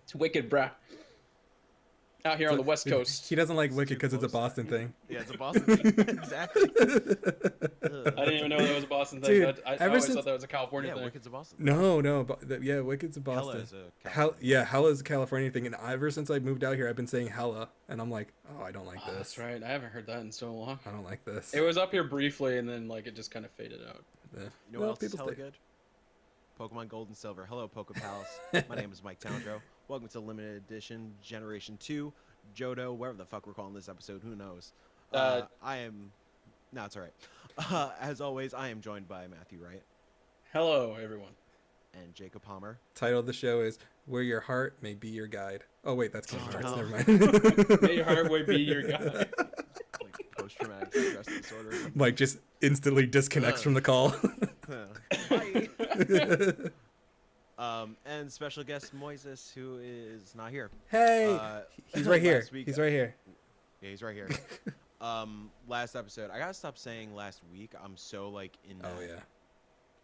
It's wicked, bruh. Out here on the West Coast. He doesn't like It's Wicked too because it's a close. Boston thing. Yeah, it's a Boston thing. Exactly. I didn't even know that was a Boston thing. Dude, I ever always since thought that was a California Yeah, thing. Wicked's a Boston thing. No, yeah, Wicked's a Hella Boston. is a California thing. Yeah, hella is a California thing, and ever since I moved out here, I've been saying hella, and I'm like, oh, I don't like Oh, this. that's right. I haven't heard that in so long. I don't like this. It was up here briefly, and then like it just kind of faded out. Yeah. You know Well, what else is people hella stay. good? Pokemon Gold and Silver. Hello, Poke Palace. My name is Mike Towndrow. Welcome to Limited Edition Generation 2, Johto, whatever the fuck we're calling this episode, who knows. I am... No, it's alright. As always, I am joined by Matthew Wright. Hello, everyone. And Jacob Palmer. Title of the show is "Where Your Heart May Be Your Guide." Oh wait, that's Kingdom Hearts. no. Never mind. May your heart way be your guide. Like post-traumatic stress disorder. Mike just instantly disconnects from the call. Bye. And special guest Moises, who is not here. Hey, he's right here. Last week- He's right here. Yeah, he's right here. Last episode, I gotta stop saying last week. I'm so like in. Oh yeah.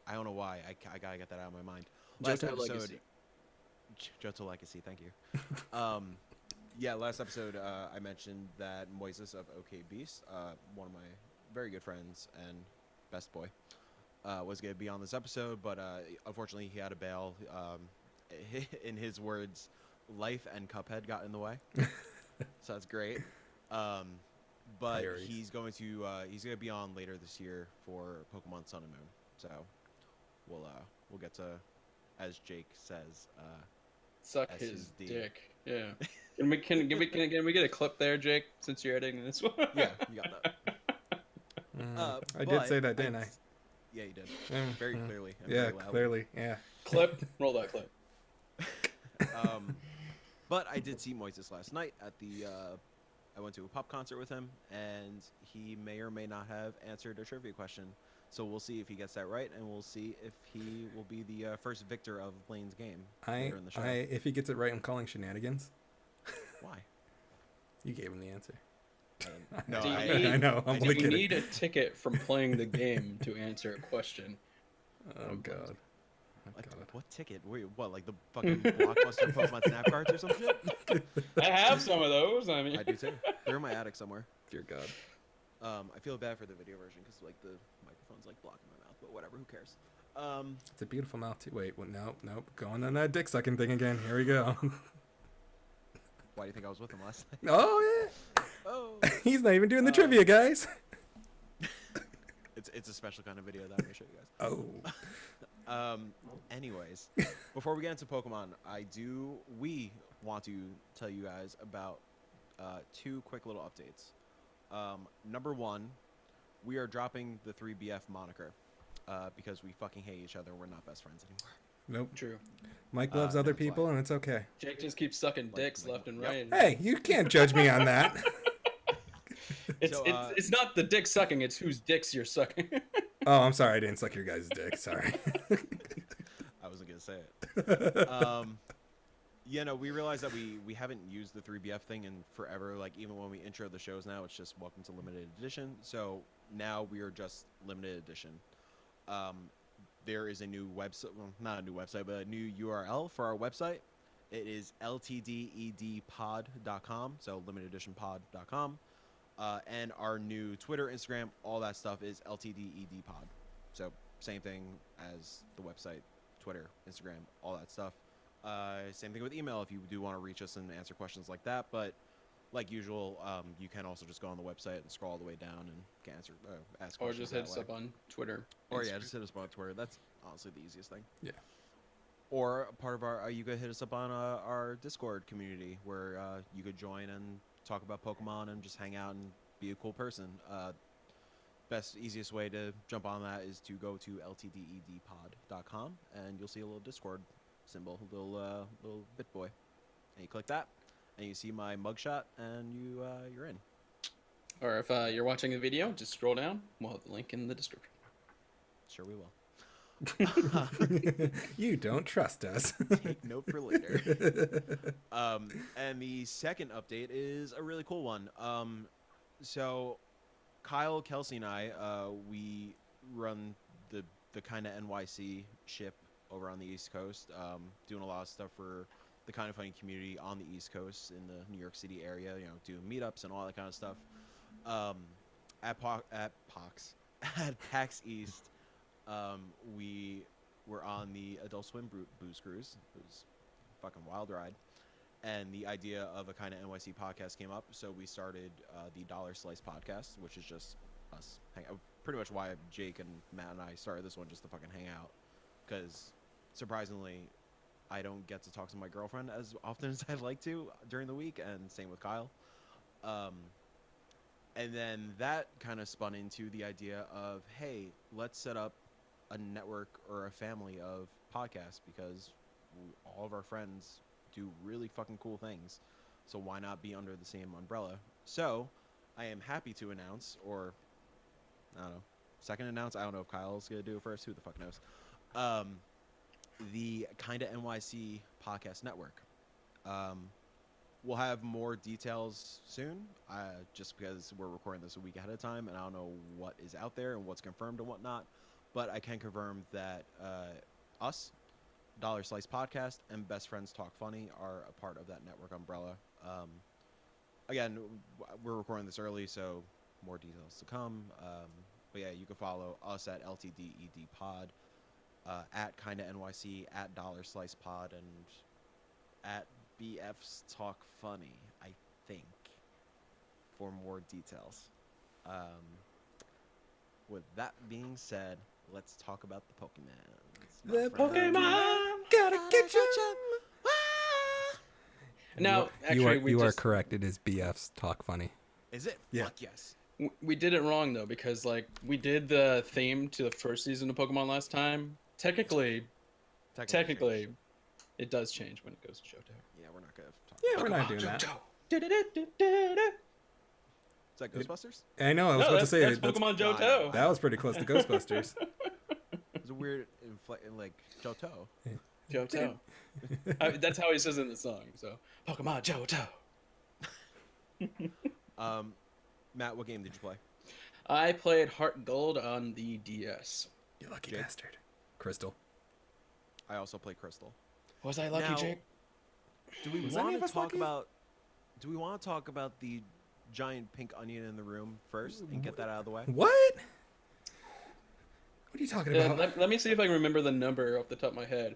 I don't know why. I gotta get that out of my mind. Last Johto episode, Legacy. Johto Legacy. Thank you. Yeah, last episode I mentioned that Moises of OK Beast, one of my very good friends and best boy, was gonna be on this episode, but unfortunately he had to bail. In his words, life and Cuphead got in the way, so that's great. But Diaries. he's going to be on later this year for Pokemon Sun and Moon. So we'll get to, as Jake says, Suck S his is D. dick. Yeah. Can we get a clip there, Jake? Since you're editing this one. yeah, you got that. I did But say that, didn't I? Yeah, you did. Mm, Very mm. clearly. And Yeah, very loudly. clearly. Yeah. Clip. Roll that clip. But I did see Moises last night at the. I went to a pop concert with him, and he may or may not have answered a trivia question. So we'll see if he gets that right, and we'll see if he will be the first victor of Blaine's game later in the show. If he gets it right, I'm calling shenanigans. Why? You gave him the answer. No, Do you I- need- I know. I'm Do only you kidding. need a ticket from playing the game to answer a question? Oh god. Oh, What, god. what ticket? Wait, what? Like the fucking blockbuster Pokemon Snap cards or some shit? I have some of those. I mean, I do too. They're in my attic somewhere. Dear God. I feel bad for the video version because like the microphone's like blocking my mouth, but whatever. Who cares? It's a beautiful mouth too. Wait, well, nope. Going on that dick sucking thing again. Here we go. Why do you think I was with him last night? Oh Oh, yeah. He's not even doing the trivia, guys. it's a special kind of video that I'm gonna show you guys. Oh. Anyways, before we get into Pokemon, we want to tell you guys about two quick little updates. Number one, we are dropping the 3BF moniker because we fucking hate each other. We're not best friends anymore. Nope. true. Mike loves other that's why. people, and it's okay. Jake just keeps sucking dicks left and Yep. right. Hey, you can't judge me on that. It's, So, it's not the dick sucking; it's whose dicks you're sucking. Oh, I'm sorry. I didn't suck your guys' dick. Sorry. I wasn't gonna say it. Yeah, no, we realized that we haven't used the 3BF thing in forever. Like even when we intro the shows now, it's just welcome to limited edition. So now we are just limited edition. There is a new website, well, not a new website, but a new URL for our website. It is ltdedpod.com, so limitededitionpod.com. And our new Twitter, Instagram, all that stuff is ltdedpod. So same thing as the website, Twitter, Instagram, all that stuff. Same thing with email if you do want to reach us and answer questions like that. But like usual, you can also just go on the website and scroll all the way down and can ask Or questions just that hit us way. up on Twitter. Or yeah, Instagram. just hit us up on Twitter. That's honestly the easiest thing. Yeah. Or part of our, you could hit us up on our Discord community where you could join and talk about Pokemon and just hang out and be a cool person. Best, easiest way to jump on that is to go to ltdedpod.com and you'll see a little Discord symbol, little bit boy, and you click that, and you see my mugshot, and you're in. Or if you're watching the video, just scroll down. We'll have the link in the description. Sure, we will. You don't trust us. Take note for later. And the second update is a really cool one. So Kyle, Kelsey, and I, we run the KindaNYC ship over on the East Coast, doing a lot of stuff for the Kind of Funny community on the East Coast in the New York City area. You know, doing meetups and all that kind of stuff. At POX at PAX East, we were on the Adult Swim booze cruise. It was a fucking wild ride. And the idea of a Kind of NYC podcast came up, so we started the Dollar Slice podcast, which is just us hang out. Pretty much why Jake and Matt and I started this one, just to fucking hang out. Because surprisingly, I don't get to talk to my girlfriend as often as I'd like to during the week, and same with Kyle. And then that kind of spun into the idea of, hey, let's set up a network or a family of podcasts, because all of our friends do really fucking cool things. So why not be under the same umbrella? So I am happy to announce, or I don't know, second announce. I don't know if Kyle's gonna do it first. Who the fuck knows? The Kinda NYC podcast network. We'll have more details soon, just because we're recording this a week ahead of time, and I don't know what is out there and what's confirmed and whatnot. But I can confirm that us, Dollar Slice Podcast, and Best Friends Talk Funny are a part of that network umbrella. Again, we're recording this early, so more details to come. But yeah, you can follow us at LTDED Pod, at Kinda NYC, at Dollar Slice Pod, and at BF's Talk Funny, I think, for more details. With that being said, let's talk about the Pokemon. The Pokemon gotta get you. Now, actually, you are correct. It is BF's Talk Funny. Is it? Yeah. Fuck yes. We did it wrong though, because like we did the theme to the first season of Pokemon last time. Technically, it does change when it goes to Johto. Yeah, we're not gonna talk. Yeah, we're Pokemon not doing that. Johto. Is that Ghostbusters? I know. I was No, about to say that's Pokemon Johto. that was pretty close to Ghostbusters. It's a weird, like Johto. Johto. That's how he says it in the song. So Pokemon Johto. Matt, what game did you play? I played Heart Gold on the DS. You lucky Jake? bastard. Crystal. I also played Crystal. Was I lucky, Now, Jake? Do we Was any want of to us talk lucky? about? Do we want to talk about the giant pink onion in the room first and get that out of the way? What? What are you talking about? Let me see if I can remember the number off the top of my head.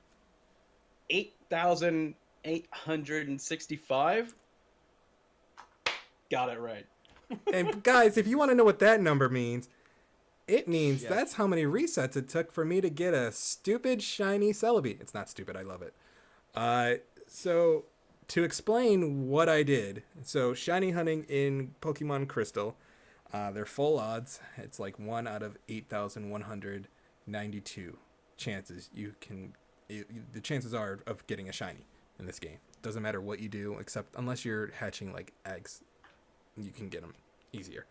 8,865. Got it right. And guys, if you want to know what that number means, it means Yeah. that's how many resets it took for me to get a stupid shiny Celebi. It's not stupid. I love it. So to explain what I did, so shiny hunting in Pokemon Crystal, they're full odds. It's like 1 out of 8,192 chances the chances are of getting a shiny in this game. Doesn't matter what you do, except unless you're hatching like eggs, you can get them easier.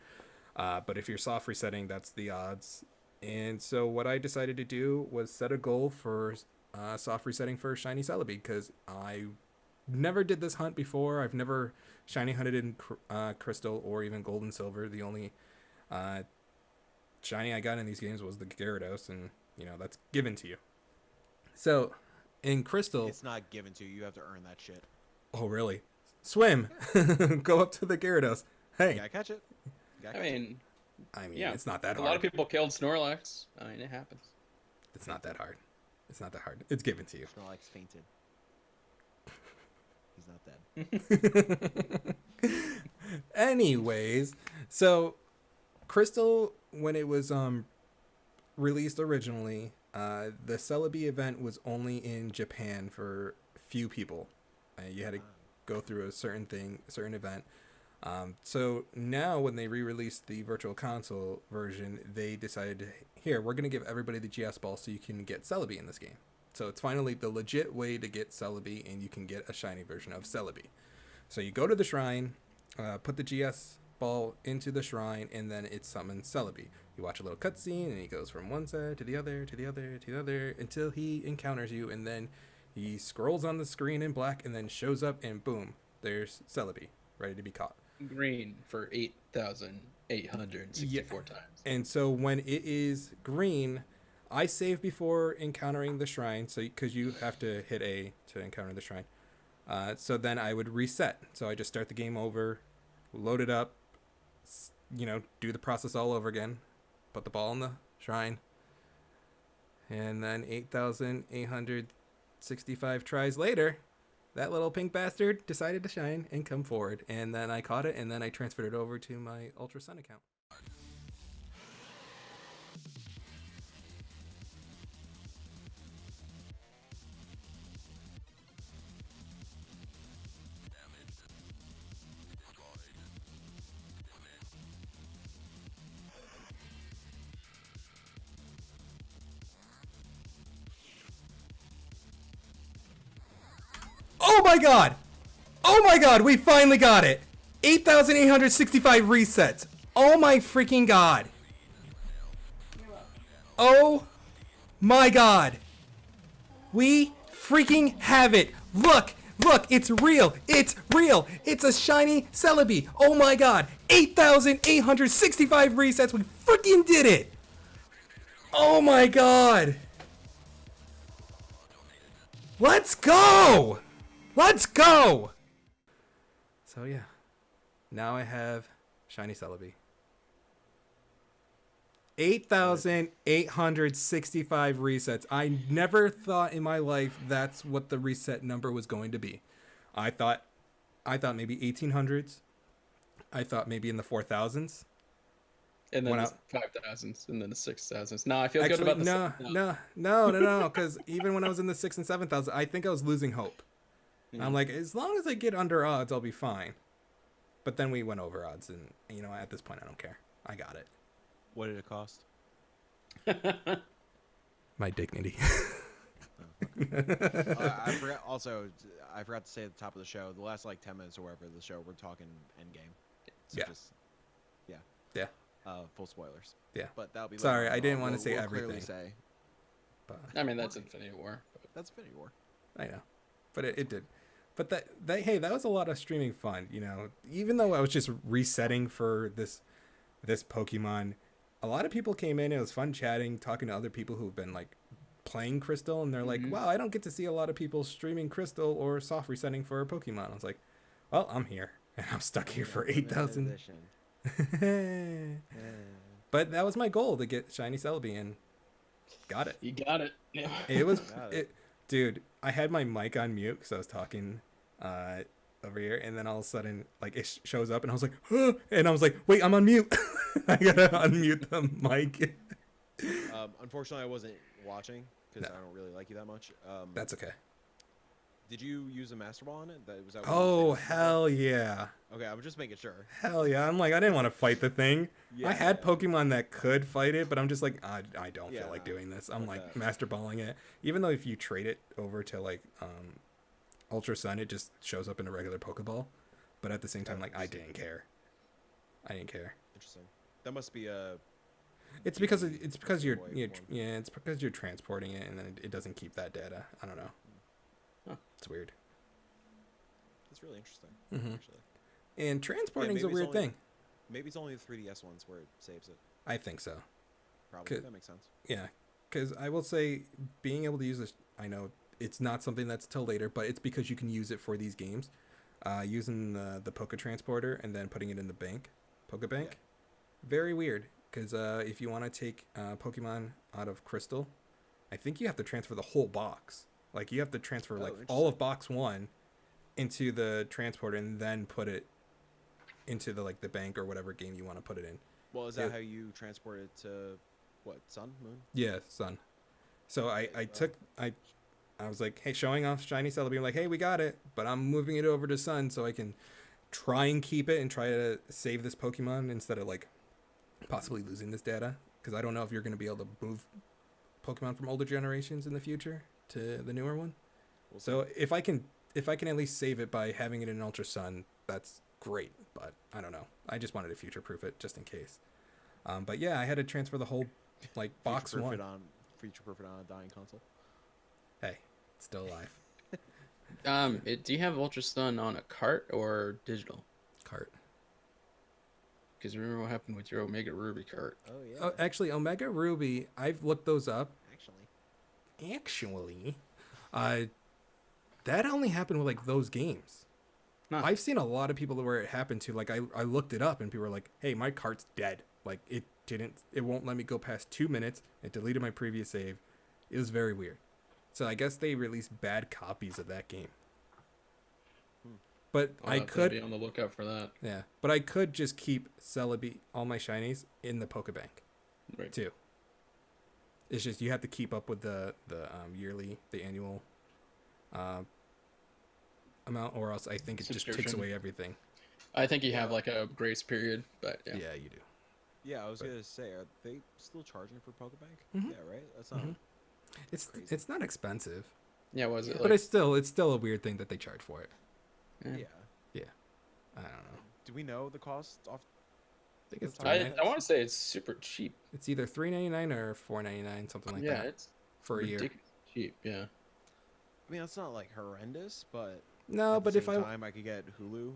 But if you're soft resetting, that's the odds. And so what I decided to do was set a goal for soft resetting for shiny Celebi, because I never did this hunt before. I've never shiny hunted in Crystal or even Gold and Silver. The only shiny I got in these games was the Gyarados, and that's given to you. So in Crystal, It's not given to you. You have to earn that shit. oh really? Swim, go up to the Gyarados. You Hey, gotta catch it. I mean, yeah, it's not that a hard. lot of people killed Snorlax. I mean, it happens. It's not that hard. It's not that hard. It's given to you. Snorlax fainted. He's not dead. Anyways, so Crystal, when it was released originally, the Celebi event was only in Japan for few people. You had to go through a certain event. So now when they re-released the Virtual Console version, they decided, here, we're going to give everybody the GS ball so you can get Celebi in this game. So it's finally the legit way to get Celebi, and you can get a shiny version of Celebi. So you go to the shrine, put the GS ball into the shrine, and then it summons Celebi. You watch a little cutscene, and he goes from one side to the other, to the other, to the other, until he encounters you, and then he scrolls on the screen in black, and then shows up, and boom, there's Celebi, ready to be caught. Green for 8,864 times. And so when it is green, I save before encountering the shrine, so because you have to hit A to encounter the shrine. So then I would reset. So I just start the game over, load it up, do the process all over again, put the ball in the shrine, and then 8,865 tries later, that little pink bastard decided to shine and come forward. And then I caught it, and then I transferred it over to my Ultra Sun account. Oh my god! Oh my god, we finally got it! 8,865 resets. Oh my freaking god. Oh my god. We freaking have it. Look, it's real. It's real. It's a shiny Celebi. Oh my god. 8,865 resets. We freaking did it. Oh my god. Let's go. Let's go! So yeah, now I have shiny Celebi. 8,865 resets. I never thought in my life that's what the reset number was going to be. I thought maybe 1800s. I thought maybe in the 4,000s. And then the 5,000s, and then the 6,000s. No, I feel good about the no, because even when I was in the 6,000 and 7,000, I think I was losing hope. I'm like, as long as I get under odds, I'll be fine. But then we went over odds, and at this point, I don't care. I got it. What did it cost? My dignity. I forgot. Also, I forgot to say at the top of the show, the last 10 minutes or whatever of the show, we're talking Endgame. So Yeah. Full spoilers. Yeah. But that'll be. Sorry, later. I didn't want to say we'll everything. Clearly say. But I mean, that's Infinity War. But... That's Infinity War. I know, but it did. But that was a lot of streaming fun. Even though I was just resetting for this Pokemon, a lot of people came in. It was fun chatting, talking to other people who've been playing Crystal, and they're like, "Wow, I don't get to see a lot of people streaming Crystal or soft resetting for a Pokemon." I was like, "Well, I'm here, and I'm stuck here for 8,000." But that was my goal, to get shiny Celebi, and got it. You got it. Yeah. It was dude. I had my mic on mute because I was talking over here, and then all of a sudden it shows up, and I was like, huh! And I was like, wait, I'm on mute. I gotta unmute the mic. Unfortunately, I wasn't watching because I don't really like you that much. That's okay. Did you use a Master Ball on it? Was that oh hell yeah. Okay, I was just making sure. Hell yeah. I'm like, I didn't want to fight the thing. Yeah, I had Pokemon that could fight it, but I'm just like, I don't feel like doing this. I'm Master Balling it. Even though if you trade it over to Ultra Sun, it just shows up in a regular Pokeball. But at the same time, I didn't care. Interesting. That must be a. It's because you're transporting it, and then it doesn't keep that data. I don't know. Huh. It's weird. It's really interesting. Actually. And transporting is a weird thing. Maybe it's only the 3DS ones where it saves it. I think so. Probably. That makes sense. Yeah, because I will say being able to use this, I know it's not something that's till later, but it's because you can use it for these games. Using the Poke Transporter and then putting it in the Poke Bank. Yeah. Very weird, because if you want to take Pokemon out of Crystal, I think you have to transfer the whole box. You have to transfer all of box 1 into the transporter and then put it into the bank or whatever game you want to put it in. Well, is that how you transport it to what, Sun, Moon? Yeah, Sun. So I was like, hey, showing off shiny Celebi. I'm like, hey, we got it, but I'm moving it over to Sun so I can try and keep it and try to save this Pokemon instead of possibly losing this data, because I don't know if you're going to be able to move Pokemon from older generations in the future to the newer one. So if I can at least save it by having it in Ultra Sun, that's great, but I don't know. I just wanted to future proof it just in case. But yeah, I had to transfer the whole box 1. Future proof it on a dying console. Hey, it's still alive. Do you have Ultra Sun on a cart or digital? Cart. Because remember what happened with your Omega Ruby cart? Oh yeah. Oh, actually, Omega Ruby, I've looked those up. Actually, that only happened with like those games. Huh. I've seen a lot of people where it happened to. Like I looked it up and people were like, "Hey, my cart's dead. Like it won't let me go past 2 minutes. It deleted my previous save. It was very weird." So I guess they released bad copies of that game. But I'll I have to could, be on the lookout for that. yeah. But I could just keep Celebi, all my shinies in the Pokebank Right. too. It's just you have to keep up with the annual amount, or else I think it just takes Subscription. away everything. I think you have like a grace period, but yeah. Yeah, you do. Yeah, I was But- gonna say, are they still charging for Pokebank? Mhm. Yeah, right. That's not. Mhm. It's Crazy. it's not expensive, Yeah, was it? Yeah. Like, but it's still a weird thing that they charge for it. yeah. Yeah. I don't know. Do we know the cost off? I think it's I- $3.99. I want to say it's super cheap. It's either $3.99 or $4.99, something like yeah, that, it's for a year. ridiculously cheap. Yeah. I mean, that's not like horrendous, but No, at but the if same I time, I could get Hulu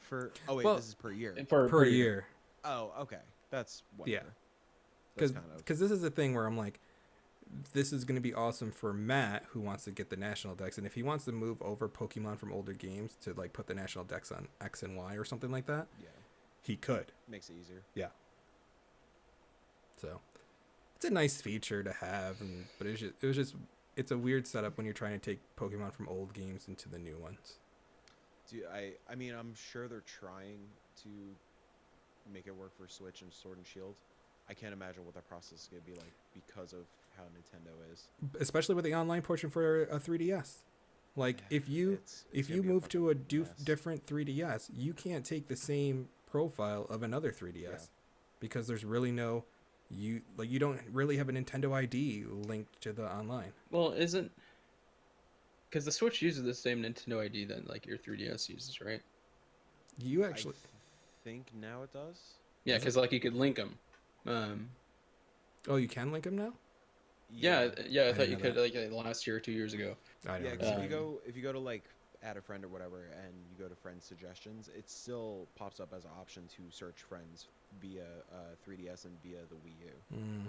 for. Oh wait, Well, this is per year. For per year, Oh, okay, that's whatever. Yeah. That's because this is the thing where I'm like, this is going to be awesome for Matt who wants to get the national decks, and if he wants to move over Pokemon from older games to like put the national decks on X and Y or something like that, yeah, he could. makes it easier. So it's a nice feature to have, but it's a weird setup when you're trying to take Pokemon from old games into the new ones. I mean, I'm sure they're trying to make it work for Switch and Sword and Shield. I can't imagine what that process is gonna be like because of how Nintendo is. Especially with the online portion for a 3DS. Like Yeah, if you it's gonna be move to a fucking mess. different 3DS, you can't take the same profile of another 3DS Yeah. because there's really no you don't really have a Nintendo ID linked to the online. Well, isn't because the Switch uses the same Nintendo ID that like your 3DS uses, right? You actually I think now it does. Yeah, Is it? because like you could link them. Oh, you can link them now? Yeah, I I thought didn't you know could that. like last year or 2 years ago. I Yeah, don't because know. if you go to like add a friend or whatever, and you go to friend suggestions, it still pops up as an option to search friends via 3DS and via the Wii U. Mm,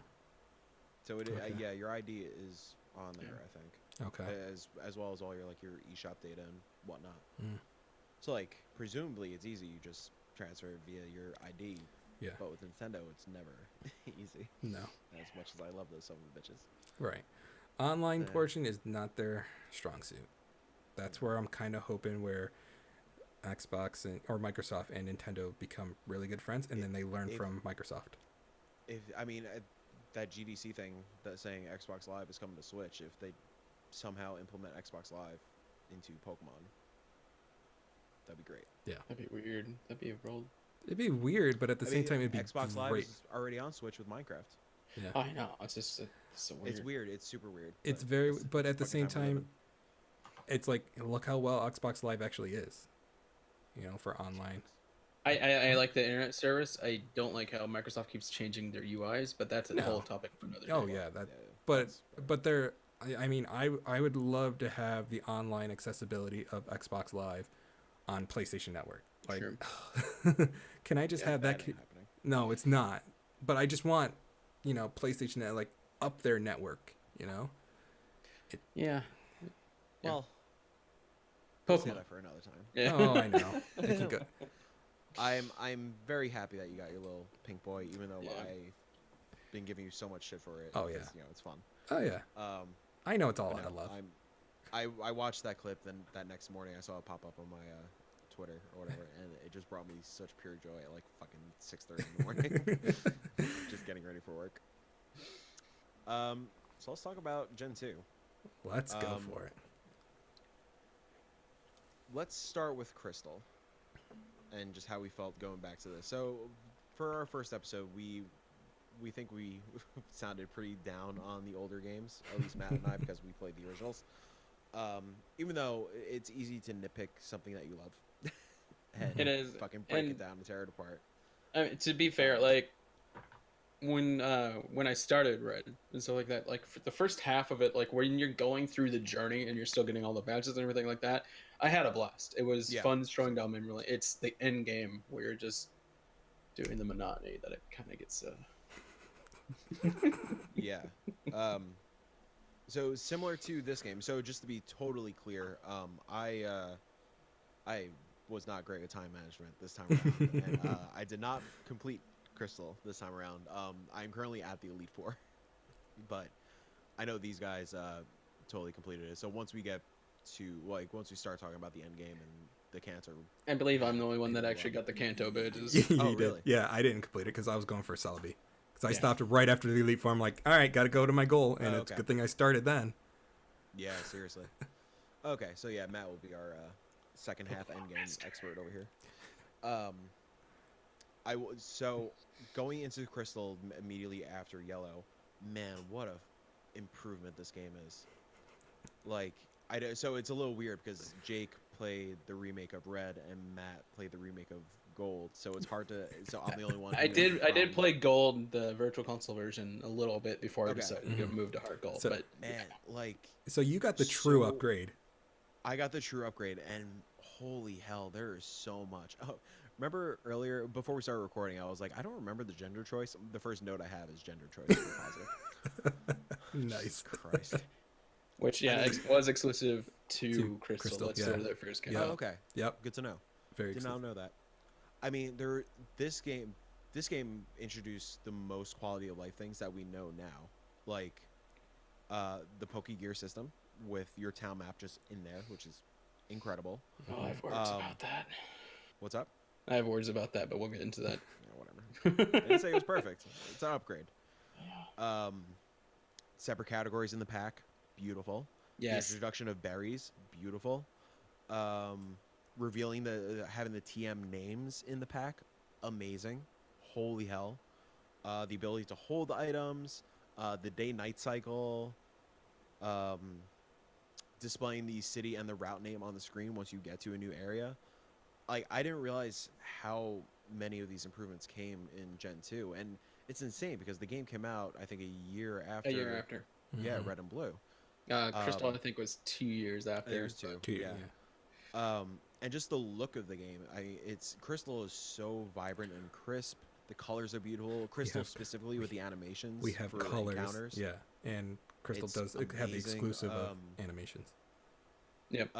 So Okay. yeah, your ID is on there, Yeah. I think, okay. as well as all your like your eShop data and whatnot. Mm. So like presumably it's easy. You just transfer it via your ID. Yeah. But with Nintendo, it's never easy. No. As much as I love those son of bitches. Right. Online Yeah. portion is not their strong suit. That's where I'm kind of hoping where Xbox or Microsoft and Nintendo become really good friends, and then they learn if- from Microsoft. If I mean that GDC thing that saying Xbox Live is coming to Switch, if they somehow implement Xbox Live into Pokemon, that'd be great. That'd be weird. That'd be a real. It'd be weird, but at the I same mean, time, it'd be Xbox Live great. is already on Switch with Minecraft. Yeah. I know. It's just it's so weird. It's weird. It's super weird. It's but very, it's but at the fucking same we live time, it's like, look how well Xbox Live actually is, for online. I like the internet service. I don't like how Microsoft keeps changing their UIs, but that's a No. whole topic for another day. Oh yeah, that. in. Yeah, But that's- but there, I mean, I would love to have the online accessibility of Xbox Live on PlayStation Network. Like, Sure. can I just yeah, have that? ain't happening. No, it's not. But I just want, PlayStation to like up their network. Yeah. Yeah. Well, we'll say Pokemon. that for another time. Yeah. Oh, I know. They can go. I'm very happy that you got your little pink boy, even though Yeah. I've been giving you so much shit for it. Oh, because, yeah. it's fun. Oh yeah, I know it's all But out of no, love. I watched that clip, then that next morning I saw it pop up on my Twitter or whatever, and it just brought me such pure joy at like fucking 6:30 in the morning, just getting ready for work. So let's talk about Gen 2. Let's go um, for it. Let's start with Crystal, and just how we felt going back to this. So, for our first episode, we think we sounded pretty down on the older games, at least Matt and I, because we played the originals. Even though it's easy to nitpick something that you love, and It is, fucking break and- it down and tear it apart. I mean, to be fair, like when I started Red and stuff like that, like for the first half of it, like when you're going through the journey and you're still getting all the badges and everything like that, I had a blast. It was Yeah. fun throwing down memory lane. It's the end game where you're just doing the monotony that it kind of gets. Yeah. So similar to this game. So just to be totally clear, I was not great with time management this time around, and I did not complete Crystal this time around. I'm currently at the Elite Four, but I know these guys totally completed it. So once we get to once we start talking about the end game and the cancer, I believe I'm the only one that actually got the Kanto badges. You Oh, did. really? Yeah, I didn't complete it because I was going for Celebi. Because I Yeah. stopped right after the Elite Four. I'm like, all right, got to go to my goal, and Oh, it's a okay. good thing I started then. Yeah, seriously. Okay, so yeah, Matt will be our second half end game expert over here. So going into Crystal immediately after Yellow, man, what a improvement this game is. Like so it's a little weird because Jake played the remake of Red and Matt played the remake of Gold, so it's hard to. So I'm the only one. I who did went from- play Gold, the Virtual Console version, a little bit before I Okay. decided to move to Hard Gold. So- but Man, like So you got the true So- upgrade. I got the true upgrade, and holy hell, there is so much. Oh, remember earlier before we started recording, I was like, I don't remember the gender choice. The first note I have is gender choice. To be positive. Nice. Christ. which I mean- was exclusive to To Crystal. Crystal, That's yeah. sort of their first game. Yeah. Oh, okay. Yep. Good to know. Very Did not know that. I mean, this game introduced the most quality of life things that we know now, like the Poke Gear system with your town map just in there, which is incredible. Oh, I have words about that. What's up? I have words about that, but we'll get into that. Yeah, whatever. I didn't say it was perfect. It's an upgrade. Separate categories in the pack, beautiful. The Yes. introduction of berries, beautiful. Revealing having the TM names in the pack, amazing. Holy hell. The ability to hold items, the day-night cycle, displaying the city and the route name on the screen once you get to a new area. Like, I didn't realize how many of these improvements came in Gen 2, and it's insane because the game came out, I think, a year after. A year after. Yeah, Red and Blue. Crystal, I think, was 2 years after. There's two. but- 2 years. Yeah. And just the look of the game. It's Crystal is so vibrant and crisp. The colors are beautiful. Crystal specifically with the animations. We have for the colors. encounters. Yeah, and Crystal It's does have the amazing, exclusive of animations. Yep.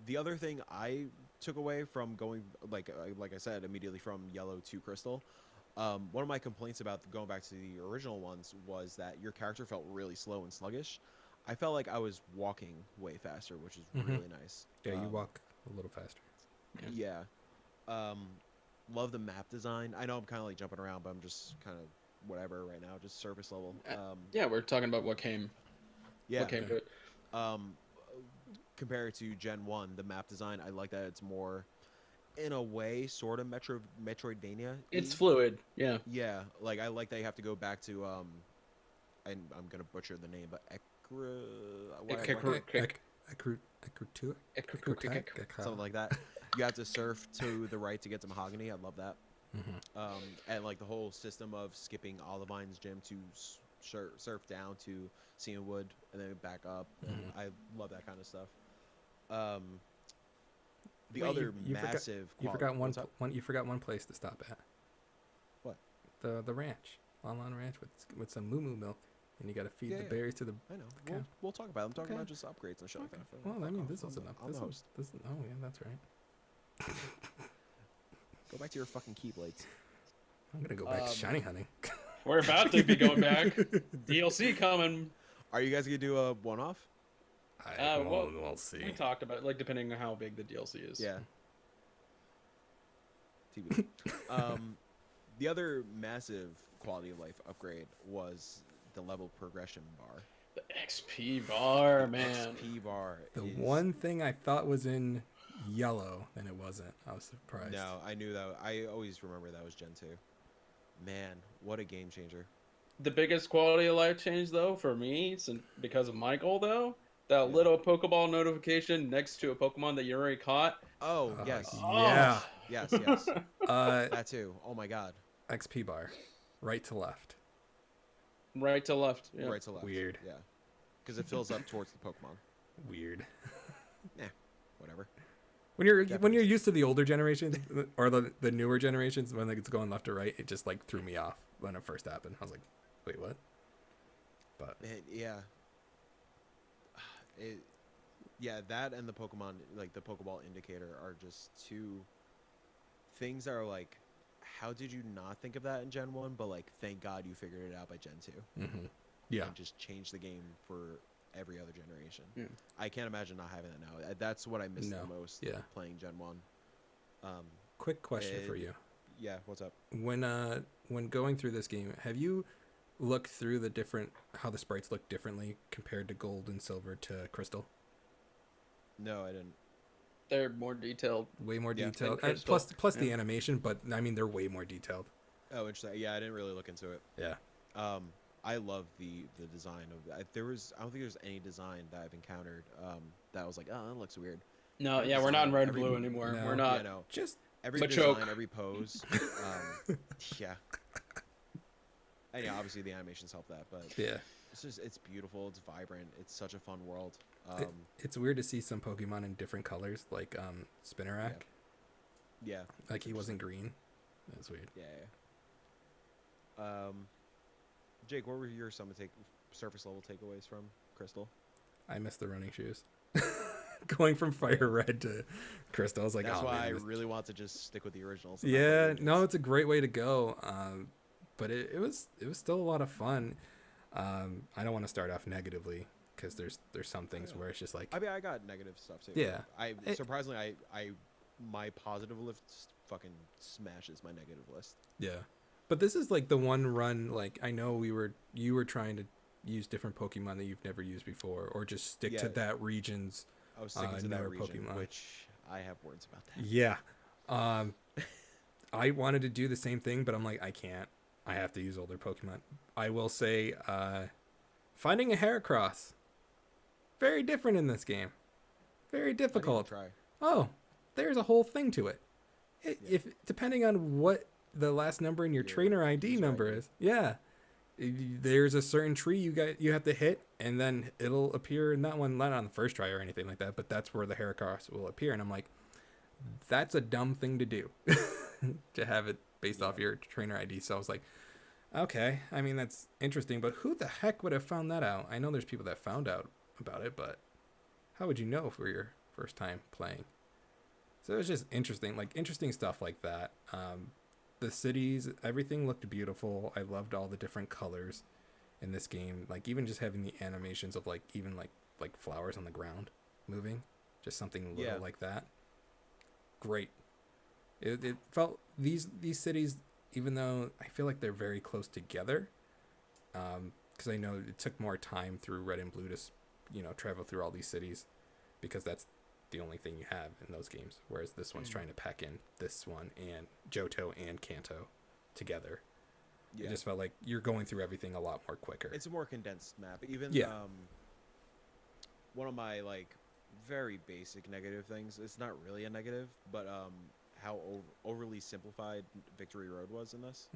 The other thing I took away from going, like I said, immediately from Yellow to Crystal, one of my complaints about going back to the original ones was that your character felt really slow and sluggish. I felt like I was walking way faster, which is really nice. Yeah, you walk a little faster. Yeah. Love the map design. I know I'm kind of like jumping around, but I'm just kind of whatever right now, just surface level. Yeah, we're talking about what came. Yeah. What came to it. Compared to Gen 1, the map design, I like that it's more, in a way, sort of Metroidvania. It's fluid. Yeah. Yeah, like I like that you have to go back to I'm gonna butcher the name, but something like that. You have to surf to the right to get to Mahogany. I love that. And like the whole system of skipping Olivine's gym to surf down to Cedarwood and then back up. And I love that kind of stuff. The other massive. You forgot what's one. up? You forgot one place to stop at. What? The ranch, Lon Ranch with some moo moo milk, and you got to feed the berries to the. I know. Okay. We'll talk about it. I'm talking Okay. about just upgrades and shit like that. Well, I mean, this was enough. I'm the host. Oh yeah, that's right. Go back to your fucking Keyblades. I'm gonna go back to shiny hunting. We're about to be going back. DLC coming. Are you guys gonna do a one-off? We'll see. We talked about it, like depending on how big the DLC is. Yeah. TBD. The other massive quality of life upgrade was the level progression bar. The XP bar, man. XP bar. The is- one thing I thought was in yellow, and it wasn't. I was surprised. No, I knew that. I always remember that was Gen 2. Man, what a game changer. The biggest quality of life change, though, for me, because of Michael, though, that little Pokeball notification next to a Pokemon that you already caught. Oh, yes. Yeah. Yes, yes. Uh, That too. Oh my god. XP bar, right to left. Right to left. Yeah. Right to left. Weird. Yeah. Because it fills up towards the Pokemon. Weird. Whatever. When you're used to the older generations or the newer generations, when it's going left to right, it just like threw me off when it first happened. I was like, wait, what? But Yeah. It, yeah, that and the Pokemon, like the Pokeball indicator, are just two things that are like, how did you not think of that in Gen 1? But like, thank God you figured it out by Gen 2. Mm-hmm. Yeah. And just changed the game for every other generation. Yeah. I can't imagine not having that now. That's what I miss No. the most. Yeah. Playing Gen 1. Quick question for you. Yeah, what's up? When going through this game, have you looked through the different how the sprites look differently compared to gold and silver to crystal? No, I didn't. They're more detailed. Way more Yeah, detailed. and And plus crystal, the yeah. animation, but I mean they're way more detailed. Oh, interesting. Yeah, I didn't really look into it. Yeah. I love the design of I don't think there's any design that I've encountered that was like, oh, that looks weird. No, Every yeah, we're not in design, red and every- blue anymore. No. We're Yeah, not. no. Just Every Machoke. design, every pose. Yeah. And yeah, obviously the animations help that, but yeah. it's beautiful, it's vibrant, it's such a fun world. It's weird to see some Pokemon in different colors, like Spinarak. Yeah. Like he wasn't green. That's weird. Yeah. Jake, what were your surface level takeaways from Crystal? I missed the running shoes. Going from Fire Red to Crystal, I was like, That's oh, why man, I this- really want to just stick with the originals. and not Yeah, the no, originals. it's a great way to go. But it was still a lot of fun. I don't want to start off negatively because there's some things where it's just like, I mean, I got negative stuff too. Yeah. Surprisingly, my positive list fucking smashes my negative list. yeah. But this is like the one run. Like I know you were trying to use different Pokemon that you've never used before, or just stick to Yeah. that region's. I was sticking to that newer region, Pokemon. which I have words about that. Yeah. I wanted to do the same thing, but I'm like, I can't. I have to use older Pokemon. I will say, finding a Heracross, very different in this game. Very difficult. Try. Oh, there's a whole thing to it. Yeah. If depending on what the last number in your trainer ID user number ID. is, yeah, there's a certain tree you have to hit, and then it'll appear in that one, not on the first try or anything like that, but that's where the Heracross will appear, and I'm like, that's a dumb thing to do, to have it based off your trainer ID. So I was like, okay, I mean that's interesting, but who the heck would have found that out? I know there's people that found out about it, but how would you know for your first time playing? So it was just interesting, like interesting stuff like that. The cities, everything looked beautiful. I loved all the different colors in this game. Like even just having the animations of like even like flowers on the ground moving, just something little like that. Great. It felt these cities, even though I feel like they're very close together, because I know it took more time through Red and Blue to travel through all these cities, because that's the only thing you have in those games, whereas this one's trying to pack in this one and Johto and Kanto together. It just felt like you're going through everything a lot more quicker. It's a more condensed map. Even one of my like very basic negative things, it's not really a negative, but how overly simplified Victory Road was in this.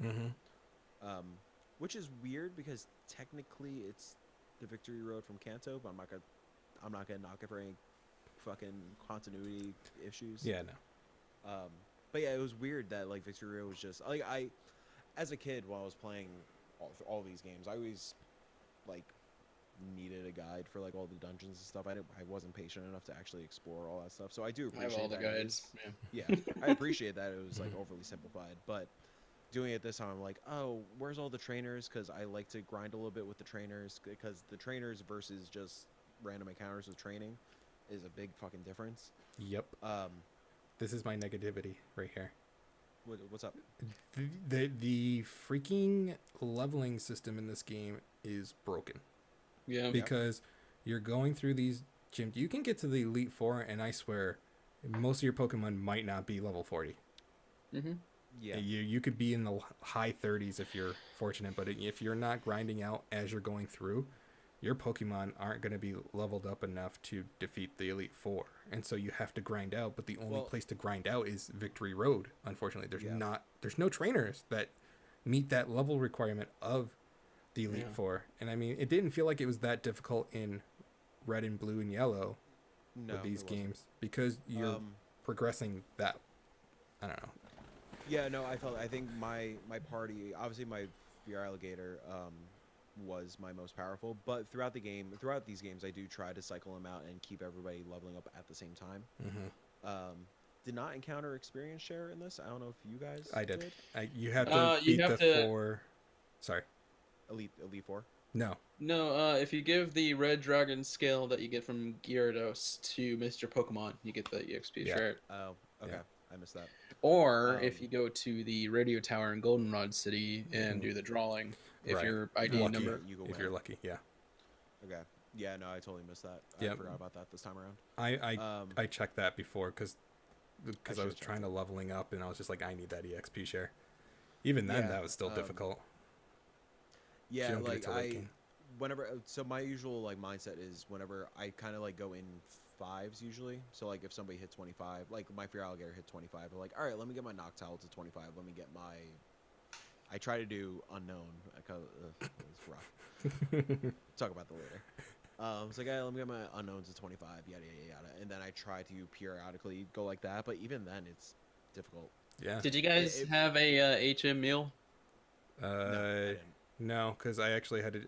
Which is weird because technically it's the Victory Road from Kanto, but I'm not gonna knock it for any fucking continuity issues. Yeah, no. But yeah, it was weird that like Victory Road was just like as a kid while I was playing all these games, I always like needed a guide for like all the dungeons and stuff. I wasn't patient enough to actually explore all that stuff. So I do I have appreciate all the that it guides. is- Yeah. yeah, I appreciate that it was like overly simplified, but doing it this time, I'm like, oh, where's all the trainers? Because I like to grind a little bit with the trainers, because the trainers versus just random encounters with training is a big fucking difference. Yep. This is my negativity right here. What's up? The freaking leveling system in this game is broken. Yeah. Because you're going through these gyms. You can get to the Elite Four, and I swear, most of your Pokemon might not be level 40. Mm-hmm. Yeah. You could be in the high 30s if you're fortunate, but if you're not grinding out as you're going through, your Pokemon aren't going to be leveled up enough to defeat the Elite Four. And so you have to grind out, but the only place to grind out is Victory Road. Unfortunately, there's no trainers that meet that level requirement of the Elite Four. And I mean, it didn't feel like it was that difficult in Red and Blue and Yellow with these games, because you're progressing that, I don't know. Yeah, no, I think my party, obviously my VR Alligator, was my most powerful. But throughout these games, I do try to cycle them out and keep everybody leveling up at the same time. Did not encounter experience share in this. I don't know if you guys I did. You have to you beat have the to- 4. Sorry. Elite 4. No. No, if you give the red dragon scale that you get from Gyarados to Mr. Pokemon, you get the EXP Yeah. share. Oh, okay. Yeah. I missed that. Or if you go to the radio tower in Goldenrod City and do the drawing, if Right. your ID Lucky. number. You go If win. you're lucky, yeah. Okay. Yeah, no, I totally missed that. Yep. I forgot about that this time around. I checked that before because I should've was checked trying to leveling up and I was just like, I need that EXP share. Even then, Yeah, that was still difficult. Yeah, don't get it like till late game. whenever, so my usual like mindset is whenever I kind of like go in 5s usually. So like if somebody hit 25, like my Fear Alligator hit 25, I'm like, all right, let me get my Noctowl to 25. Let me get my. I try to do unknown because it's rough. Talk about that later. It's like, hey, let me get my unknowns to 25, yada yada yada, and then I try to periodically go like that. But even then, it's difficult. Yeah. Did you guys have a HM meal? No, I didn't. No, because I actually had to.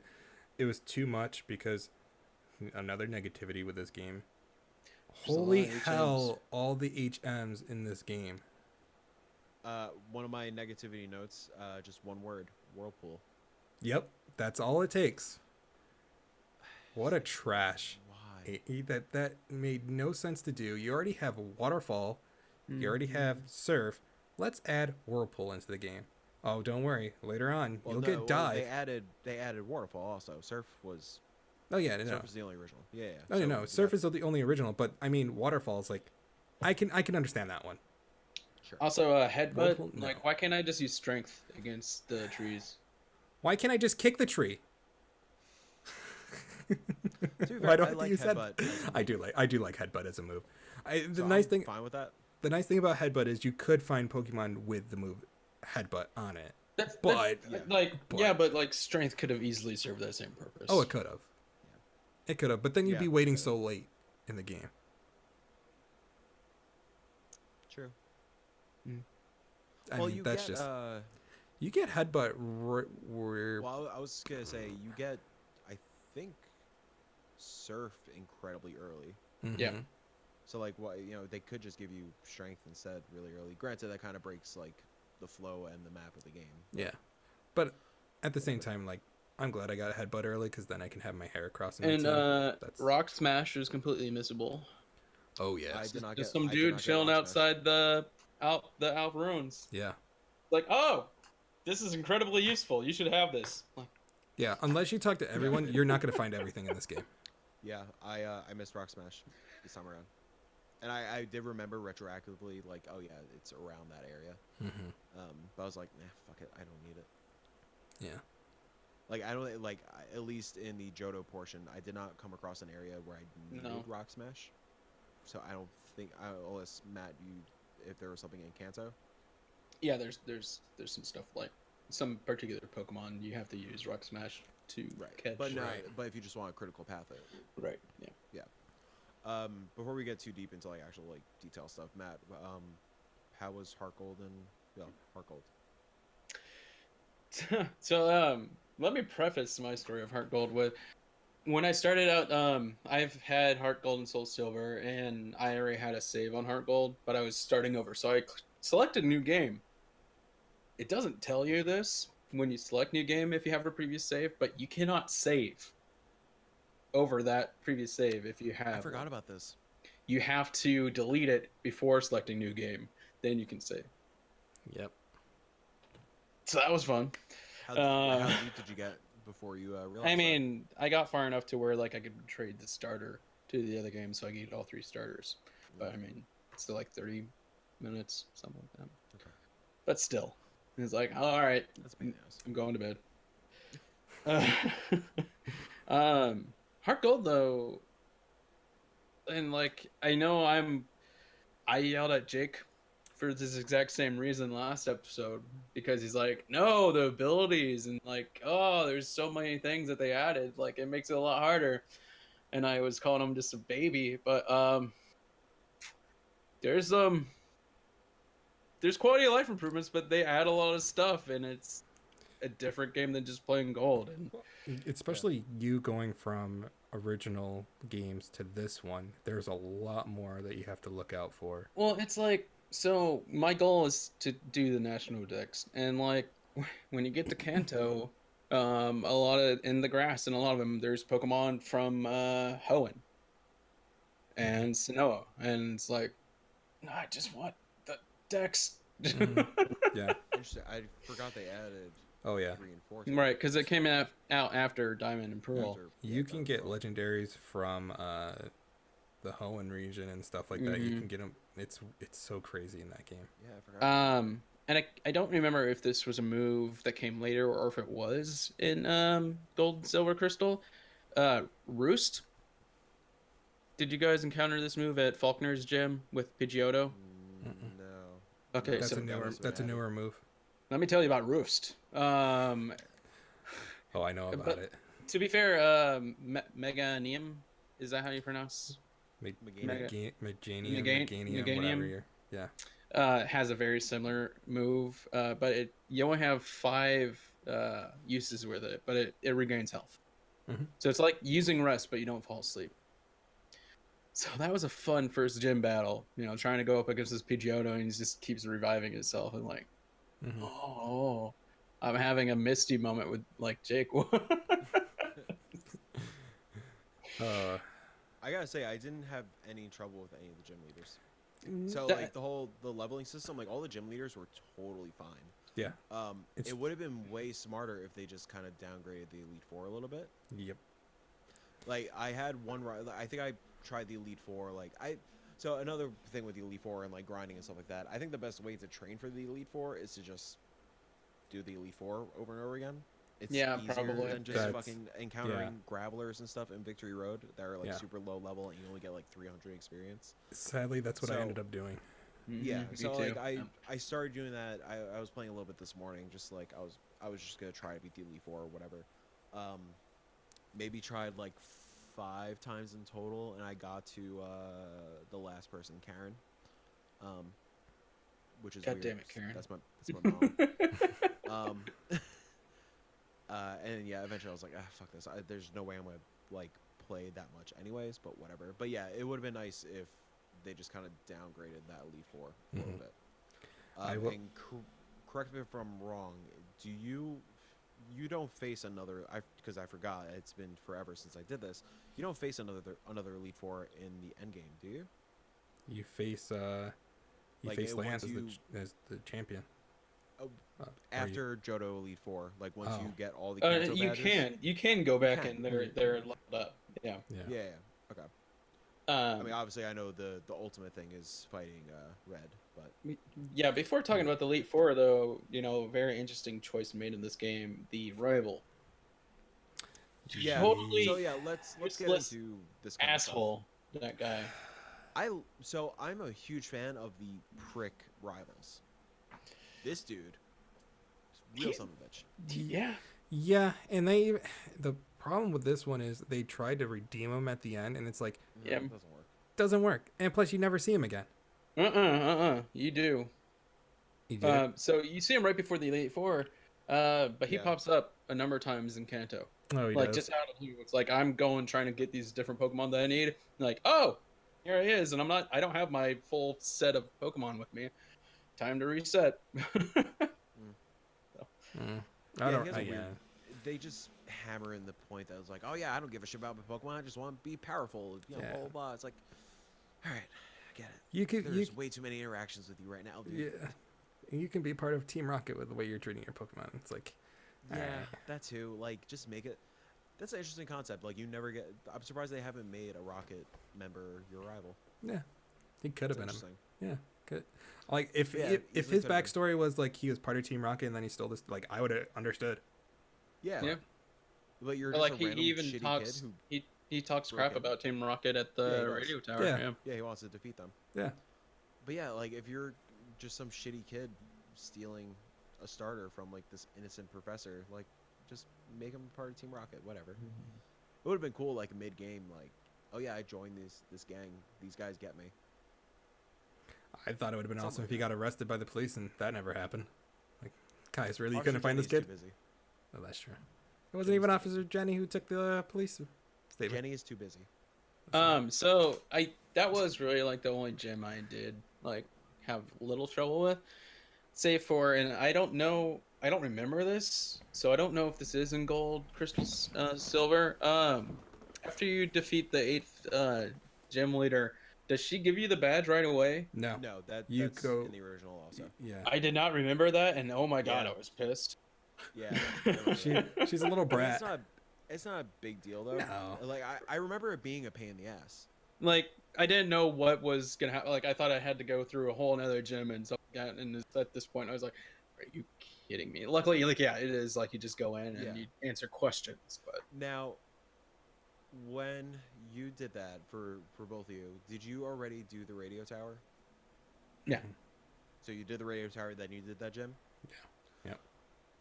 It was too much because another negativity with this game. There's a lot Holy of HMs. hell! All the HMs in this game. One of my negativity notes, just one word: whirlpool. Yep, that's all it takes. What a trash! Why? That made no sense to do. You already have a waterfall. You already have surf. Let's add whirlpool into the game. Oh, don't worry. Later on, Well, you'll no, get well, dive. they added waterfall also. Surf was Oh yeah, no. Surf was the only original. Yeah. Oh So no, we surf got- is the only original, but I mean waterfalls. Like, I can understand that one. Sure. Also, headbutt. Multiple? No. Like, why can't I just use strength against the trees? Why can't I just kick the tree? To be fair, Why do I I have to like use that? headbutt as a I do like headbutt as a move. The So nice I'm thing fine with that. the nice thing about headbutt is you could find Pokemon with the move headbutt on it. But yeah. but like strength could have easily served that same purpose. Oh, it could have. It could have, but then you'd Yeah, be waiting it so late in the game. True. I Well, mean, you that's get just you get headbutt where well, I was gonna say you get, I think, surf incredibly early. Yeah. Mhm. So like, what they could just give you strength instead really early. Granted, that kind of breaks like the flow and the map of the game. Yeah, but at the same time, like I'm glad I got a headbutt early because then I can have my hair crossing. And That's Rock Smash is completely missable. oh yeah, I did not Just get some I did dude not get chilling Rock Smash. outside the Alp ruins. yeah, Like, oh, this is incredibly useful. You should have this. Like, yeah. Unless you talk to everyone, you're not gonna find everything in this game. Yeah, I missed Rock Smash this time around, and I did remember retroactively like, oh yeah, it's around that area. Mm-hmm. But I was like, nah, fuck it, I don't need it. Yeah. Like I don't like at least in the Johto portion, I did not come across an area where I needed No. Rock Smash. So I don't think unless Matt, if there was something in Kanto. yeah, there's some stuff like some particular Pokemon you have to use Rock Smash to catch. But no, Right. but if you just want a critical path it. Right. Yeah. Before we get too deep into like actual like detail stuff, Matt, how was Heart Gold and Heart Gold? So let me preface my story of Heart Gold with when I started out. I've had Heart Gold and Soul Silver, and I already had a save on Heart Gold, but I was starting over, so I selected new game. It doesn't tell you this when you select new game if you have a previous save, but you cannot save over that previous save if you have. I forgot one. about this. You have to delete it before selecting new game, then you can save. Yep. So that was fun. How deep did you get before you realized? I mean, I got far enough to where like I could trade the starter to the other game, so I could get all 3 starters. But I mean, it's still like 30 minutes, something like that. Okay. But still, it's like, oh, all right, That's big news. I'm going to bed. Heart Gold though, and like I know I yelled at Jake for this exact same reason last episode because he's like, no, the abilities and like, oh, there's so many things that they added, like it makes it a lot harder. And I was calling him just a baby, but there's quality of life improvements, but they add a lot of stuff, and it's a different game than just playing Gold. And Especially you going from original games to this one, there's a lot more that you have to look out for. well, it's like, so my goal is to do the national decks, and like when you get to Kanto, a lot of in the grass and a lot of them, there's Pokemon from Hoenn and Sinnoh, and it's like, no, I just want the decks. Mhm. Yeah. Interesting. I forgot they added Oh yeah. reinforcement. Right, because it came out after Diamond and Pearl. After- You yeah, can Diamond get Pearl. legendaries from the Hoenn region and stuff like that. You can get them. It's so crazy in that game. Yeah, I forgot. And I don't remember if this was a move that came later or if it was in Gold and Silver Crystal. Roost. Did you guys encounter this move at Faulkner's gym with Pidgeotto? Mm-mm. No. Okay, That's so a newer. That's a newer move. let me tell you about Roost. Oh, I know about But- it. To be fair, Meganium, is that how you pronounce? Meganium, Meganium? whatever. Has a very similar move, but you only have 5 uses with it, but it regains health. Mhm. So it's like using rest, but you don't fall asleep. So that was a fun first gym battle, trying to go up against this Pidgeotto, and he just keeps reviving himself, and like, Mhm. oh, I'm having a Misty moment with like Jake. I gotta say, I didn't have any trouble with any of the gym leaders. Mm, So That- like the leveling system, like all the gym leaders were totally fine. Yeah. It's- It would have been way smarter if they just kind of downgraded the Elite Four a little bit. Yep. Like I had one, I think I tried the Elite Four. So another thing with the Elite Four and like grinding and stuff like that. I think the best way to train for the Elite Four is to just do the Elite Four over and over again. It's Yeah, easier probably. than just That's- fucking encountering gravelers and stuff in Victory Road that are like Yeah. super low level and you only get like 300 experience. Sadly, that's what I So- ended up doing. Yeah, Me so too. like I started doing that. I was playing a little bit this morning, just like I was just gonna try to beat the Elite Four or whatever. Maybe tried like 5 times in total, and I got to the last person, Karen. Which is God weird. damn it, Karen. That's my mom. And yeah, eventually I was like, fuck this. There's no way I'm gonna like play that much anyways. But whatever. But yeah, it would have been nice if they just kind of downgraded that Elite Four a little Mhm. bit. I will- And correct me if I'm wrong. Do you don't face another? Because I forgot. It's been forever since I did this. You don't face another Elite Four in the end game, do you? You face Like, face once Lance you- as the champion. Oh, Or you- After Johto Elite Four, like once you Oh. get all the Kanto badges? You can go back can. and they're leveled up. Yeah. Yeah. Yeah. Okay. I mean, obviously, I know the ultimate thing is fighting Red, but Yeah, before talking about the Elite Four, though, very interesting choice made in this game, the rival. yeah. Totally So yeah, let's get useless into this kind of stuff. asshole, that guy. I'm a huge fan of the prick rivals. This dude, is real He- son of a bitch. Yeah. Yeah, and the problem with this one is they tried to redeem him at the end, and it's like No, Yeah. it doesn't work. doesn't work. And plus, you never see him again. You do. He did. So you see him right before the Elite Four, but he Yeah. pops up a number of times in Kanto. Oh, he Like does. just out of the blue. It's like I'm going trying to get these different Pokemon that I need. And like, oh, here he is, and I don't have my full set of Pokemon with me. Time to reset. I don't. he has a weird- yeah. They just hammer in the point that was like, oh yeah, I don't give a shit about my Pokemon. I just want to be powerful. Blah Yeah. blah blah. It's like, all right, I get it. You could. There's way too many interactions with you right now, dude. Yeah. You can be part of Team Rocket with the way you're treating your Pokemon. It's like, Yeah, alright. that too. Like, just make it. That's an interesting concept. Like, you never get. I'm surprised they haven't made a Rocket member your rival. yeah, he could have That's been him. interesting. Yeah, good. Like if Yeah, if easily his could've been. backstory was like he was part of Team Rocket and then he stole this, like I would have understood. Yeah. Yeah. But you're Or just like a he random even shitty talks. kid who. He talks crap broken. about Team Rocket at Yeah, he the does. radio tower. Yeah. Yeah. Yeah, he wants to defeat them. Yeah. But yeah, like if you're just some shitty kid stealing a starter from like this innocent professor, like just make him part of Team Rocket, whatever. It would have been cool, like mid game, like, oh yeah, I joined this gang. These guys get me. I thought it would have been Something awesome like if he that. got arrested by the police and that never happened. Like, guys, really you Officer couldn't find this Jenny's kid? too busy. Oh, that's true. It wasn't even Officer Jenny who took the police statement. Jenny is too busy. So that was really like the only gym I did like have little trouble with, save for, and I don't remember this, so I don't know if this is in gold, crystal, silver. After you defeat the 8th gym leader, does she give you the badge right away? No. No, that's You go- in the original also. Yeah. I did not remember that, and oh my god, Yeah. I was pissed. Yeah. I remember that. She's a little I mean, brat. it's not a big deal though. No. Like I remember it being a pain in the ass. Like I didn't know what was gonna happen. Like I thought I had to go through a whole another gym and stuff like that. And at this point, I was like, "Are you kidding me?" Luckily, like yeah, it is like you just go in and Yeah. you answer questions. But Now, when you did that for both of you, did you already do the radio tower? yeah, So you did the radio tower, then you did that gym? Yeah. Yep.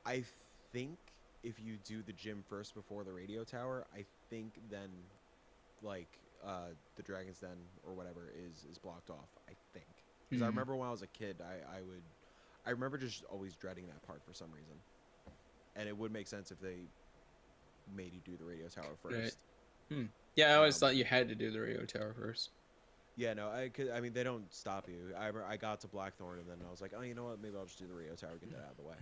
I think if you do the gym first before the radio tower, I think then like the Dragon's Den or whatever is blocked off, I think. Because I Mhm. remember when I was a kid, I remember just always dreading that part for some reason. And it would make sense if they made you do the radio tower first. Right. Yeah, I always thought you had to do the radio tower first. Yeah, no, I mean, they don't stop you. I got to Blackthorn, and then I was like, oh, you know what? Maybe I'll just do the radio tower, get that out of the way.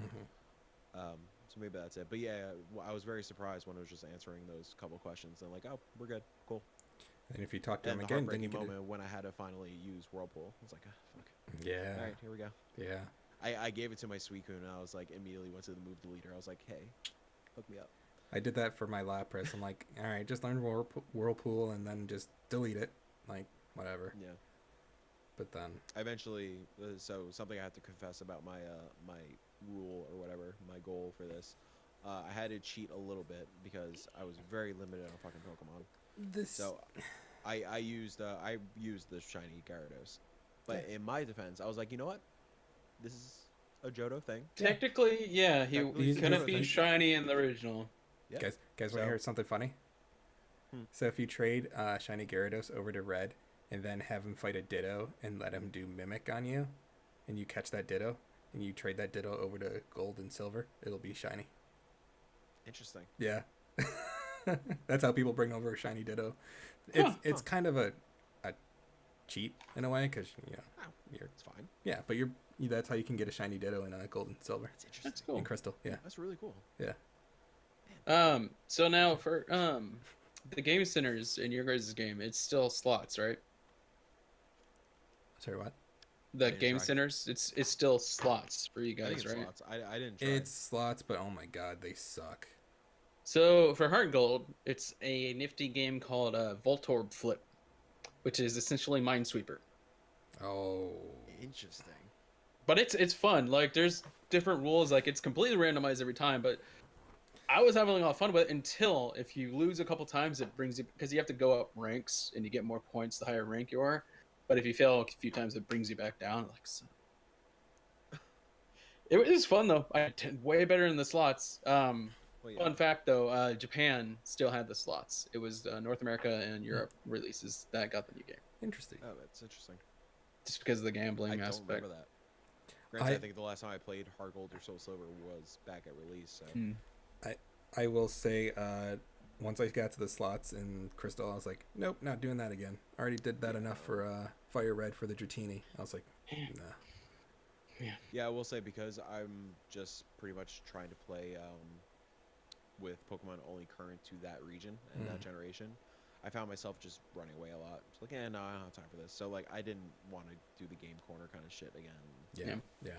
So maybe that's it. But yeah, I was very surprised when I was just answering those couple questions. And like, oh, we're good, cool. And if you talk to And him the again, then you heartbreaking get moment when I had to finally use Whirlpool, I was like, oh, fuck. Yeah. All right, here we go. Yeah. I gave it to my Suicune, and I was like, immediately went to the move deleter. I was like, hey, hook me up. I did that for my Lapras. I'm like, all right, just learn Whirlpool and then just delete it. Like, whatever. Yeah. But then, I eventually, so something I have to confess about my my rule or whatever, my goal for this, I had to cheat a little bit because I was very limited on fucking Pokemon. So I used the shiny Gyarados, but in my defense, I was like, you know what, this is a Johto thing. Technically, yeah, he Technically, couldn't be he's- shiny in the original. Yeah. guys, want So- to hear something funny? So if you trade shiny Gyarados over to Red and then have him fight a Ditto and let him do Mimic on you, and you catch that Ditto and you trade that Ditto over to Gold and Silver, it'll be shiny. Interesting. Yeah. That's how people bring over a shiny Ditto. It's kind of a cheat in a way because you're It's fine. yeah, but that's how you can get a shiny Ditto in Gold and Silver That's interesting. That's cool. and Crystal. Yeah. That's really cool. Yeah. So now for the game centers in your guys' game, it's still slots, right? Sorry, what? The didn't game try. centers, it's still slots for you I think guys, it's right? slots. I didn't try. It's slots, but oh my god, they suck. So for Heart Gold, it's a nifty game called Voltorb Flip, which is essentially Minesweeper. Oh. Interesting. But it's fun. Like there's different rules. Like it's completely randomized every time. But I was having a lot of fun with it until if you lose a couple times, it brings you because you have to go up ranks and you get more points the higher rank you are. But if you fail a few times, it brings you back down. Like so. It was fun though. I did way better in the slots. Well, yeah. Fun fact though, Japan still had the slots. It was North America and Europe releases that got the new game Interesting. Oh, that's interesting. just because of the gambling I don't aspect. remember that. Granted, I think the last time I played Heart Gold or Soul Silver was back at release. So I will say, once I got to the slots in Crystal, I was like, nope, not doing that again. I already did that enough for Fire Red for the Dratini. I was like, nah. yeah, I will say because I'm just pretty much trying to play with Pokemon only current to that region and that generation. I found myself just running away a lot. It's like, no, I don't have time for this. So like, I didn't want to do the game corner kind of shit again. Yeah.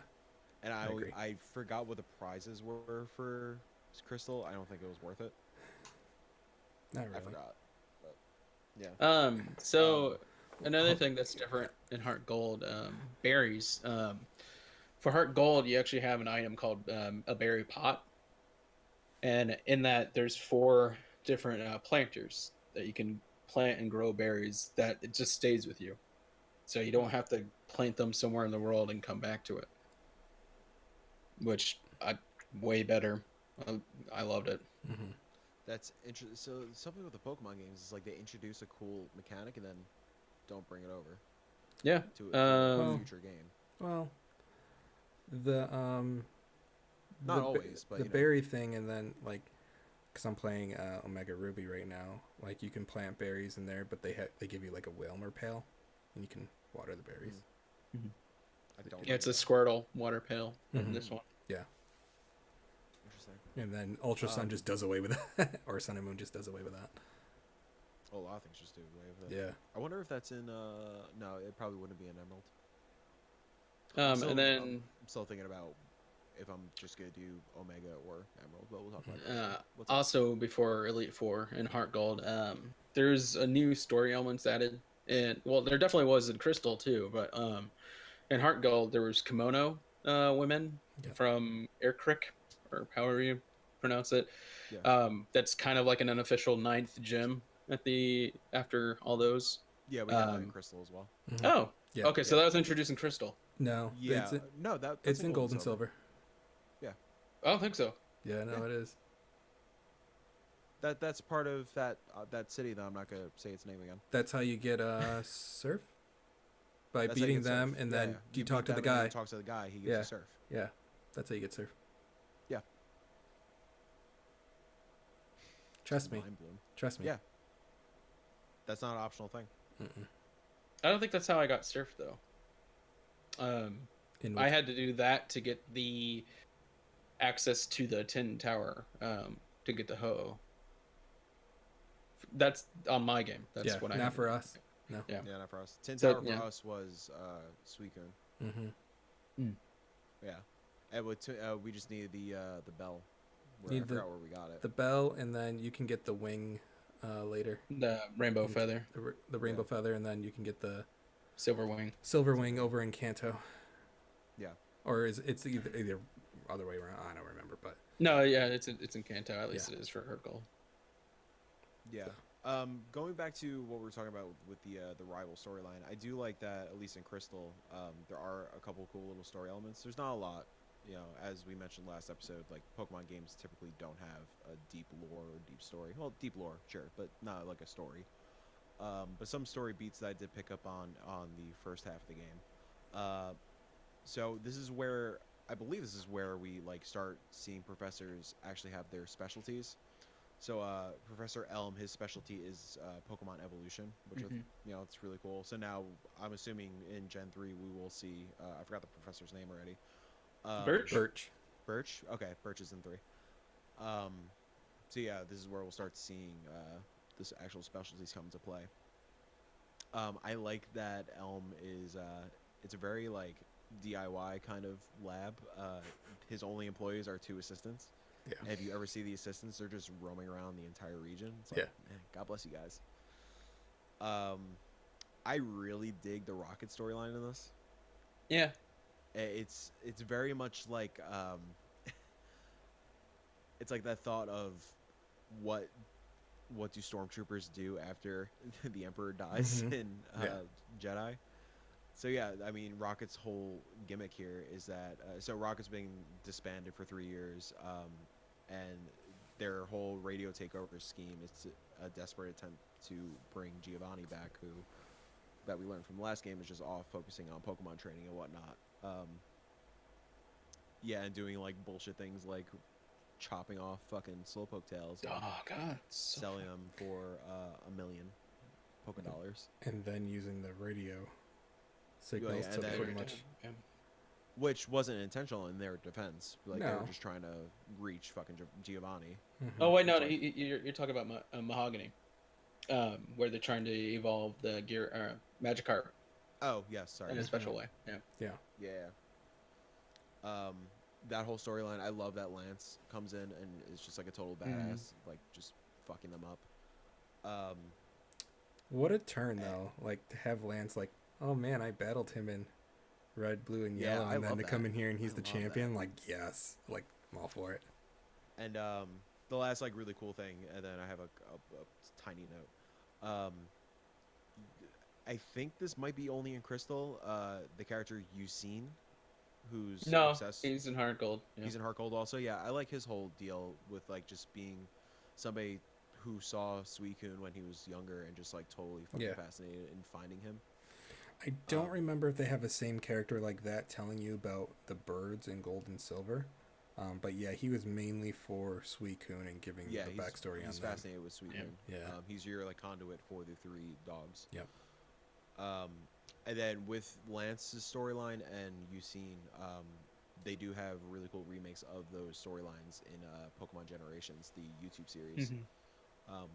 And I agree. I forgot what the prizes were for Crystal. I don't think it was worth it. Not I really. forgot. But yeah. So another thing that's different in Heart Gold, berries. For Heart Gold, you actually have an item called a berry pot, and in that there's 4 different planters that you can plant and grow berries that it just stays with you, so you don't have to plant them somewhere in the world and come back to it. Which way better. I loved it. Mm-hmm. That's interesting. So something with the Pokemon games is like they introduce a cool mechanic and then don't bring it over Yeah. to a future game. Well, the Not always, but the you know. berry thing, and then like, because I'm playing Omega Ruby right now, like you can plant berries in there, but they give you like a Wilmer pail, and you can water the berries. Mhm. I don't Yeah, it's a remember Squirtle water pail in Mhm. this one. Yeah, that. Interesting. and then Ultra Sun just does away with that, or Sun and Moon just does away with that. Oh, a lot of things just do away with it. Yeah. I wonder if that's in. No, it probably wouldn't be an Emerald. And then I'm still thinking about if I'm just gonna do Omega or Emerald, but we'll talk about that. What's up? also before Elite Four and Heart Gold, there's a new story elements added, and well, there definitely was in Crystal too, but in Heart Gold there was kimono women Yeah. from Aircrick, or however you pronounce it. Yeah. That's kind of like an unofficial ninth gym after all those. Yeah, we had that in Crystal as well. Mhm. Oh, Yeah. okay, so that was introduced in Crystal. No. Yeah. It's, No, that's it's in Gold and Silver. I don't think so. Yeah, no, Yeah. it is. That's part of that city that I'm not gonna say its name again. That's how you get Surf, by That's how you beating get them, Surf. and Yeah, then yeah. you talk beat to the them and guy. then talk to the guy. He gives Yeah. you Surf. Yeah, that's how you get Surf. Yeah. Trust me. Mind blown. Trust me. Yeah. That's not an optional thing. Mm-mm. I don't think that's how I got Surf though. In I which- had to do that to get the access to the Tin Tower, to get the Ho. That's on my game. That's yeah, what I not had for to do. us. No. Yeah. Yeah, not for us. Tin So, Tower for yeah. us was Suicune. Mm-hmm. Yeah. And we just needed the bell. I Need forgot where we got it. The bell, and then you can get the wing later. The Rainbow Feather, The rainbow feather, and then you can get the Silver Wing. silver wing over in Kanto. Yeah. Or it's either other way around. I don't remember, but No, yeah, it's in Kanto. At least it is for her goal. Yeah. Going back to what we were talking about with the rival storyline, I do like that at least in Crystal, there are a couple cool little story elements. There's not a lot, you know, as we mentioned last episode. Like Pokemon games typically don't have a deep lore or deep story. Well, deep lore, sure, but not like a story. But some story beats that I did pick up on the first half of the game. So this is where I believe this is where we like start seeing professors actually have their specialties. So Professor Elm, his specialty is Pokemon evolution, which Mhm. you know, it's really cool. So now I'm assuming in Gen 3 we will see I forgot the professor's name already. Birch? Birch. Birch? Okay, Birch is in 3. So yeah, this is where we'll start seeing this actual specialties come into play. I like that Elm is it's a very like DIY kind of lab. His only employees are 2 assistants. Yeah. And if you ever see the assistants, they're just roaming around the entire region. It's like, man, God bless you guys. I really dig the Rocket storyline in this. Yeah. It's very much like it's like that thought of what do stormtroopers do after the Emperor dies Mhm. in Jedi. So yeah, I mean, Rocket's whole gimmick here is that so Rocket's been disbanded for 3 years, and their whole radio takeover scheme is a desperate attempt to bring Giovanni back, who that we learned from the last game is just off focusing on Pokemon training and whatnot. Yeah, and doing like bullshit things like chopping off fucking Slowpoke tails and Oh God. So selling them for $1 million Pokedollars. And then using the radio signals and to then- pretty much. Yeah. Which wasn't intentional in their defense. Like they No. were just trying to reach fucking Giovanni. Mhm. Oh wait, no, It's like- you're talking about Mahogany, where they're trying to evolve the gear Magikarp Oh yes, sorry. in a special way. Yeah. Yeah. That whole storyline, I love that Lance comes in and is just like a total badass, like just fucking them up. What a turn though! Like to have Lance like, oh man, I battled him in red, blue, and Yeah, yellow, I and then love to that. come in here and he's I the love that. champion. Like yes, like I'm all for it. And the last like really cool thing, and then I have a tiny note. I think this might be only in Crystal. The character Yusin, who's No, obsessed. he's in Heart Gold. Yeah. He's in Heart Gold also. Yeah, I like his whole deal with like just being somebody who saw Suicune when he was younger and just like totally fucking Yeah. fascinated in finding him. I don't remember if they have the same character like that telling you about the birds in Gold and Silver, But yeah, he was mainly for Suicune and giving Yeah, the backstory he's on them. fascinated with Suicune. Yeah. He's your like conduit for the 3 dogs. Yep. And then with Lance's storyline, and you've seen, they do have really cool remakes of those storylines in Pokemon Generations, the YouTube series,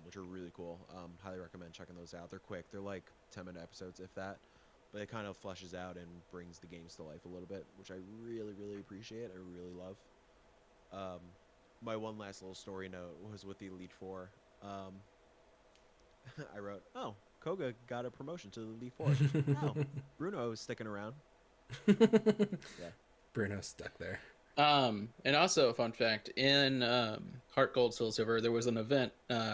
which are really cool. Highly recommend checking those out. They're quick. They're like 10-minute episodes, if that. But it kind of fleshes out and brings the games to life a little bit, which I really, really appreciate. I really love. My one last little story note was with the Elite Four. I wrote, "Oh, Koga got a promotion to the Elite Four. Oh, Bruno is sticking around." Yeah. Bruno's stuck there. And also a fun fact, in Heart Gold Soul Silver, there was an event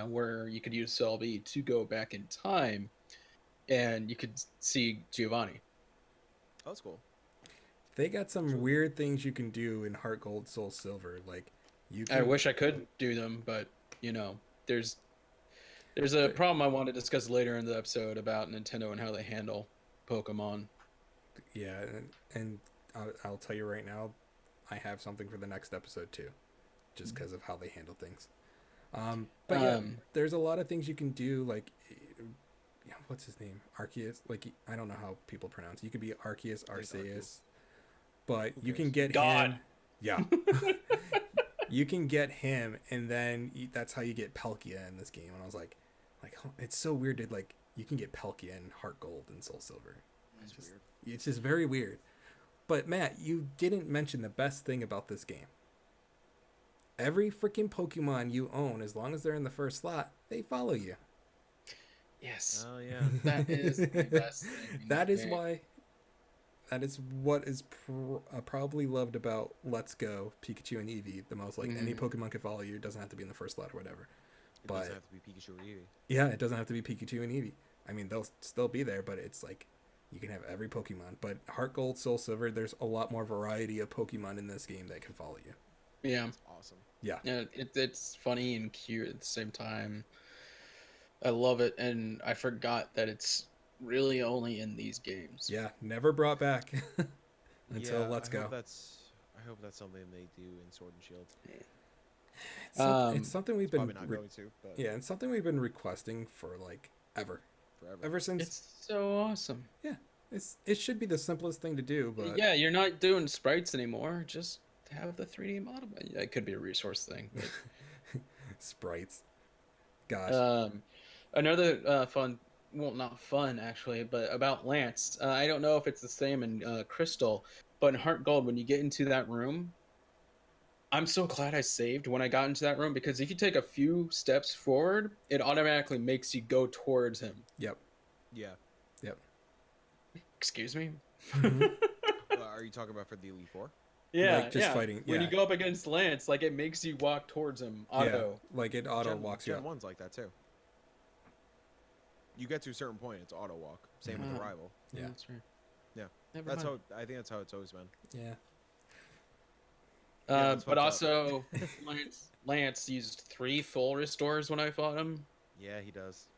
where you could use Cell-V to go back in time, and you could see Giovanni. Oh, that's cool. They got some weird things you can do in Heart Gold Soul Silver. Like, you can... I wish I could do them, but there's a problem I want to discuss later in the episode about Nintendo and how they handle Pokemon. Yeah, and I'll tell you right now, I have something for the next episode too, just because of how they handle things. But yeah, there's a lot of things you can do, like, what's his name? Arceus? Like, I don't know how people pronounce it. You could be Arceus, Arceus, but you can get him. Yeah. You can get him, and then that's how you get Palkia in this game. And I was like, oh, it's so weird that, like, you can get Palkia in Heart Gold and Soul Silver. It's just very weird. But Matt, you didn't mention the best thing about this game. Every freaking Pokemon you own, as long as they're in the first slot, they follow you. Yes. Oh yeah. That is the best thing. That is why. That is what is probably loved about Let's Go Pikachu and Eevee the most. Like, any Pokemon can follow you. It doesn't have to be in the first slot or whatever. It doesn't have to be Pikachu or Eevee. Yeah, it doesn't have to be Pikachu and Eevee. I mean, they'll still be there, but it's like you can have every Pokemon. But Heart Gold, Soul Silver, there's a lot more variety of Pokemon in this game that can follow you. Yeah. That's awesome. Yeah. Yeah, it's funny and cute at the same time. I love it, and I forgot that it's really only in these games. Yeah, never brought back until Let's Go. I hope that's something they do in Sword and Shield. It's something we've been probably not going to, but yeah, it's something we've been requesting for like forever. Ever since. It's so awesome. Yeah, it should be the simplest thing to do, but yeah, you're not doing sprites anymore. Just have the 3D model. It could be a resource thing. But... Sprites. Gosh. Another fun. Well, not fun actually, but about Lance. I don't know if it's the same in Crystal, but in Heart Gold, when you get into that room, I'm so glad I saved when I got into that room, because if you take a few steps forward, it automatically makes you go towards him. Yep. Yeah. Yep. Excuse me? Are you talking about for the Elite Four? Yeah, like just fighting. When yeah. you go up against Lance, like, it makes you walk towards him auto. Yeah, like it auto walks you Gen up. 1's like that too. You get to a certain point, it's auto walk. Same with the rival. Yeah. That's right. Yeah. Never That's mind. how I think that's how it's always been. Yeah. But also, Lance used 3 full restores when I fought him. Yeah, he does.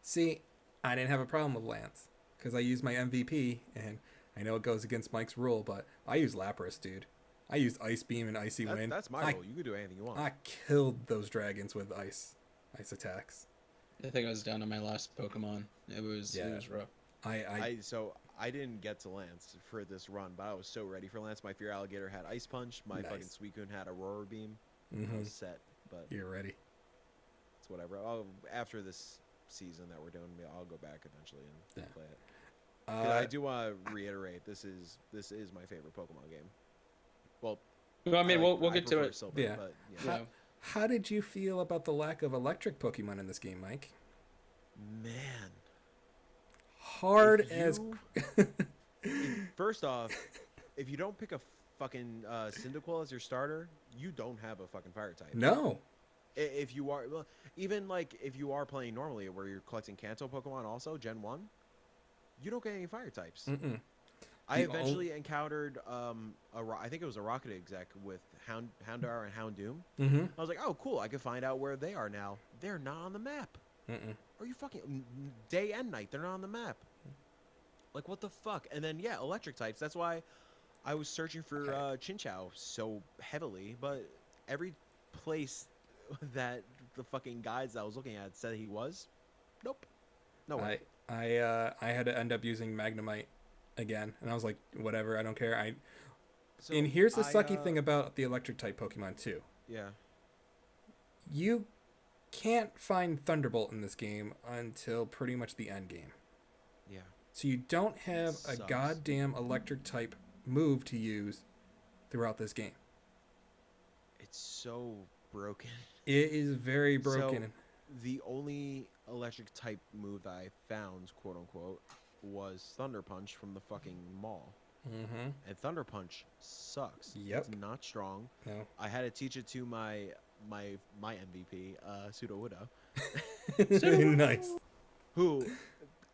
See, I didn't have a problem with Lance because I used my MVP, and I know it goes against Mike's rule, but I use Lapras, dude. I used Ice Beam and Icy Wind. That's my rule. You could do anything you want. I killed those dragons with ice attacks. I think I was down to my last Pokemon. It was rough. I didn't get to Lance for this run, but I was so ready for Lance. My Fear Alligator had Ice Punch. My fucking Suicune had Aurora Beam. I was set, but you're ready. It's whatever. After this season that we're doing, I'll go back eventually and play it. I do want to reiterate, this is my favorite Pokemon game. Well, I mean, we'll get to it. Silver, yeah. But, How did you feel about the lack of electric Pokemon in this game, Mike? Man. First off, if you don't pick a fucking Cyndaquil as your starter, you don't have a fucking fire type. No. If you are, well, even like if you are playing normally where you're collecting Kanto Pokemon also, Gen 1, you don't get any fire types. I eventually encountered I think it was a Rocket Exec with Houndour and Houndoom. I was like, oh cool, I can find out where they are now. They're not on the map. Are you fucking day and night? They're not on the map. Like, what the fuck? And then electric types. That's why I was searching for Chinchou so heavily, but every place that the fucking guides I was looking at said he was, nope, nowhere. I had to end up using Magnemite again, and I was like, whatever, I don't care. So And here's the I, sucky thing about the electric type Pokemon too. yeah, You can't find Thunderbolt in this game until pretty much the end game. yeah, So you don't have a sucks. goddamn electric type move to use throughout this game. It's so broken. It is very broken. So, the only electric type move that I found, quote unquote, was Thunder Punch from the fucking mall. Mm-hmm. And Thunder Punch sucks. Yep. It's not strong. No. I had to teach it to my MVP, Sudowoodo, Nice. who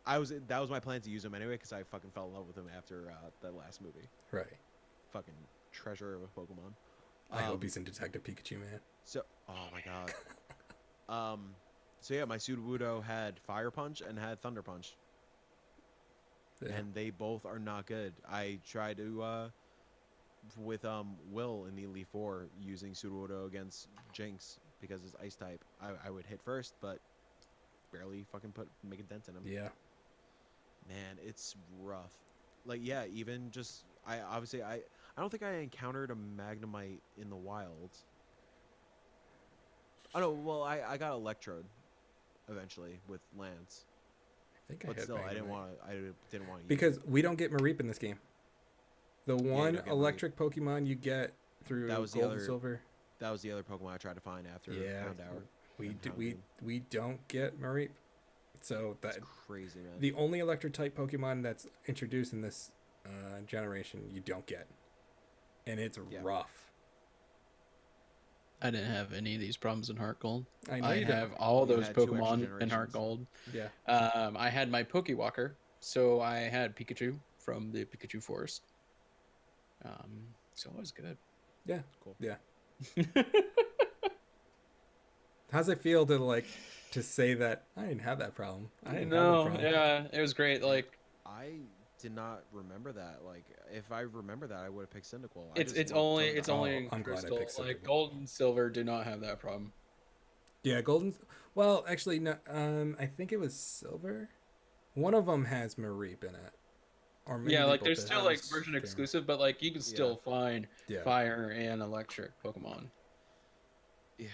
that was my plan to use him anyway because I fucking fell in love with him after that last movie. Right. Fucking treasure of a Pokemon. I hope he's in Detective Pikachu, man. So, oh my god. So yeah, my Sudowoodo had Fire Punch and had Thunder Punch. Yeah. And they both are not good. I tried to with Will in the Elite Four using Sudowoodo against Jinx because it's Ice type. I would hit first, but barely fucking make a dent in him. Yeah. Man, it's rough. Like yeah, even just I don't think I encountered a Magnemite in the wild. Oh no, well I got Electrode eventually with Lance. I think But had still, I didn't Magnemite. want to Because we don't get Mareep in this game. The one don't get electric Pokemon you get through That was the Gold and other Silver. That was the other Pokemon I tried to find after Yeah, Houndour. we don't get Mareep. So That's that crazy, man. the only electric type Pokemon that's introduced in this generation you don't get, and it's rough. I didn't have any of these problems in Heart Gold. I know I you have don't. all You those had 2 extra Pokemon in generations. Heart Gold. Yeah. I had my Pokewalker, so I had Pikachu from the Pikachu Forest. So it was good. Yeah. Cool. Yeah. How's it feel to say that I didn't have that problem? I didn't have that No, problem. yeah, it was great. Like I did not remember that. Like, if I remember that, I would have picked Cyndaquil. it's only in I'm glad I Crystal. picked Like Cyndaquil. Gold and Silver do not have that problem. Yeah, Golden. Well, actually, no. I think it was Silver. One of them has Mareep in it. Or maybe Yeah, they like both there's did. still like version exclusive, but like you can still find Yeah. fire and electric Pokemon. Yeah.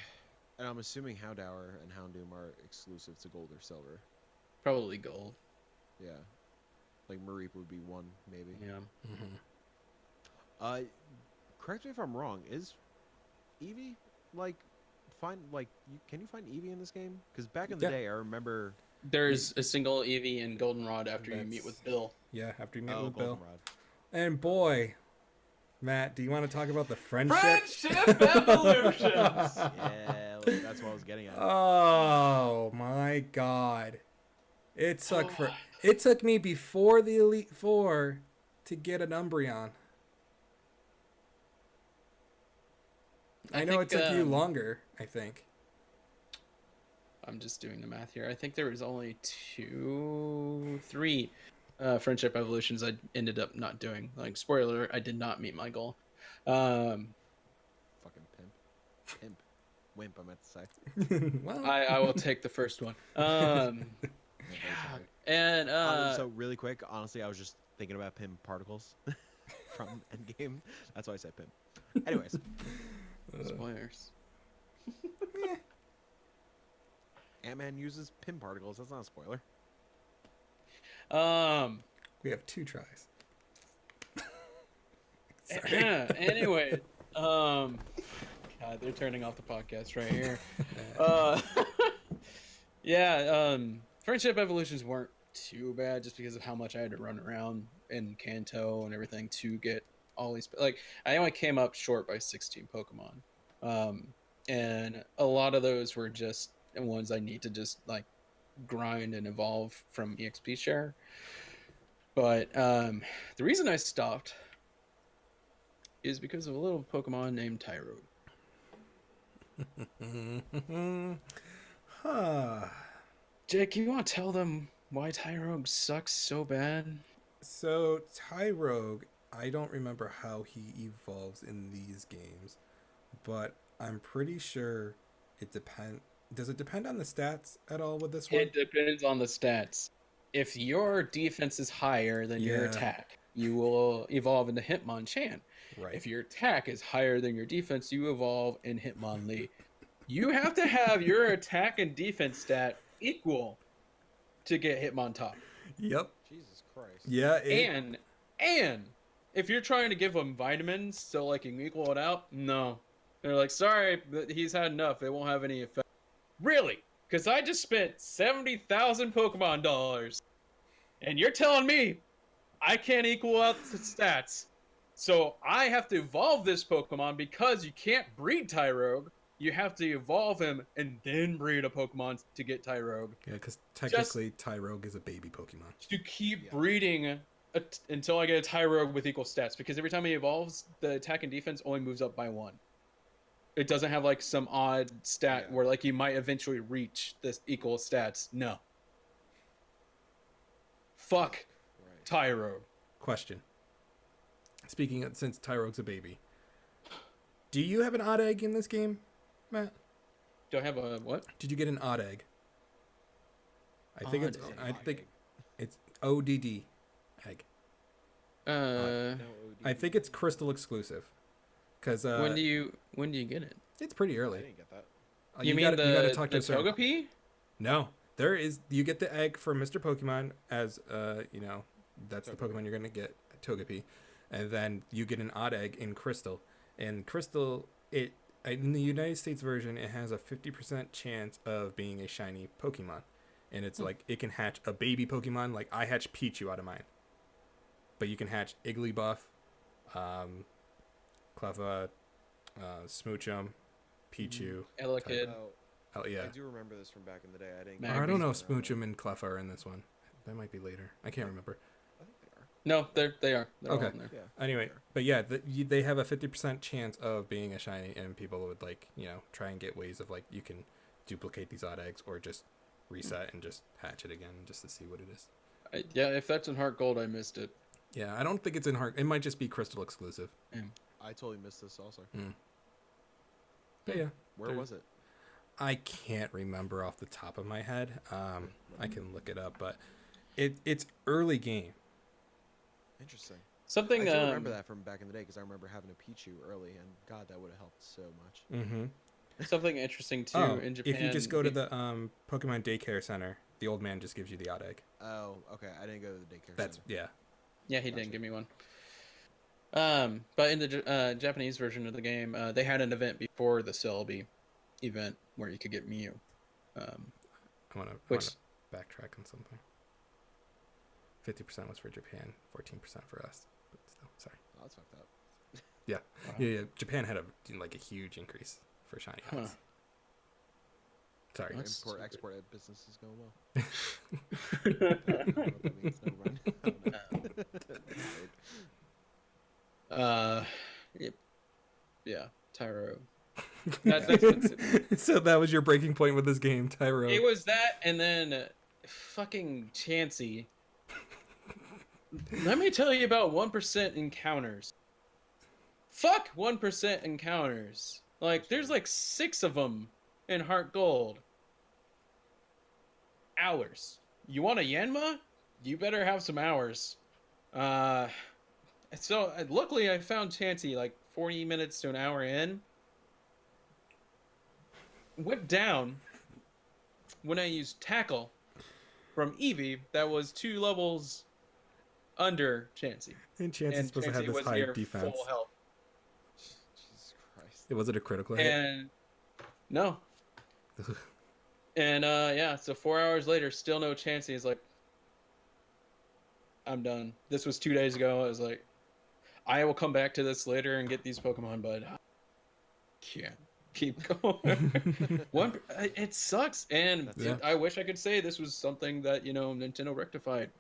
And I'm assuming Houndour and Houndoom are exclusive to Gold or Silver. Probably Gold. Yeah. Like Mareep would be one, maybe. Yeah. Mm-hmm. Correct me if I'm wrong. Is Eevee can you find Eevee in this game? Because back in the Yeah. day, I remember. There's a single Eevee and Goldenrod after you meet with Bill. Yeah, after you meet with Bill. Goldenrod. And boy, Matt, do you want to talk about the friendship? Friendship evolutions. Yeah, like, that's what I was getting at. Oh my God! It took me before the Elite Four to get an Umbreon. I know it think, took you longer. I think. I'm just doing the math here. I think there was only 3 friendship evolutions I ended up not doing. Like, spoiler alert, I did not meet my goal. Fucking pimp. Wimp, I meant to say. Well, I will take the first one. And So really quick, honestly, I was just thinking about Pim particles from Endgame. That's why I said Pim. Anyways, spoilers. Ant-Man uses Pim particles. That's not a spoiler. we have 2 tries. Anyway, God, they're turning off the podcast right here. Yeah, friendship evolutions weren't too bad just because of how much I had to run around in Kanto and everything to get all these. Like, I only came up short by 16 Pokemon, and a lot of those were just ones I need to just like grind and evolve from EXP share. But the reason I stopped is because of a little Pokemon named Tyrogue. Jake, you want to tell them why Tyrogue sucks so bad? So Tyrogue I don't remember how he evolves in these games, but I'm pretty sure it depend. Does it depend on the stats at all with this one? It depends on the stats. If your defense is higher than your Yeah. attack, you will evolve into Hitmonchan. Right. If your attack is higher than your defense, you evolve in Hitmonlee. You have to have your attack and defense stat equal to get Hitmontop. Yep. Jesus Christ. Yeah. And if you're trying to give him vitamins so like you can equal it out, no. They're like, sorry, but he's had enough. It won't have any effect. Really? Because I just spent 70,000 Pokemon dollars, and you're telling me I can't equal out the stats. So I have to evolve this Pokemon because you can't breed Tyrogue. You have to evolve him and then breed a Pokemon to get Tyrogue. Yeah, because technically Tyrogue is a baby Pokemon. To keep breeding until I get a Tyrogue with equal stats. Because every time he evolves, the attack and defense only moves up by 1. It doesn't have like some odd stat where like you might eventually reach this equal stats. No. Fuck Tyrogue. Question. Speaking of, since Tyrogue's a baby, do you have an odd egg in this game, Matt? Do I have a what? Did you get an odd egg? I think Odd it's ODD egg. I think it's Crystal exclusive. Cause when do you get it? It's pretty I early. didn't get that. You mean gotta talk to the a certain- Togepi? No, there is. You get the egg from Mr. Pokemon as you know, that's the Pokemon you're gonna get, Togepi, and then you get an odd egg in Crystal. And Crystal, in the United States version, it has a 50% chance of being a shiny Pokemon, and it's like it can hatch a baby Pokemon. Like I hatched Pichu out of mine, but you can hatch Igglybuff, Cleffa, Smoochum, Pichu. Elekid. Oh yeah. I do remember this from back in the day. I didn't. Man, Or I don't know if Smoochum Smoochum and Cleffa are in this one. That might be later. I can't remember. I think they are. No, they are. They're all Okay. in there. Yeah. Anyway, but yeah, they have a 50% chance of being a shiny, and people would like, you know, try and get ways of like you can duplicate these odd eggs or just reset and just hatch it again just to see what it is. Yeah, if that's in Heart Gold, I missed it. Yeah, I don't think it's in Heart. It might just be Crystal exclusive. I totally missed this also. But yeah, Where was it? I can't remember off the top of my head. I can look it up, but it's early game. Interesting. Something. I do remember that from back in the day because I remember having a Pichu early, and God, that would have helped so much. Mm-hmm. Something interesting too in Japan. If you just go to the Pokemon Daycare Center, the old man just gives you the odd egg. Oh, okay. I didn't go to the daycare. That's center. yeah. Yeah, he Gotcha. didn't give me one. But in the Japanese version of the game, they had an event before the Celebi event where you could get Mew. I want to Which- backtrack on something. 50% was for Japan, 14% for us. But still, sorry. Oh, that's fucked up. Yeah, Wow. yeah. Japan had a huge increase for shiny Huh. hats. Sorry. That's Import stupid. export business is going well. I don't know what that means. Never mind. I don't know. Yeah, Tyro. That's So that was your breaking point with this game, Tyro. it was that, and then fucking Chansey. Let me tell you about 1% encounters. Fuck 1% encounters. Like, there's like 6 of them in Heart Gold. Hours. You want a Yanma? You better have some hours. So luckily I found Chansey like 40 minutes to an hour in. Went down when I used Tackle from Eevee that was 2 levels under Chansey. And Chance is supposed to have Chansey this was high near defense. full health. Jesus Christ. Was it a critical hit? And no. And yeah, so 4 hours later, still no Chansey. He's like, I'm done. This was 2 days ago. I was like, I will come back to this later and get these Pokemon, but I can't keep going. It sucks, and Yeah. I wish I could say this was something that Nintendo rectified.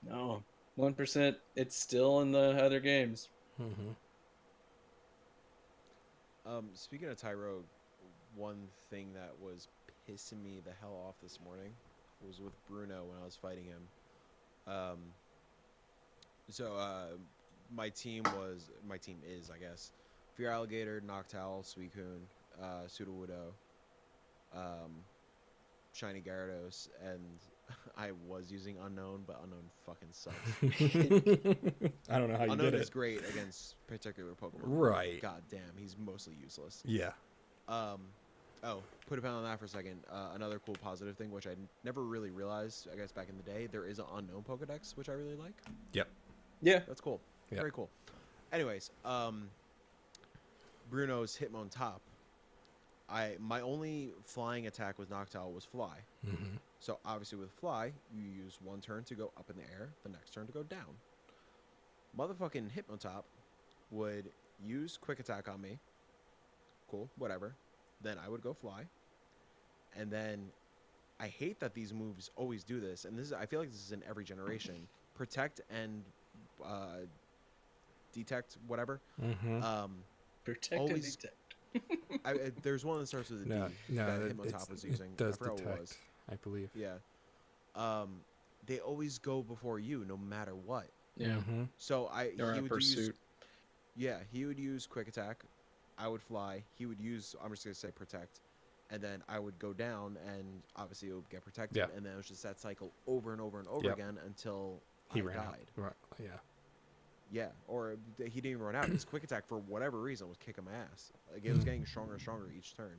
No, 1%. It's still in the other games. Mm-hmm. Speaking of Tyro, one thing that was pissing me the hell off this morning was with Bruno when I was fighting him. So my team is, I guess, Fear Alligator, Noctowl, Suicune, Sudowoodo, Shiny Gyarados, and I was using Unknown, but Unknown fucking sucks. I don't know how you Unknown did is it. great against particular Pokemon. Right. God damn, he's mostly useless. Yeah. Oh, put a pen on that for a second. Another cool positive thing, which I never really realized, I guess back in the day, there is an Unknown Pokedex, which I really like. Yep. Yeah. That's cool. Yep. Very cool. Anyways, Bruno's Hitmontop. My only flying attack with Noctowl was Fly. Mm-hmm. So obviously with Fly, you use one turn to go up in the air, the next turn to go down. Motherfucking Hitmontop would use Quick Attack on me. Cool, whatever. Then I would go Fly. And then I hate that these moves always do this, and I feel like this is in every generation. Protect and detect, whatever. Mm-hmm. Protect always- and detect. There's one that starts with a D No, that it's- Hitmontop was using. It does I forgot what it detect, was. I believe. Yeah. They always go before you, no matter what. Yeah. Mm-hmm. So They're he in a would use, pursuit. yeah, he would use Quick Attack. I would Fly. He would use, I'm just gonna say Protect, and then I would go down, and obviously it would get protected, Yeah. and then it was just that cycle over and over and over Yep. again until He I ran out. died. Right. Yeah. Yeah, or he didn't even run out. His Quick Attack, for whatever reason, was kicking my ass. Like, it was getting stronger and stronger each turn.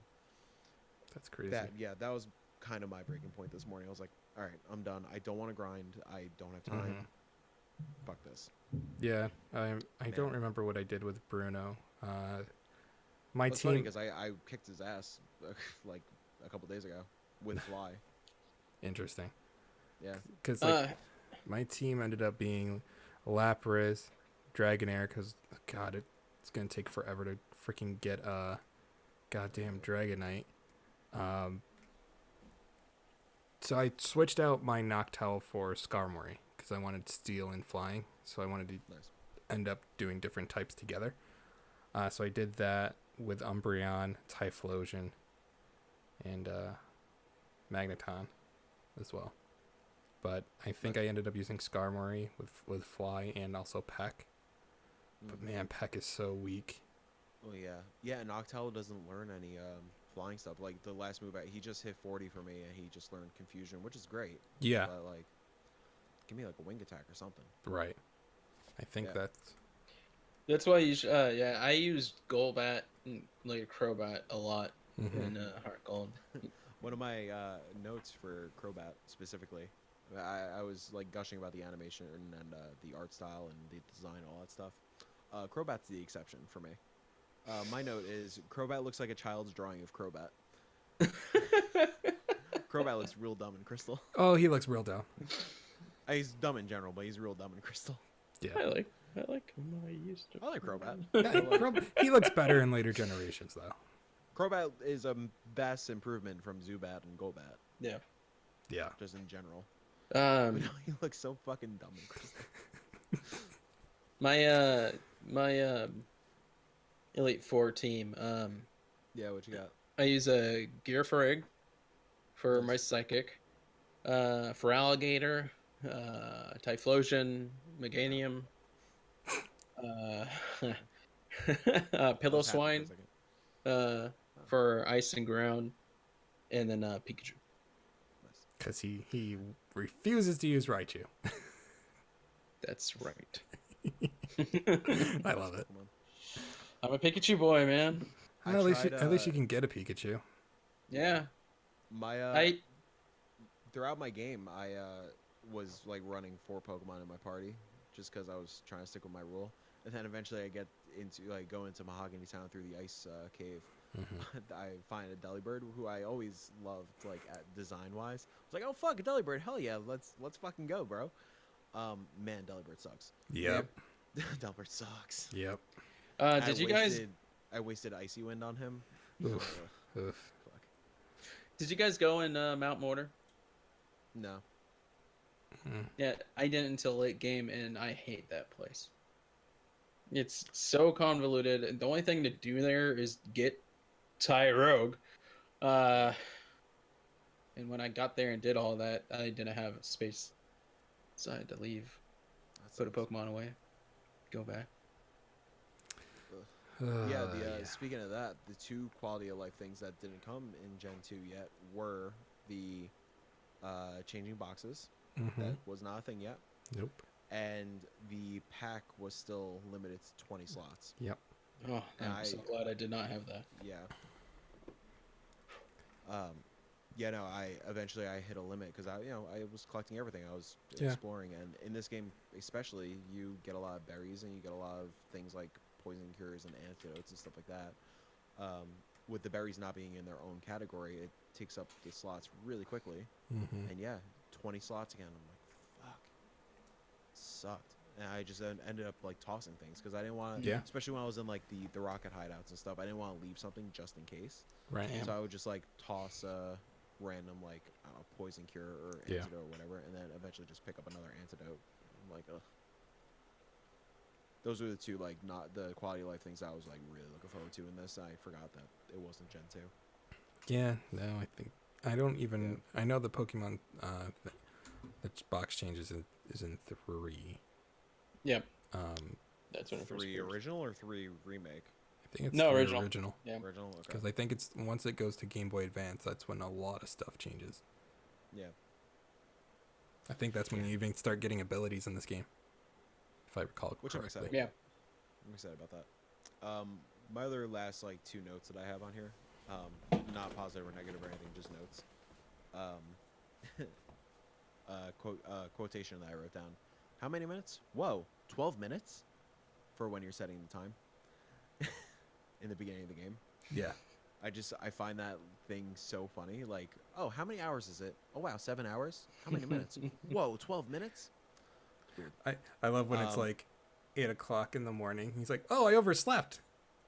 That's crazy. That was kind of my breaking point this morning. I was like, all right, I'm done. I don't want to grind. I don't have time. Mhm. Fuck this. Yeah. I don't Man. remember what I did with Bruno. My It's funny team. because I kicked his ass like a couple days ago with Fly. Interesting. Yeah. Because my team ended up being Lapras, Dragonair, because God, it's gonna take forever to freaking get a goddamn Dragonite. So I switched out my Noctowl for Skarmory because I wanted Steel and Flying, so I wanted to Nice. end up doing different types together. So I did that with Umbreon, Typhlosion, and Magneton as well. But I think I ended up using Skarmory with Fly and also Peck. But man, Peck is so weak. Oh yeah. Yeah, and Noctowl doesn't learn any flying stuff. Like the last move, he just hit 40 for me, and he just learned Confusion, which is great. Yeah, But like, give me like a wing attack or something. right. I think Yeah. That's why you should, yeah, I use Golbat and like Crobat a lot Mhm. in Heart Gold. One of my notes for Crobat specifically, I was like gushing about the animation and the art style and the design, all that stuff. Crobat's the exception for me. My note is Crobat looks like a child's drawing of Crobat. Crobat looks real dumb in Crystal. Oh, he looks real dumb. He's dumb in general, but he's real dumb in Crystal. Yeah. I like him. I used to. I like Crobat. He looks better in later generations, though. Crobat is a vast improvement from Zubat and Golbat, Yeah. Yeah. just in general. He looks so fucking dumb in Crystal. my Elite Four team. Yeah, what you got? I use a Gearfrig for my Psychic. For Alligator, Typhlosion, Meganium, Pillow Just happened Swine for a second. for Ice and Ground, and then Pikachu. Nice. Because he refuses to use Raichu. That's right. I love it. Come on. I'm a Pikachu boy, man. I Well, tried, at least you can get a Pikachu. Yeah. My I throughout my game, I was like running 4 Pokemon in my party just because I was trying to stick with my rule. And then eventually I get into go into Mahogany Town through the ice cave. Mhm. I find a Delibird who I always loved, like design wise. I was like, oh fuck, a Delibird, hell yeah, let's fucking go, bro. Man, Delibird sucks. Yep. Delibird sucks. Yep. did you guys I wasted Icy Wind on him. Oof. Ugh, Oof. fuck. did you guys go in Mount Mortar? No. Mm. Yeah, I didn't until late game, and I hate that place. It's so convoluted, and the only thing to do there is get Tyrogue. And when I got there and did all that, I didn't have space, so I had to leave. put a Pokemon away, go back. Yeah, Yeah. speaking of that, the two quality of life things that didn't come in Gen 2 yet were the changing boxes. That was not a thing yet. Nope. And the pack was still limited to 20 slots. Yep. Oh, And I'm so glad I did not have that. Yeah. Yeah, no, I eventually hit a limit because I was collecting everything. I was exploring, and in this game especially, you get a lot of berries and you get a lot of things like poison cures and antidotes and stuff like that. With the berries not being in their own category, it takes up the slots really quickly. And yeah, 20 slots again. I'm like, fuck, it sucked. And I just ended up like tossing things because I didn't want to, especially when I was in like the rocket hideouts and stuff. I didn't want to leave something just in case. Right. So I would just like toss random like I don't know, poison cure or antidote or whatever, and then eventually just pick up another antidote. I'm like, ugh. Those are the two like not the quality of life things I was like really looking forward to in this. I forgot that it wasn't Gen 2. Yeah, no, I think I don't even I know the Pokemon the box changes is in 3. Yep. That's when it first 3 appeared. original or 3 remake? I think it's No, 3 original. original. Yeah. Original, okay. Because I think it's once it goes to Game Boy Advance, that's when a lot of stuff changes. Yeah. I think that's when you even start getting abilities in this game, if I recall Which I'm correctly. excited. Yeah. I'm excited about that. My other last like 2 notes that I have on here, not positive or negative or anything, just notes. Quotation that I wrote down. How many minutes? Whoa, 12 minutes for when you're setting the time in the beginning of the game. Yeah. I find that thing so funny. Like, oh, how many hours is it? Oh wow, 7 hours. How many minutes? Whoa, 12 minutes. Weird. I love when it's like 8 o'clock in the morning. He's like, oh, I overslept.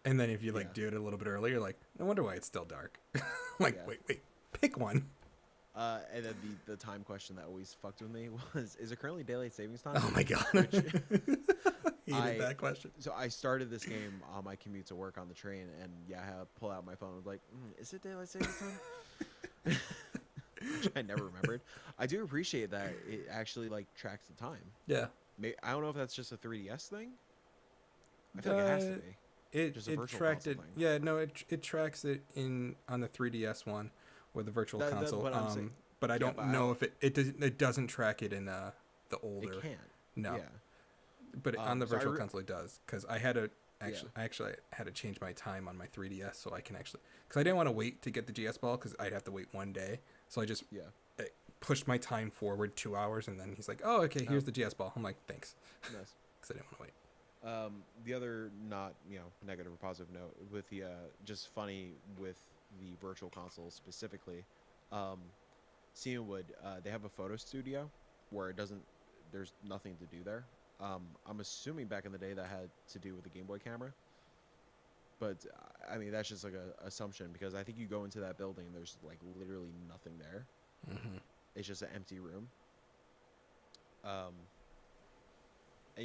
And then if you like do it a little bit earlier, you're like, no wonder why it's still dark. Like, wait, pick one. And then the time question that always fucked with me was, is it currently daylight savings time? Oh my god. Hated that question. So I started this game on my commute to work on the train, and I had to pull out my phone and was like, is it daylight savings time? Which I never remembered. I do appreciate that it actually like tracks the time. Yeah. I don't know if that's just a 3DS thing. I feel like it has to be. It tracked it. Yeah, no, it tracks it in on the 3DS one with the virtual console. But I don't know if it doesn't track it in the older. It can't. No. Yeah. But on the virtual console it does, because I actually had to change my time on my 3DS so I can because I didn't want to wait to get the GS ball because I'd have to wait one day. So I just pushed my time forward 2 hours, and then he's like, "Oh, okay, here's the GS ball." I'm like, "Thanks," Nice. because I didn't want to wait. The other not negative or positive note with the just funny with the virtual console specifically, Cianwood, they have a photo studio where there's nothing to do there. I'm assuming back in the day that had to do with the Game Boy camera, but I mean that's just like a assumption because I think you go into that building and there's like literally nothing there. It's just an empty room. And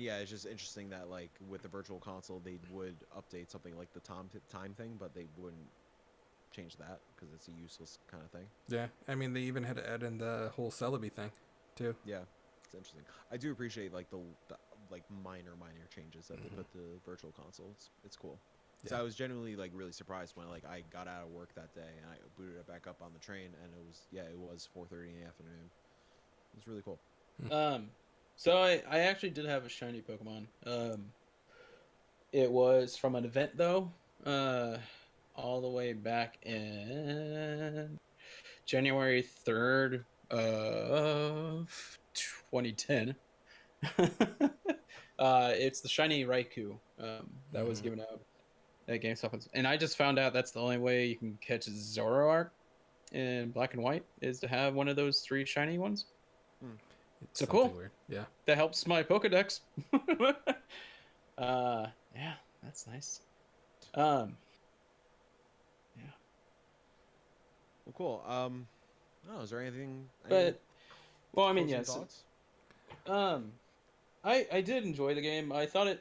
yeah, it's just interesting that like with the virtual console they would update something like the time thing, but they wouldn't change that because it's a useless kind of thing. Yeah, I mean they even had to add in the whole Celebi thing, too. Yeah, it's interesting. I do appreciate like the like minor changes that they put the virtual console. It's cool. So I was genuinely like really surprised when like I got out of work that day and I booted it back up on the train and it was 4:30 in the afternoon. It was really cool. So I actually did have a shiny Pokemon. It was from an event though, all the way back in January 3rd of 2010. It's the shiny Raikou that was given out at GameStop, and I just found out that's the only way you can catch Zoroark in black and white is to have one of those 3 shiny ones. It's so cool. Weird. Yeah. That helps my Pokedex. Yeah, that's nice. Yeah. Well, cool. Oh, is there anything? Well, I mean, yes. Thoughts? I did enjoy the game. I thought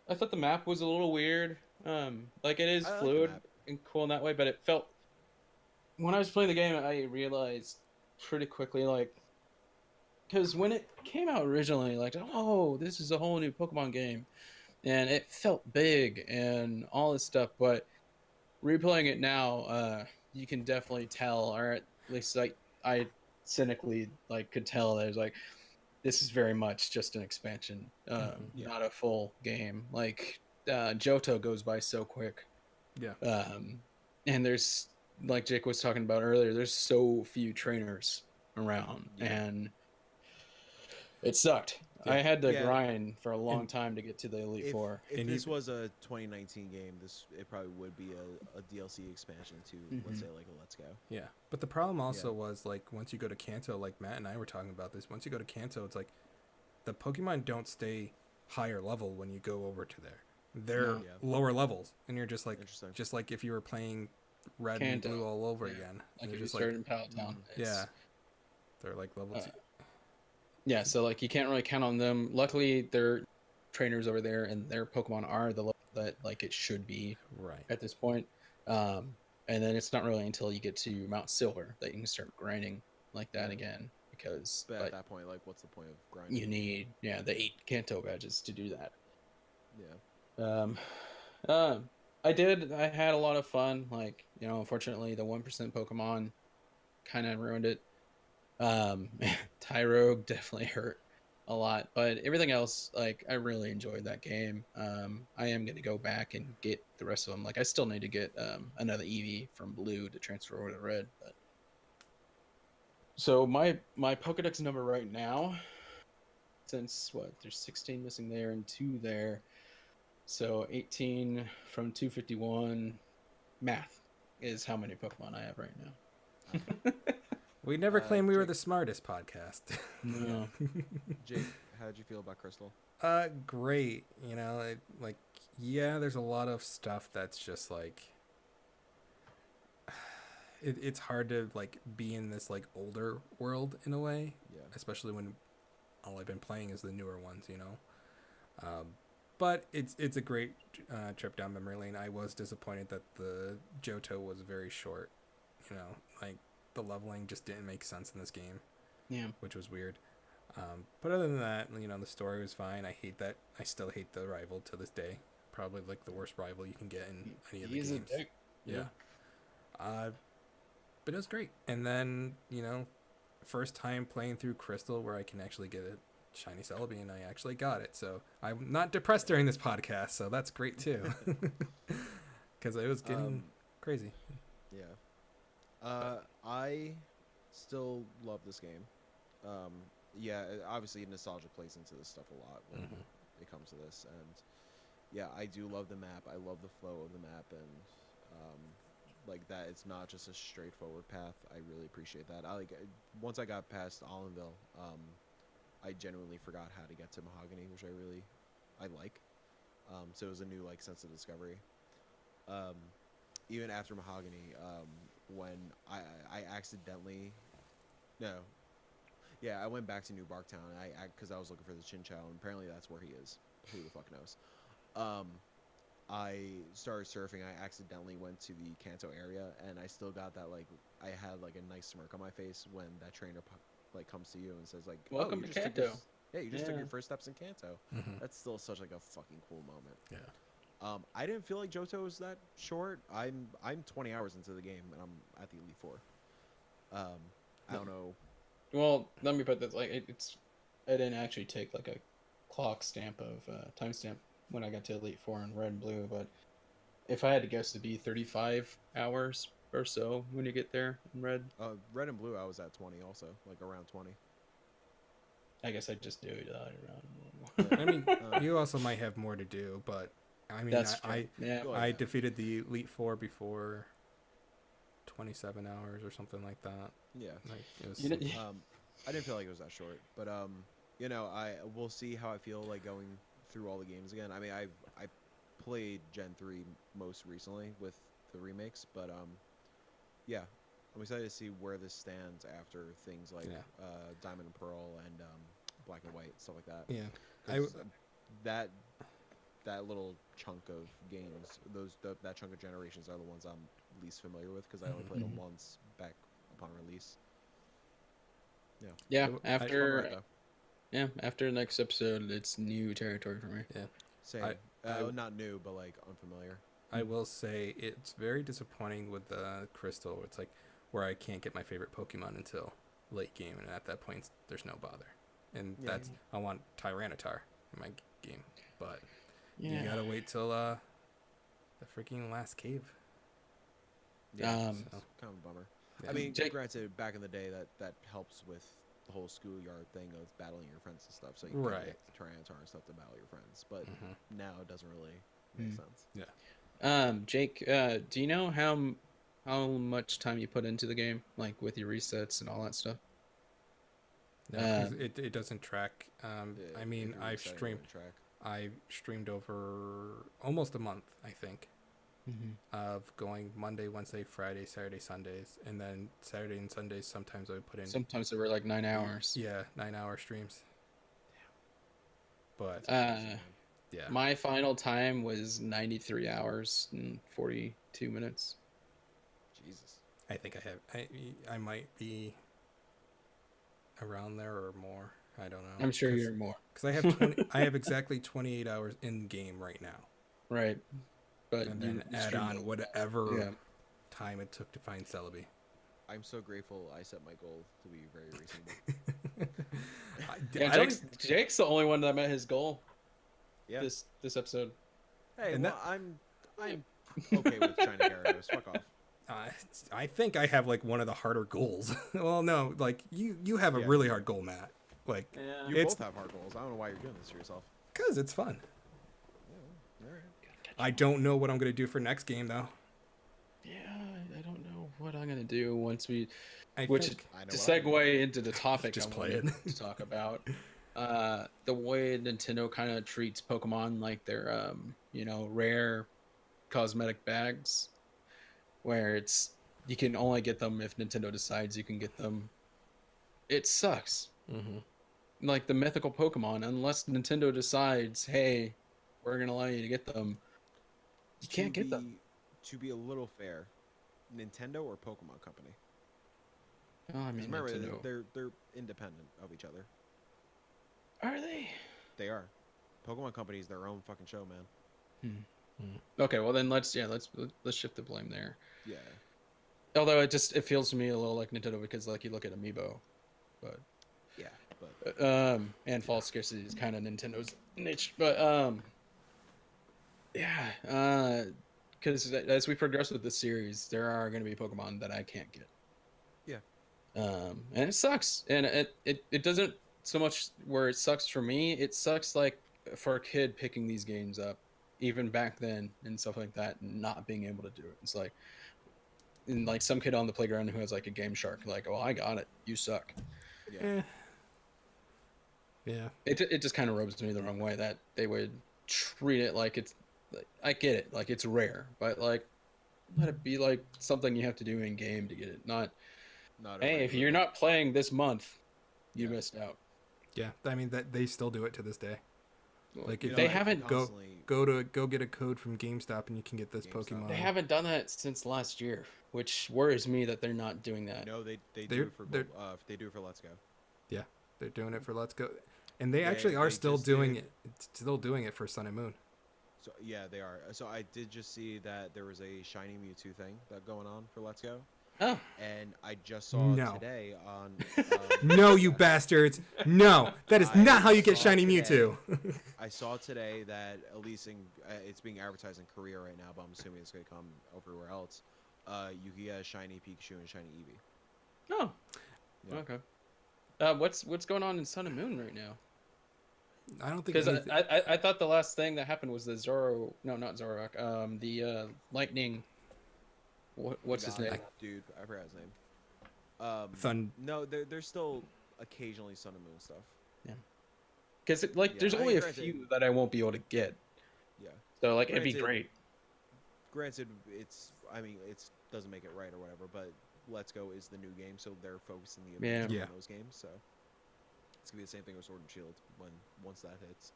the map was a little weird. Like it is fluid and cool in that way, but it felt when I was playing the game, I realized pretty quickly like because when it came out originally, like, oh, this is a whole new Pokemon game, and it felt big and all this stuff. But replaying it now, you can definitely tell, or at least like I cynically like could tell that it's like this is very much just an expansion, Yeah. not a full game. Like Johto goes by so quick, Yeah. and there's like Jake was talking about earlier. There's so few trainers around, Yeah. and it sucked. Yeah. I had to Yeah. grind for a long And time to get to the Elite If Four. if And this even- was a 2019 game, it probably would be a DLC expansion to let's Mhm. say like a Let's Go. Yeah, but the problem also was like once you go to Kanto, like Matt and I were talking about this. Once you go to Kanto, it's like the Pokemon don't stay higher level when you go over to there. They're No. Yeah. lower levels, and you're just like Interesting. just like if you were playing Red Kanto, and Blue all over yeah. again. Like They're if you just started like in Pallet Town, yeah, they're like level Uh, two. yeah. So like you can't really count on them. Luckily, they're trainers over there, and their Pokemon are the level that like it should be Right. at this point. And then it's not really until you get to Mount Silver that you can start grinding like that Yeah. again, because But like, at that point, like, what's the point of grinding? you need the 8 Kanto badges to do that. Yeah. I had a lot of fun. Like, unfortunately, the 1% Pokemon kind of ruined it. Tyrogue definitely hurt a lot, but everything else, like, I really enjoyed that game. I am going to go back and get the rest of them. Like, I still need to get another Eevee from Blue to transfer over to Red. But so my Pokedex number right now, since there's 16 missing there and 2 there. So 18 from 251. Math is how many Pokemon I have right now. We never claimed we were Jake- the smartest podcast. No. Jake, how did you feel about Crystal? Great. Yeah, there's a lot of stuff that's just like it's hard to like be in this like older world in a way, Yeah. especially when all I've been playing is the newer ones. But it's a great trip down memory lane. I was disappointed that the Johto was very short. Like the leveling just didn't make sense in this game, Yeah. which was weird. But other than that, the story was fine. I still hate the rival to this day. Probably like the worst rival you can get in any of the He's a games. dick. Yeah. But it was great. And then, first time playing through Crystal where I can actually get a shiny Celebi, and I actually got it. So I'm not depressed during this podcast, so that's great too. Because it was getting crazy. Yeah. I still love this game. Yeah, obviously nostalgia plays into this stuff a lot when it comes to this, and yeah, I do love the map. I love the flow of the map, and like that. It's not just a straightforward path. I really appreciate that. Once I got past Allenville, I genuinely forgot how to get to Mahogany, which I like. So it was a new like sense of discovery. Even after Mahogany, when I accidentally, I went back to New Barktown because I was looking for the Chinchou, and apparently that's where he is. Who the fuck knows? I started surfing. I accidentally went to the Kanto area, and I still got that I had like a nice smirk on my face when that trainer comes to you and says like, Welcome you to just took Kanto. you just took Yeah. your first steps in Kanto. Mhm. That's still such like a fucking cool moment. Yeah. I didn't feel like Johto was that short. I'm 20 hours into the game and I'm at the Elite Four. I don't know. Well, let me put this I didn't actually take like a clock stamp of timestamp when I got to Elite Four in Red and Blue, but if I had to guess, it'd be 35 hours or so when you get there in Red. Red and Blue, I was at 20 also, like around 20. I guess I'd just do it around. I mean, you also might have more to do, but I mean, That's I true. Yeah. Go I ahead. defeated the Elite Four before 27 hours or something like that. Yeah. Like it was. You know- I didn't feel like it was that short, but I will see how I feel like going through all the games again. I mean, I played Gen 3 most recently with the remakes, but yeah, I'm excited to see where this stands after things like Yeah. Diamond and Pearl and Black and White, stuff like that. Yeah. 'Cause that little chunk of games, that chunk of generations are the ones I'm least familiar with because I only played them once back upon release. Yeah, I- after after the next episode, it's new territory for me. Yeah. Same. I- Not new, but like unfamiliar. I will say it's very disappointing with the crystal. It's like where I can't get my favorite Pokemon until late game, and at that point, there's no bother. And Yeah. that's I want Tyranitar in my game, but Yeah. you gotta wait till the freaking last cave. Yeah, Um, it's kind of a bummer. Yeah. I mean, Jake- granted, back in the day, that helps with the whole schoolyard thing of battling your friends and stuff. So you Right. can get Tyranitar and stuff to battle your friends. But Mhm. now it doesn't really make sense. Jake, do you know how much time you put into the game, like with your resets and all that stuff? No, 'cause it doesn't track. Yeah, I if mean, you're I've resetting, it streamed. wouldn't track. I streamed over almost a month, I think, of going Monday, Wednesday, Friday, Saturday, Sundays, and then Saturday and Sundays. Sometimes I would put in Sometimes they were like 9 hours. 9-hour streams. But Uh, yeah, My final time was 93 hours and 42 minutes. Jesus. I think I might be around there or more. I don't know. I'm sure you're more. because I have 20, I have exactly 28 hours in game right now, Right. But and you then add streamed on it. whatever Yeah. time it took to find Celebi. I'm so grateful I set my goal to be very reasonable. Yeah, I don't Jake's the only one that met his goal Yeah. this episode. Hey, And well, I'm okay with China Gyarados. Fuck off. I think I have like one of the harder goals. Well, no, like you have a Yeah. really hard goal, Matt. Like, Yeah. You It's- both have hard goals. I don't know why you're doing this to yourself. cause it's fun. All right. I don't know what I'm gonna do for next game though. Yeah, I don't know what I'm gonna do once we. I Which think I know to what I'm segue into the topic Just I play wanted it. to talk about, the way Nintendo kind of treats Pokemon like they're rare cosmetic bags, where it's you can only get them if Nintendo decides you can get them. It sucks. Mm-hmm. Like the mythical Pokemon, unless Nintendo decides, hey, we're gonna allow you to get them, you can't get them. To be a little fair, Nintendo or Pokemon Company? Oh, I 'Cause mean, remember, Nintendo. they're independent of each other. Are they? They are. Pokemon Company is their own fucking show, man. Okay, well then let's shift the blame there. Yeah. Although it feels to me a little like Nintendo because like you look at Amiibo, but Yeah, but and false scarcity is kind of Nintendo's niche, but because as we progress with the series, there are going to be Pokemon that I can't get. Yeah. And it sucks, and it doesn't so much where it sucks for me. It sucks like for a kid picking these games up, even back then and stuff like that, and not being able to do it. It's like, and like some kid on the playground who has like a Game Shark, like, oh, I got it, you suck. yeah. Yeah. It just kind of rubs me the wrong way that they would treat it like it's. Like, I get it, like it's rare, but like let it be like something you have to do in game to get it. Not, Not a hey, if regular- you're not playing this month, you Yeah. missed out. Yeah. I mean that they still do it to this day. Like You if know, they I haven't constantly- go get a code from GameStop and you can get this GameStop. Pokemon. they haven't done that since last year, which worries me that they're not doing that. No, they They're- do it for they're- they do it for Let's Go. They're doing it for Let's Go, and they They- actually are they still just doing did- it. Still doing it for Sun and Moon. So yeah, they are. So I did just see that there was a shiny Mewtwo thing that going on for Let's Go, Oh, and I just saw No. today on. No, you bastards! No, that is I not how you get saw shiny today- Mewtwo. I saw today that at least it's being advertised in Korea right now, but I'm assuming it's gonna come everywhere else. You can get a shiny Pikachu and shiny Eevee. oh, Yeah. okay. What's going on in Sun and Moon right now? I don't think Because anything- I thought the last thing that happened was the Zoro. No, not Zoroark. The lightning. What's his God, name? Dude, I forgot his name. Thun. No, there's still occasionally Sun and Moon stuff. Because Yeah, there's I only a granted- few that I won't be able to get. Yeah. So like it'd be Granted- great. Granted, it doesn't make it right or whatever, but Let's Go is the new game, so they're focusing the Yeah. attention Yeah. on those games. So it's gonna be the same thing with Sword and Shield once that hits.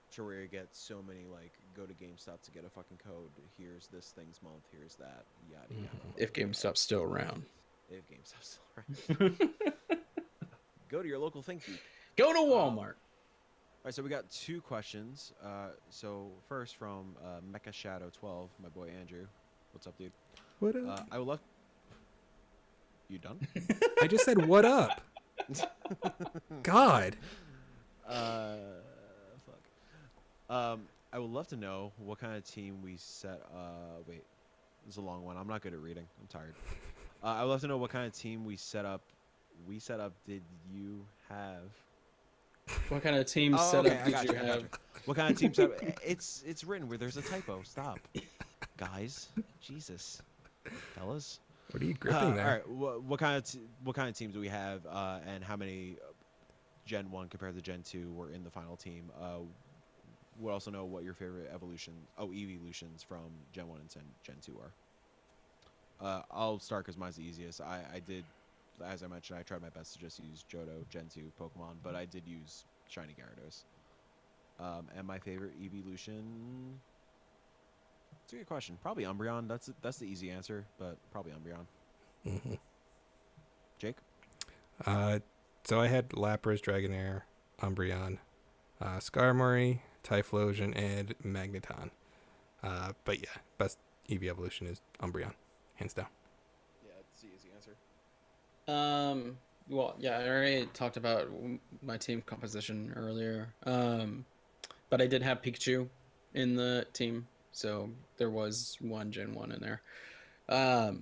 Sure, where you get so many like go to GameStop to get a fucking code. Here's this thing's month. Here's that. Yada yada. Mhm. If GameStop's still around. If GameStop's still right. Go to your local Think Geek. Go to Walmart. All right, so we got 2 questions. So first from Mecha Shadow 12, my boy Andrew. What's up, dude? What up? I would love. You done? I just said what up. God. Fuck. I would love to know what kind of team we set. Wait, this is a long one. I'm not good at reading. I'm tired. I would love to know what kind of team we set up. Did you have? What kind of team Oh, setup okay, I did got you I got have? What kind of team setup? It's written where there's a typo. Stop, guys. Jesus, fellas. What are you gripping there? All right. What kind of teams do we have, and how many Gen 1 compared to Gen 2 were in the final team? We'll also know what your favorite evolutions from Gen 1 and Gen 2 are. I'll start because mine's the easiest. I did, as I mentioned, I tried my best to just use Johto Gen 2 Pokemon, but I did use Shiny Gyarados. And my favorite evolution... It's a good question. Probably Umbreon. That's the easy answer, but probably Umbreon. Mm-hmm. Jake? So I had Lapras, Dragonair, Umbreon, Skarmory, Typhlosion, and Magneton. But yeah, best EV evolution is Umbreon, hands down. Yeah, it's the easy answer. Well, yeah, I already talked about my team composition earlier. But I did have Pikachu in the team, so there was one Gen 1 in there. I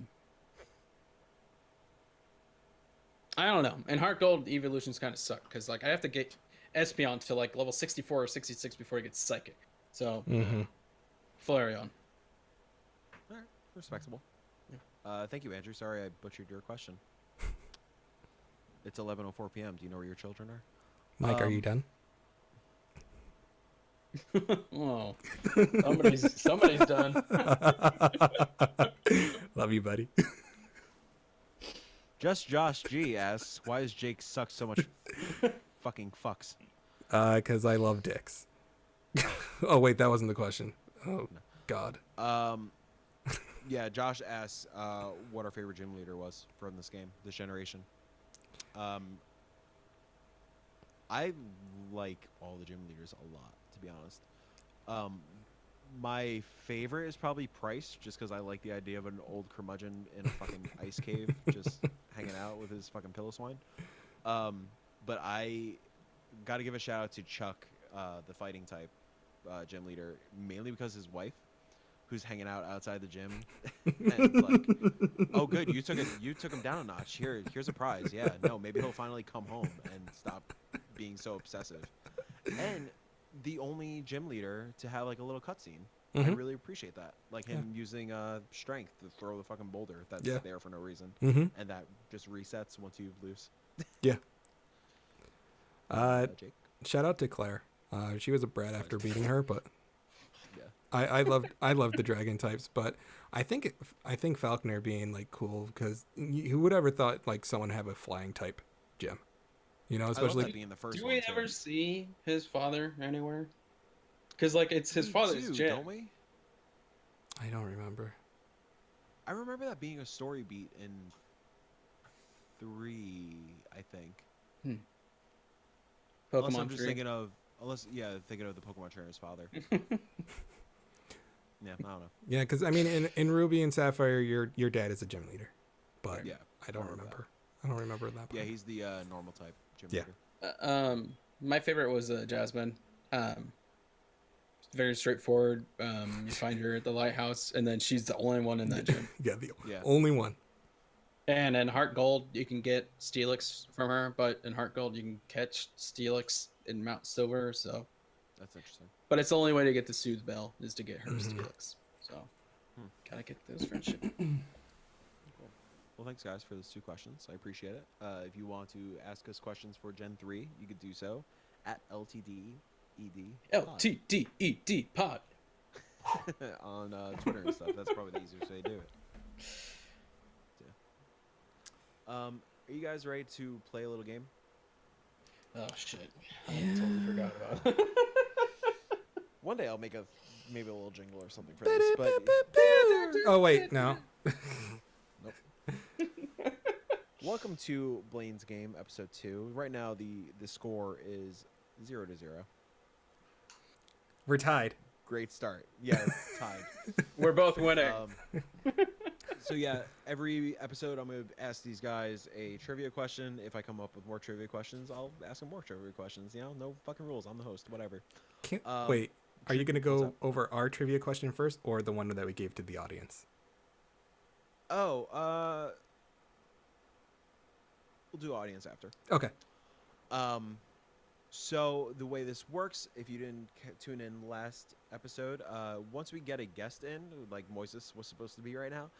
don't know. And Heart Gold evolutions kind of suck because like I have to get Espeon to like level 64 or 66 before he gets Psychic. So Flareon. All right, respectable. Thank you, Andrew. Sorry I butchered your question. It's 11:04 p.m. Do you know where your children are? Mike, are you done? Oh, somebody's done. Love you, buddy. Just Josh G asks, why does Jake suck so much fucking fucks? Because I love dicks. Oh wait, that wasn't the question. Oh God. Yeah, Josh asks what our favorite gym leader was from this game, this generation. I like all the gym leaders a lot, to be honest. My favorite is probably Price, just because I like the idea of an old curmudgeon in a fucking ice cave, just hanging out with his fucking pillow swine. But I got to give a shout out to Chuck, the fighting type gym leader, mainly because his wife, who's hanging out outside the gym, and like, oh good, you took him down a notch. Here's a prize. Yeah, no, maybe he'll finally come home and stop being so obsessive. And the only gym leader to have like a little cutscene. I really appreciate that. Like him using strength to throw the fucking boulder that's there for no reason, and that just resets once you lose. Yeah. Jake? Shout out to Claire. She was a brat after beating her, but Yeah. I loved the dragon types, but I think Falconer being like cool because who would ever thought like someone have a flying type gym, you know, I love especially that being the first Do one, we too. ever see his father anywhere? Because like it's his father's Dude, gym. don't we? I don't remember. I remember that being a story beat in 3, I think. Unless I'm Pokemon just Tree. thinking of the Pokemon trainer's father. Yeah, I don't know. Yeah, because I mean, in Ruby and Sapphire, your dad is a gym leader, but Yeah, I don't remember. I don't remember that part. Yeah, he's the normal type gym Yeah. leader. My favorite was Jasmine. Very straightforward. You find her at the lighthouse, and then she's the only one in that gym. Yeah, the Yeah. only one. And in Heart Gold, you can get Steelix from her, but in Heart Gold, you can catch Steelix in Mount Silver. So, That's interesting. but it's the only way to get the Soothe Bell is to get her Steelix. So, gotta get those friendship. Cool. Well, thanks guys for those 2 questions. I appreciate it. If you want to ask us questions for Gen 3, you could do so at LTDED LTDED pod. on Twitter and stuff. That's probably the easiest way to do it. Yeah. Are you guys ready to play a little game? Oh shit! I totally forgot about it. One day I'll make maybe a little jingle or something for this. But Oh wait, no. nope. Welcome to Blaine's Game, Episode 2. Right now, the score is 0-0. We're tied. Great start. Yeah, it's tied. We're both winning. So yeah, every episode I'm going to ask these guys a trivia question. If I come up with more trivia questions, I'll ask them more trivia questions. You know, no fucking rules. I'm the host, whatever. Wait, are you going to what's go up? over our trivia question first or the one that we gave to the audience? Oh, we'll do audience after. Okay. So the way this works, if you didn't tune in last episode, once we get a guest in, like Moises was supposed to be right now,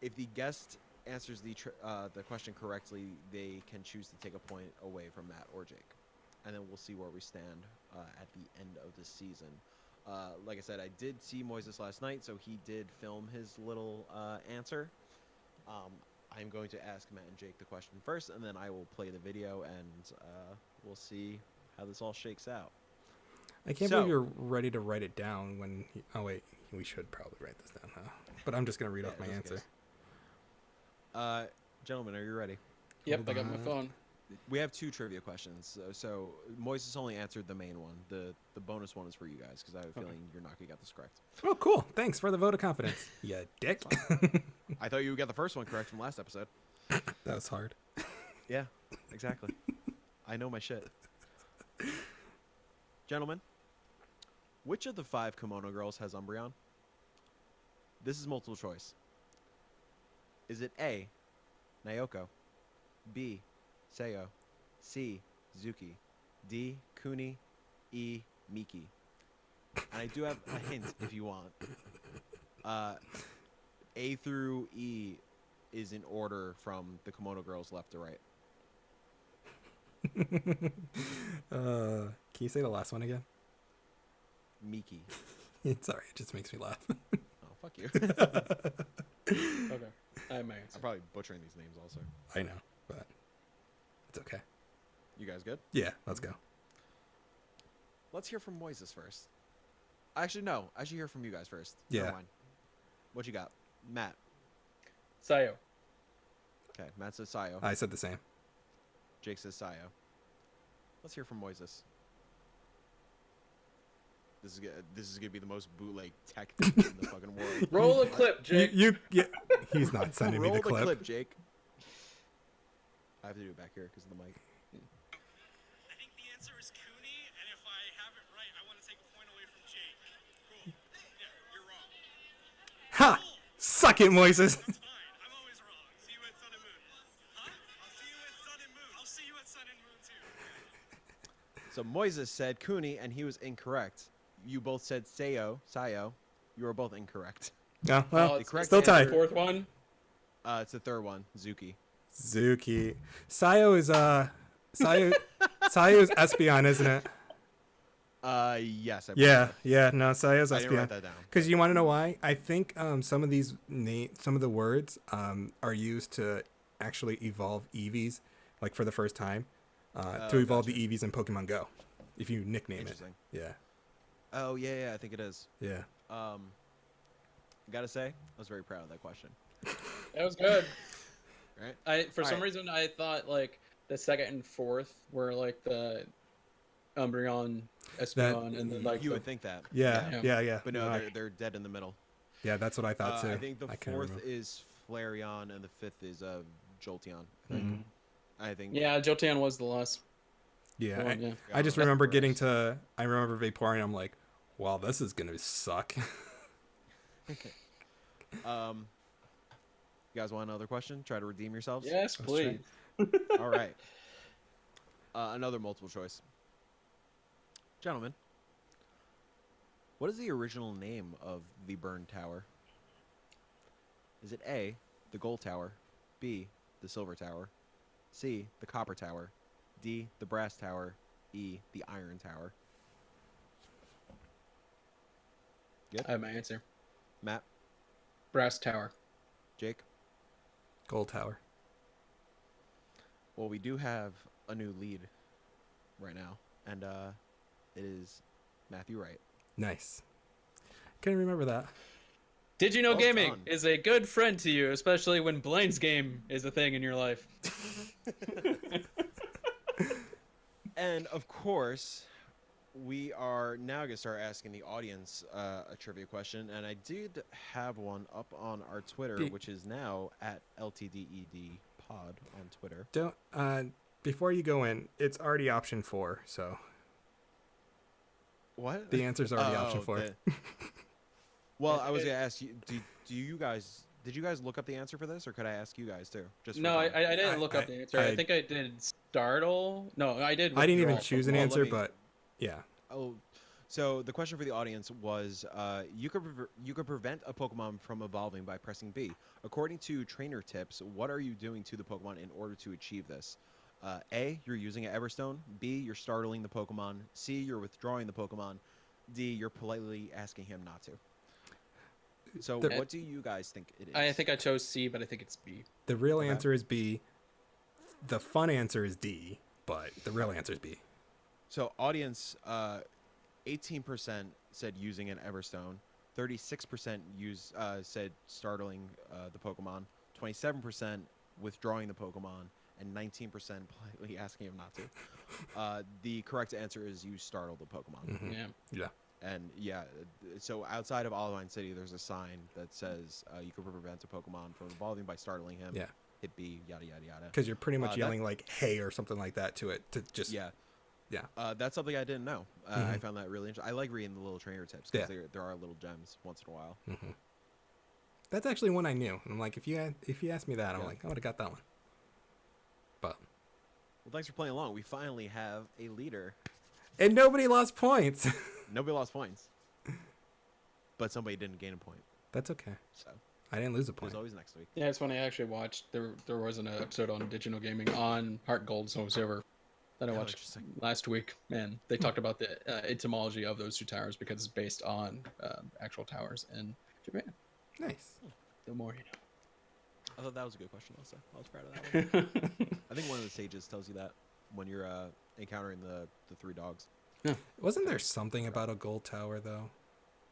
if the guest answers the question correctly, they can choose to take a point away from Matt or Jake, and then we'll see where we stand at the end of the season. Like I said, I did see Moises last night, so he did film his little answer. I'm going to ask Matt and Jake the question first, and then I will play the video, and we'll see how this all shakes out. I can't believe you're ready to write it down when... Oh, wait. We should probably write this down, huh? But I'm just going to read off my answer. Gentlemen, are you ready? Yep, I got my phone. We have 2 trivia questions. So Moises only answered the main one. The bonus one is for you guys, because I have a feeling you're not going to get this correct. Oh, cool. Thanks for the vote of confidence. Yeah, dick. I thought you would get the first one correct from last episode. That was hard. Yeah, exactly. I know my shit. Gentlemen, which of the 5 kimono girls has Umbreon? This is multiple choice. Is it A, Naoko, B, Seo, C, Zuki, D, Kuni, E, Miki? And I do have a hint if you want. A through E is in order from the kimono girls left to right. Can you say the last one again? Miki. It's alright. It just makes me laugh. Oh, fuck you. Okay. I have my answer. I'm probably butchering these names also. I know, but it's okay. You guys good? Yeah, let's go. Let's hear from Moises first. Actually, no. I should hear from you guys first. Yeah. Never mind. What you got? Matt. Sayo. Okay, Matt says Sayo. I said the same. Jake says Sayo. Let's hear from Moises. This is gonna be the most bootleg tech thing in the fucking world. Roll a clip, Jake. Yeah, he's not sending me Roll the clip. Jake. I have to do it back here because of the mic. I think the answer is Cooney, and if I have it right, I want to take a point away from Jake. Cool. Yeah, you're wrong. Ha! Suck it, Moises. That's fine. I'm always wrong. See you at Sun and Moon. Huh? I'll see you at Sun and Moon. I'll see you at Sun and Moon, too. So Moises said Cooney, and he was incorrect. You both said Sayo. You were both incorrect. No, well, it's correct still answer- tied. Fourth one. It's the third one, Zuki. Zuki. Sayo is Sayo is Espeon, isn't it? Yes. I believe so. Yeah. No, Sayo's I didn't write Espeon. that down. Because you want to know why? I think some of these some of the words are used to actually evolve Eevees, like for the first time, to evolve gotcha. the Eevees in Pokemon Go. If you nickname it. Interesting. Yeah. Oh yeah, I think it is. Yeah. Gotta say, I was very proud of that question. That was good. Right? For some Alright. reason, I thought like the second and fourth were like the Umbreon, Espeon, and then like You the, would think that. Yeah. But no, No, they're dead in the middle. yeah, that's what I thought too. I think the couldn't fourth remember. is Flareon and the fifth is Jolteon. Mhm. I think. yeah, Jolteon was the last Yeah. one. Yeah. I just Got it. remember I remember Vaporeon. I'm like, wow, this is gonna suck. You guys want another question? Try to redeem yourselves. Yes, Let's try. please. All right. Another multiple choice. Gentlemen, what is the original name of the burned tower? Is it A, the gold tower, B, the silver tower, C, the copper tower, D, the brass tower, E, the iron tower? Good. I have my answer. Matt, Brass Tower. Jake? Gold Tower. Well, we do have a new lead right now, and it is Matthew Wright. Nice. Couldn't remember that. Did you know Well gaming done. is a good friend to you, especially when Blaine's game is a thing in your life? And of course, we are now going to start asking the audience a trivia question, and I did have one up on our Twitter, which is now at LTDED Pod on Twitter. Don't before you go in, it's already option 4, so What? the answer's already option 4. Well, I was going to ask you, do you guys, did you guys look up the answer for this, or could I ask you guys too? Just for No, I fun? didn't look up the answer. I think I did startle. No, I did. I didn't even withdrawal. choose an Well, answer, let me- but yeah. Oh, so the question for the audience was, you could prevent a Pokemon from evolving by pressing B. According to trainer tips, what are you doing to the Pokemon in order to achieve this? A, you're using an Everstone. B, you're startling the Pokemon. C, you're withdrawing the Pokemon. D, you're politely asking him not to. So what do you guys think it is? I think I chose C, but I think it's B. The real Okay. answer is B. The fun answer is D, but the real answer is B. So audience, 18% said using an Everstone, 36% said startling the Pokemon, 27% withdrawing the Pokemon, and 19% politely asking him not to. The correct answer is you startle the Pokemon. Mhm. Yeah. Yeah. And yeah, so outside of Olivine City, there's a sign that says you can prevent a Pokemon from evolving by startling him. Yeah. Hit B, yada yada yada. Because you're pretty much that- yelling like "hey" or something like that to it to just Yeah. Yeah. That's something I didn't know. I Mhm. found that really interesting. I like reading the little trainer tips Yeah. because there are little gems once in a while. Mhm. That's actually one I knew. I'm like, if you asked me that, I'm Yeah. like, I would have got that one. But Well, thanks for playing along. We finally have a leader. and nobody lost points. Nobody lost points, but somebody didn't gain a point. That's okay. So I didn't lose a there's point. always next week. Yeah, it's funny. I actually watched. There was an episode on digital gaming on Heart Gold Soul Silver that I Oh, watched interesting. last week. Man, they talked about the etymology of those two towers because it's based on actual towers in Japan. Nice. The more you I thought that was a good question. Also, I was proud of that one. know. I think one of the sages tells you that when you're encountering the three dogs. Wasn't there something about a gold tower though,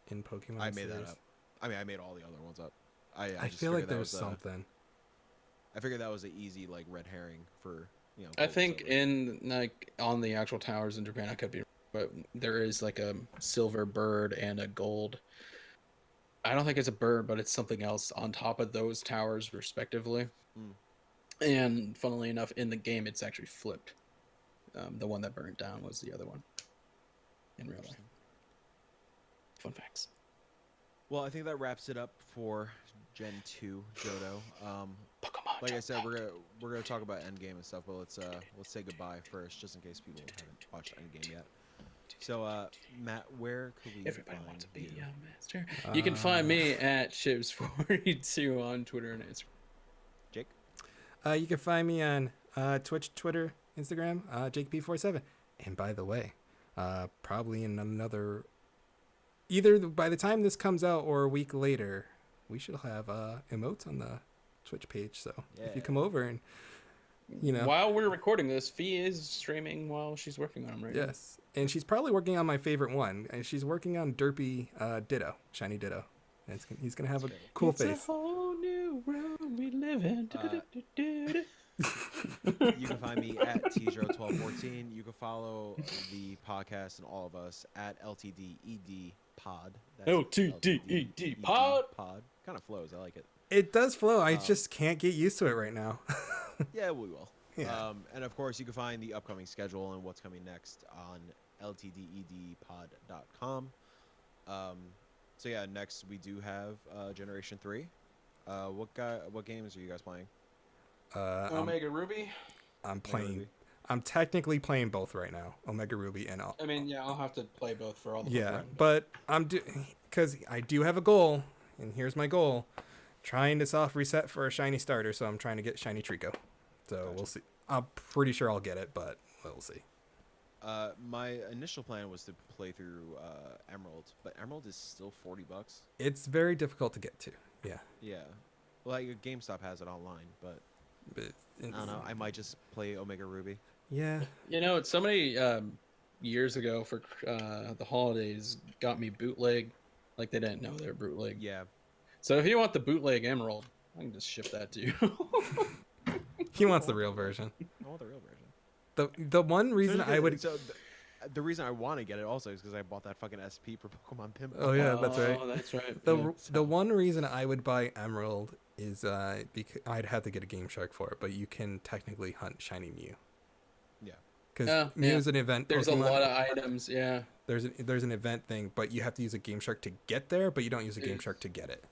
in Pokemon? I made that series? up. I mean, I made all the other ones up. I I just feel like figured that there's was, something. I figured that was an easy like red herring for I gold, think silver. in like on the actual towers in Japan, I could be, but there is like a silver bird and a gold. I don't think it's a bird, but it's something else on top of those towers, respectively. Mm. And funnily enough, in the game, it's actually flipped. The one that burned down was the other one in real life. Interesting. Fun facts. Well, I think that wraps it up for Gen 2 Johto. Pokemon. Like I said, Johto. we're gonna talk about Endgame and stuff, but let's say goodbye first, just in case people haven't watched Endgame yet. So, Matt, where could we Everybody find wants to be you? a master. You can find me at Shivs42 on Twitter and Instagram. Jake? You can find me on Twitch, Twitter, Instagram, JakeB47. And by the way, probably in another, either by the time this comes out or a week later, we should have emotes on the Twitch page. So if you Yeah. come over and, you know, While we're recording this, Fee is streaming while she's working on them right now. yes. And she's probably working on my favorite one. And she's working on Derpy Ditto, Shiny Ditto. And he's going to have a cool It's face. a whole new world we live in. You can find me at Tjero1214. You can follow the podcast and all of us at LTDED Pod. That's LTDED Pod. Pod. Kind of flows. I like it. It does flow. I just can't get used to it right now. Yeah, we will. Yeah. And of course, you can find the upcoming schedule and what's coming next on ltdedpod.com. So yeah, next we do have Generation 3. What games are you guys playing? Omega Ruby. I'm Omega playing. Ruby? I'm technically playing both right now, Omega Ruby and all. I mean, yeah, I'll have to play both for all the Yeah, fun. but I'm because I do have a goal, and here's my goal: trying to soft reset for a shiny starter. So I'm trying to get shiny Trico. So Gotcha. we'll see. I'm pretty sure I'll get it, but we'll see. My initial plan was to play through Emerald, but Emerald is still $40. It's very difficult to get to. Yeah, Yeah, like GameStop has it online, but but I don't know. I might just play Omega Ruby. Yeah, You know, so many years ago for the holidays got me bootleg. Like they didn't know they were bootleg. Yeah, So if you want the bootleg Emerald, I can just ship that to you. He wants the real version. I want the real version. The one reason I would. The reason I want to get it also is because I bought that fucking SP for Pokemon Pinball. Oh yeah, that's right. Oh, that's right. The one reason I would buy Emerald is because I'd have to get a Game Shark for it, but you can technically hunt Shiny Mew. Yeah. Because Mew is an event. There's Pokemon. a lot of items. Yeah. There's an event thing, but you have to use a Game Shark to get there, but you don't use a Game Shark to get it.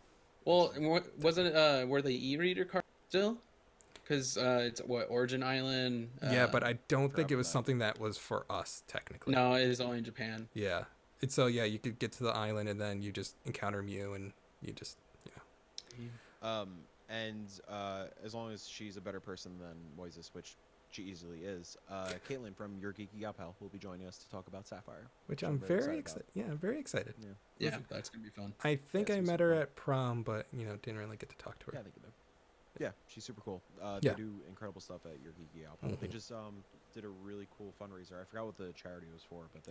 Well, wasn't were the e-reader cards still? Because it's what Origin Island. Yeah, but I don't think it was something that was for us technically. No, it is only in Japan. Yeah. It's so yeah, you could get to the island and then you just encounter Mew and you just As long as she's a better person than Moises, which she easily is, Caitlin from Your Geeky Gal Pal will be joining us to talk about Sapphire. Which I'm very excited. Yeah, I'm very excited. Yeah, that's gonna be fun. I think I met her at prom, but didn't really get to talk to her. Yeah, I think you did. Yeah, she's super cool. Yeah. They do incredible stuff at Your Geeky Gal Pal. They just did a really cool fundraiser. I forgot what the charity was for, but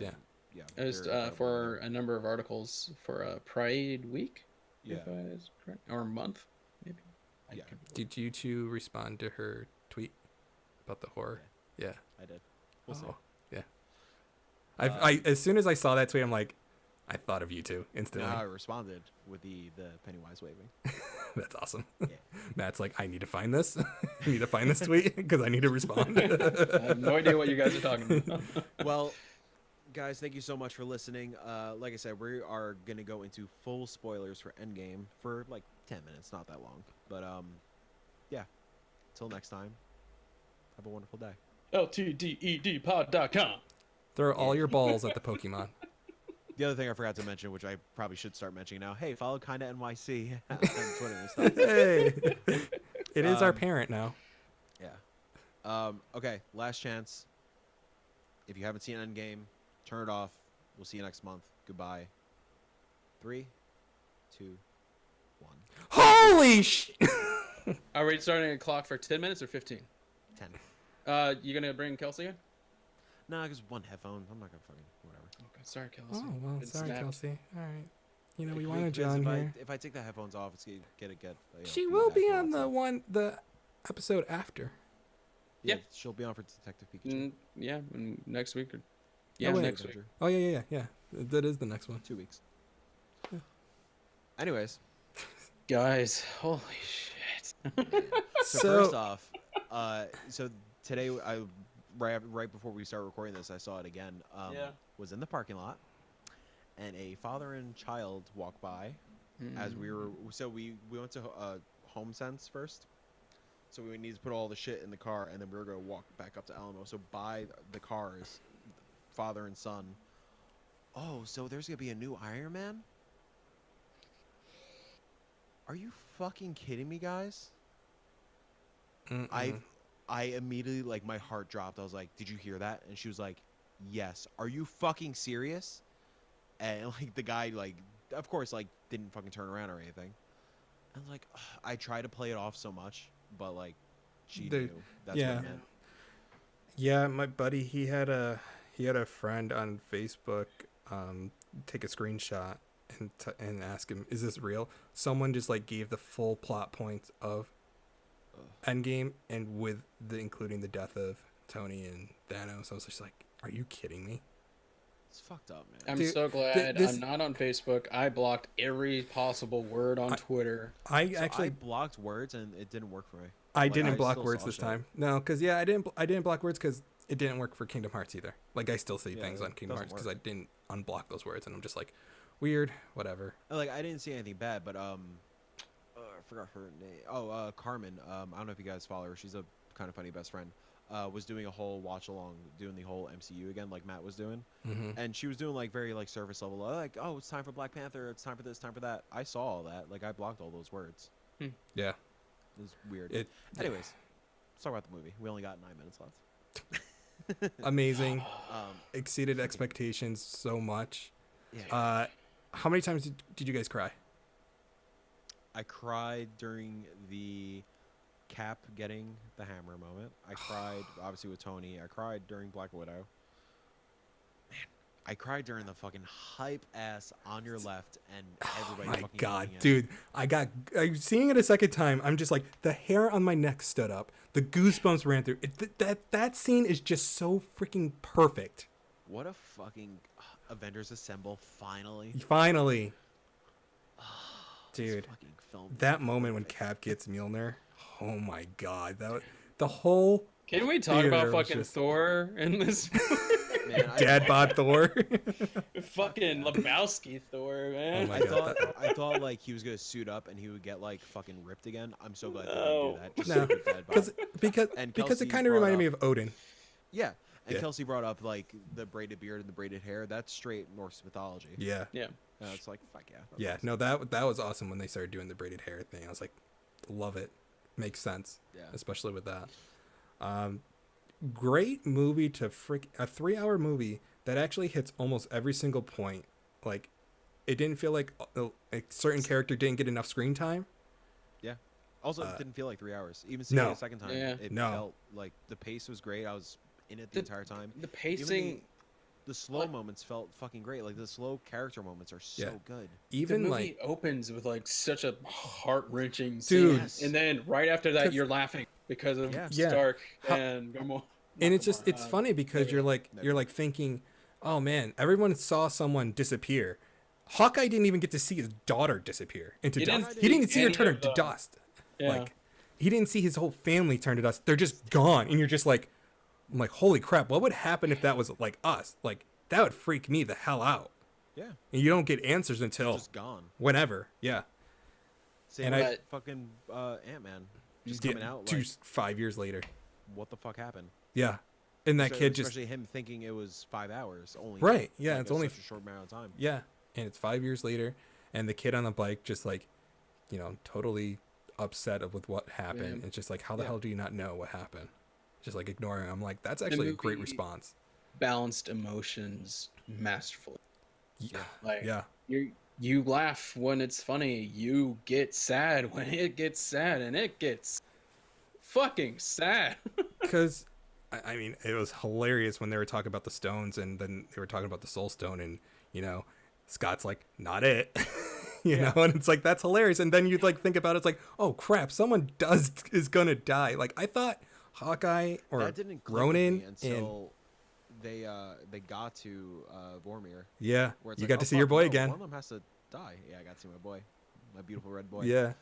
yeah, It was for a number of articles for Pride Week. Yeah. If I is correct, or month, maybe. Yeah. Did you two respond to her tweet about the horror? Yeah. I did. We'll see. Yeah. I as soon as I saw that tweet, I'm like, I thought of you two instantly. I responded with the Pennywise waving. That's awesome. Yeah. Matt's like, I need to find this. I need to find this tweet because I need to respond. I have no idea what you guys are talking about. Well, guys, thank you so much for listening. Like I said, we are gonna go into full spoilers for Endgame for like 10 minutes, not that long. But yeah. Till next time. Have a wonderful day. LTDEDpod.com. Throw all your balls at the Pokemon. The other thing I forgot to mention, which I probably should start mentioning now, hey, follow KindaNYC on Twitter and stuff. Hey, it is our parent now. Yeah. Okay, last chance. If you haven't seen Endgame, turn it off. We'll see you next month. Goodbye. 3, 2, 1. Holy sh! Are we starting a clock for 10 minutes or 15? 10. You gonna bring Kelsey in? Nah, because one headphone. I'm not gonna fucking whatever. Okay, sorry, Kelsey. Oh well, It sorry, snapped. Kelsey. All right. We Because wanted you on here. if I take the headphones off, it's gonna get. She will be feedback on and the episode after. Yeah, Yeah. she'll be on for Detective Pikachu. Yeah, and next week. Yeah, wait. next week. Oh yeah. That is the next one. 2 weeks. Yeah. Anyways, Guys, holy shit. so first off, so today right before we start recording this, I saw it again. Was in the parking lot, and a father and child walked by as we were. So we went to HomeSense first. So we needed to put all the shit in the car, and then we were gonna walk back up to Alamo. So by the cars, father and son. Oh, so there's gonna be a new Iron Man? Are you fucking kidding me, guys? I immediately, like, my heart dropped. I was like, did you hear that? And she was like, yes. Are you fucking serious? And, like, the guy, like, of course, like, didn't fucking turn around or anything. And, like, I tried to play it off so much, but, like, she knew. That's what it meant. Yeah, my buddy, he had a friend on Facebook take a screenshot and ask him, is this real? Someone just like gave the full plot points of Endgame and with including the death of Tony and Thanos. I was just like, are you kidding me? It's fucked up, man. I'm Dude, so glad this- I'm not on Facebook. I blocked every possible word on Twitter. I So actually I blocked words and it didn't work for me. I Like, didn't I block still words saw this shit. time. No, because I didn't block words because it didn't work for Kingdom Hearts either. Like I still see Yeah, things it on Kingdom Hearts doesn't because I didn't unblock those words, and I'm just like, weird, whatever. Like, I didn't see anything bad, but I forgot her name. Oh, Carmen. I don't know if you guys follow her. She's a kind of funny best friend. Was doing a whole watch along, doing the whole MCU again, like Matt was doing, and she was doing like very like surface level, like, oh, it's time for Black Panther, it's time for this, time for that. I saw all that. Like, I blocked all those words. Yeah, It was weird. Anyways, let's talk about the movie. We only got 9 minutes left. amazing. Exceeded expectations so much. Yeah. How many times did you guys cry? I cried during the Cap getting the hammer moment. I cried obviously with Tony. I cried during Black Widow. Man, I cried during the fucking hype ass on your left, and everybody. My fucking God, yelling it. dude! I seeing it a second time. I'm just like, the hair on my neck stood up. The goosebumps ran through. That scene is just so freaking perfect. What a fucking Avengers Assemble finally. Finally, This dude. fucking film. That moment when Cap gets Mjolnir. Oh my God! The whole Can we talk theater about was fucking just- Thor in this? Man, dad bod Thor. Fucking Lebowski Thor, man. Oh my I God, thought I thought like he was gonna suit up and he would get like fucking ripped again. I'm so glad they didn't No. do that. Just No, stupid dad bod. because And it Kelsey kind of brought reminded me up- of Odin. Yeah, and Yeah. Kelsey brought up like the braided beard and the braided hair. That's straight Norse mythology. Yeah. Yeah. It's like fuck yeah. that's Yeah, awesome. no, that was awesome when they started doing the braided hair thing. I was like, love it, makes sense, Yeah. especially with that. Great movie to a 3-hour movie that actually hits almost every single point. Like, it didn't feel like a certain character didn't get enough screen time. Also, it didn't feel like 3 hours. Even seeing no. it a second time, Yeah. it No. felt like the pace was great. I was in it the entire time. The pacing. The slow moments felt fucking great. Like the slow character moments are so Yeah. good. The Even movie like, opens with like such a heart-wrenching Dude. scene, Yes. and then right after that 'Cause- you're laughing because of Yeah. Yeah. Stark How- and Gamora. and it's just it's funny because you're like thinking, oh man, everyone saw someone disappear. Hawkeye didn't even get to see his daughter disappear into He didn't dust. see He didn't see her any turn of into them. dust. Yeah. Like, he didn't see his whole family turn to dust. They're just gone, and you're just like, I'm like, holy crap! What would happen if that was like us? Like, that would freak me the hell out. Yeah. And you don't get answers until Just gone. whenever. Yeah, Same And with fucking Ant-Man. Just Yeah, coming out like, 5 years later. what the fuck happened? Yeah, and that So- kid just especially him thinking it was 5 hours only. Right, yeah, like, it's only- such a short amount of time. yeah, and it's 5 years later, and the kid on the bike just like, totally upset with what happened. Yeah. It's just like, how the Yeah. hell do you not know what happened? Just like ignoring him. I'm like, that's actually a great movie- response. Balanced emotions masterfully. Yeah, Like yeah, you laugh when it's funny. You get sad when it gets sad, and it gets fucking sad. because I mean, it was hilarious when they were talking about the stones, and then they were talking about the soul stone, and Scott's like, not it. And it's like, that's hilarious. And then you like think about it, it's like, oh crap, someone is gonna die. Like, I thought Hawkeye or That didn't click with Ronin me until they got to Vormir. yeah, Where it's you like, got oh, to see your fuck, boy no, again. One of them has to die. Yeah, I got to see my boy, my beautiful red boy. Yeah,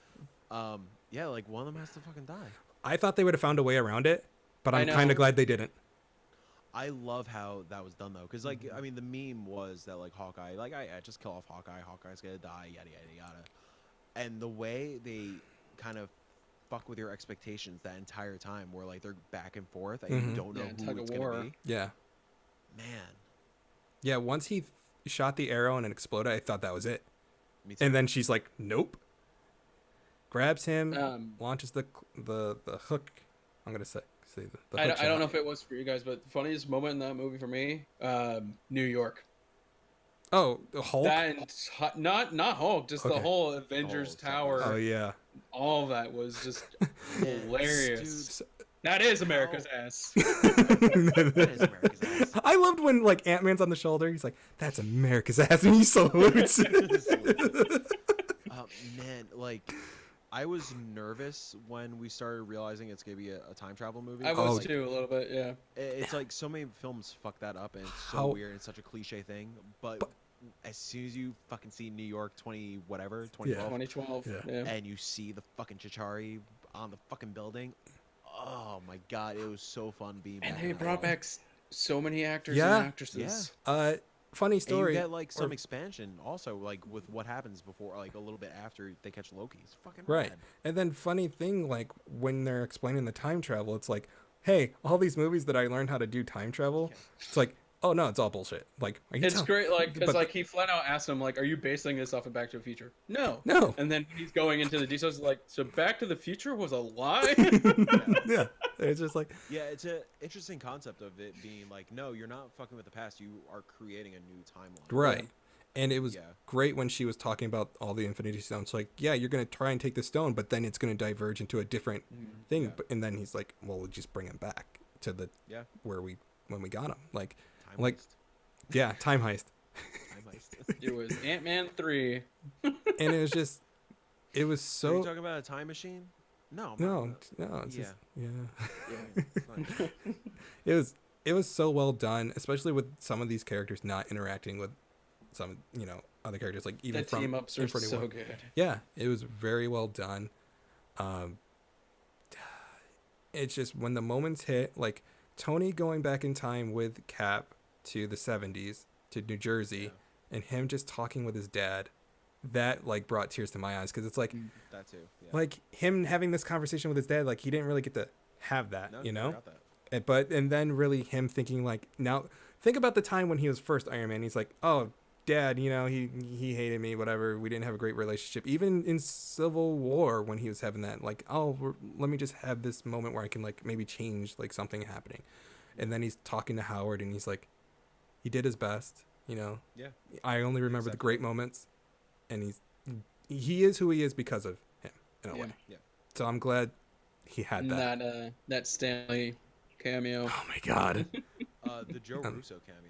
Yeah, like one of them has to fucking die. I thought they would have found a way around it, but I I'm kind know. of glad they didn't. I love how that was done though, because like I mean the meme was that like Hawkeye, like I just kill off Hawkeye, Hawkeye's gonna die, yada yada yada, and the way they kind of fuck with your expectations that entire time, where like they're back and forth, and Mhm. you don't know Yeah, who tug it's of gonna war. be. Yeah, Man, yeah. Once he shot the arrow and it exploded, I thought that was it. me too. And then she's like, nope. Grabs him, Um, launches the hook. I'm gonna say the I hook don't know shot. if it was for you guys, but the funniest moment in that movie for me, New York. Oh, the Hulk. That and not Hulk, just the Okay. whole Avengers Oh, Tower. Oh yeah. All of that was just hilarious. Dude, That is America's ass. that is America's ass. I loved when like Ant-Man's on the shoulder. He's like, "That's America's ass," and he salutes. Man, like I was nervous when we started realizing it's gonna be a time travel movie. I Oh, was Like, too a little bit, yeah. It's like so many films fuck that up, and it's so How- weird. It's such a cliche thing, but as soon as you fucking see New York 2012, 2012. Yeah. Yeah. and you see the fucking Chitauri on the fucking building, oh my god, it was so fun being And back they in the brought world. back so many actors Yeah. and actresses. Funny And story. you get like some or- expansion also, like with what happens before, like a little bit after they catch Loki. It's fucking Right. rad. And then funny thing, like when they're explaining the time travel, it's like, hey, all these movies that I learned how to do time travel, it's like, oh no, it's all bullshit. Like, are you It's tell- great, like, because but- like he flat out asked him, like, "Are you basing this off of Back to the Future?" No. No. And then when he's going into the details, like, so Back to the Future was a lie. Yeah. It's just like, Yeah, it's an interesting concept of it being like, no, you're not fucking with the past. You are creating a new timeline. right. And it was Yeah. great when she was talking about all the Infinity Stones. Like, yeah, you're gonna try and take the stone, but then it's gonna diverge into a different thing. Yeah. But, and then he's like, well, we'll just bring him back to the Yeah. when we got him. Like, Time Like- waste. Yeah, Time Heist. Time Heist. It was Ant-Man 3. And it was just, it was Are you so, talking about a time machine? No. no, it's Yeah. just, yeah. Yeah. It's fine. It was so well done, especially with some of these characters not interacting with some, other characters, like even The from team ups are Infinity so War. good. Yeah, it was very well done. It's just when the moments hit, like Tony going back in time with Cap to the 70s to New Jersey, and him just talking with his dad, that like brought tears to my eyes, because it's like That too. Yeah. like him having this conversation with his dad, like he didn't really get to have that, No, you never know. got that. And then really him thinking like, now think about the time when he was first Iron Man. He's like, oh, dad, he hated me, whatever, we didn't have a great relationship. Even in Civil War, when he was having that, like, oh, let me just have this moment where I can like maybe change like something happening. And then he's talking to Howard, and he's like, he did his best, Yeah. I only remember the great moments, and he is who he is because of him in a way. Yeah. So I'm glad he had that. That Stanley cameo. Oh my god, The Joe Russo cameo.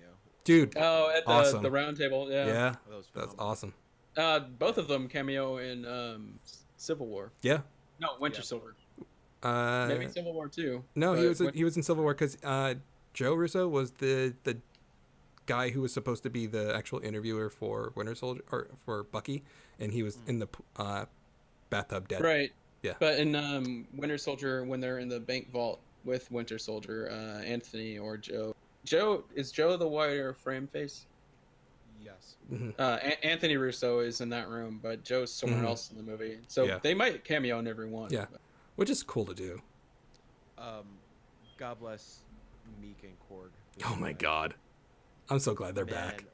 dude. Oh, at Awesome. the round table. Yeah. Yeah, That was that's phenomenal. awesome. Both of them cameo in Civil War. Yeah. No, Winter Yeah. Soldier. Maybe Civil War too. No, but he was in Civil War because Joe Russo was the guy who was supposed to be the actual interviewer for Winter Soldier, or for Bucky, and he was in the bathtub dead. Right. Yeah. But in Winter Soldier, when they're in the bank vault with Winter Soldier, Anthony or Joe. Is Joe the wider frame face? Yes. Mhm. Anthony Russo is in that room, but Joe's somewhere Mhm. else in the movie. So Yeah. they might cameo in every one. Yeah. Which is cool to do. God bless Meek and Korg. Oh my god, I'm so glad they're back.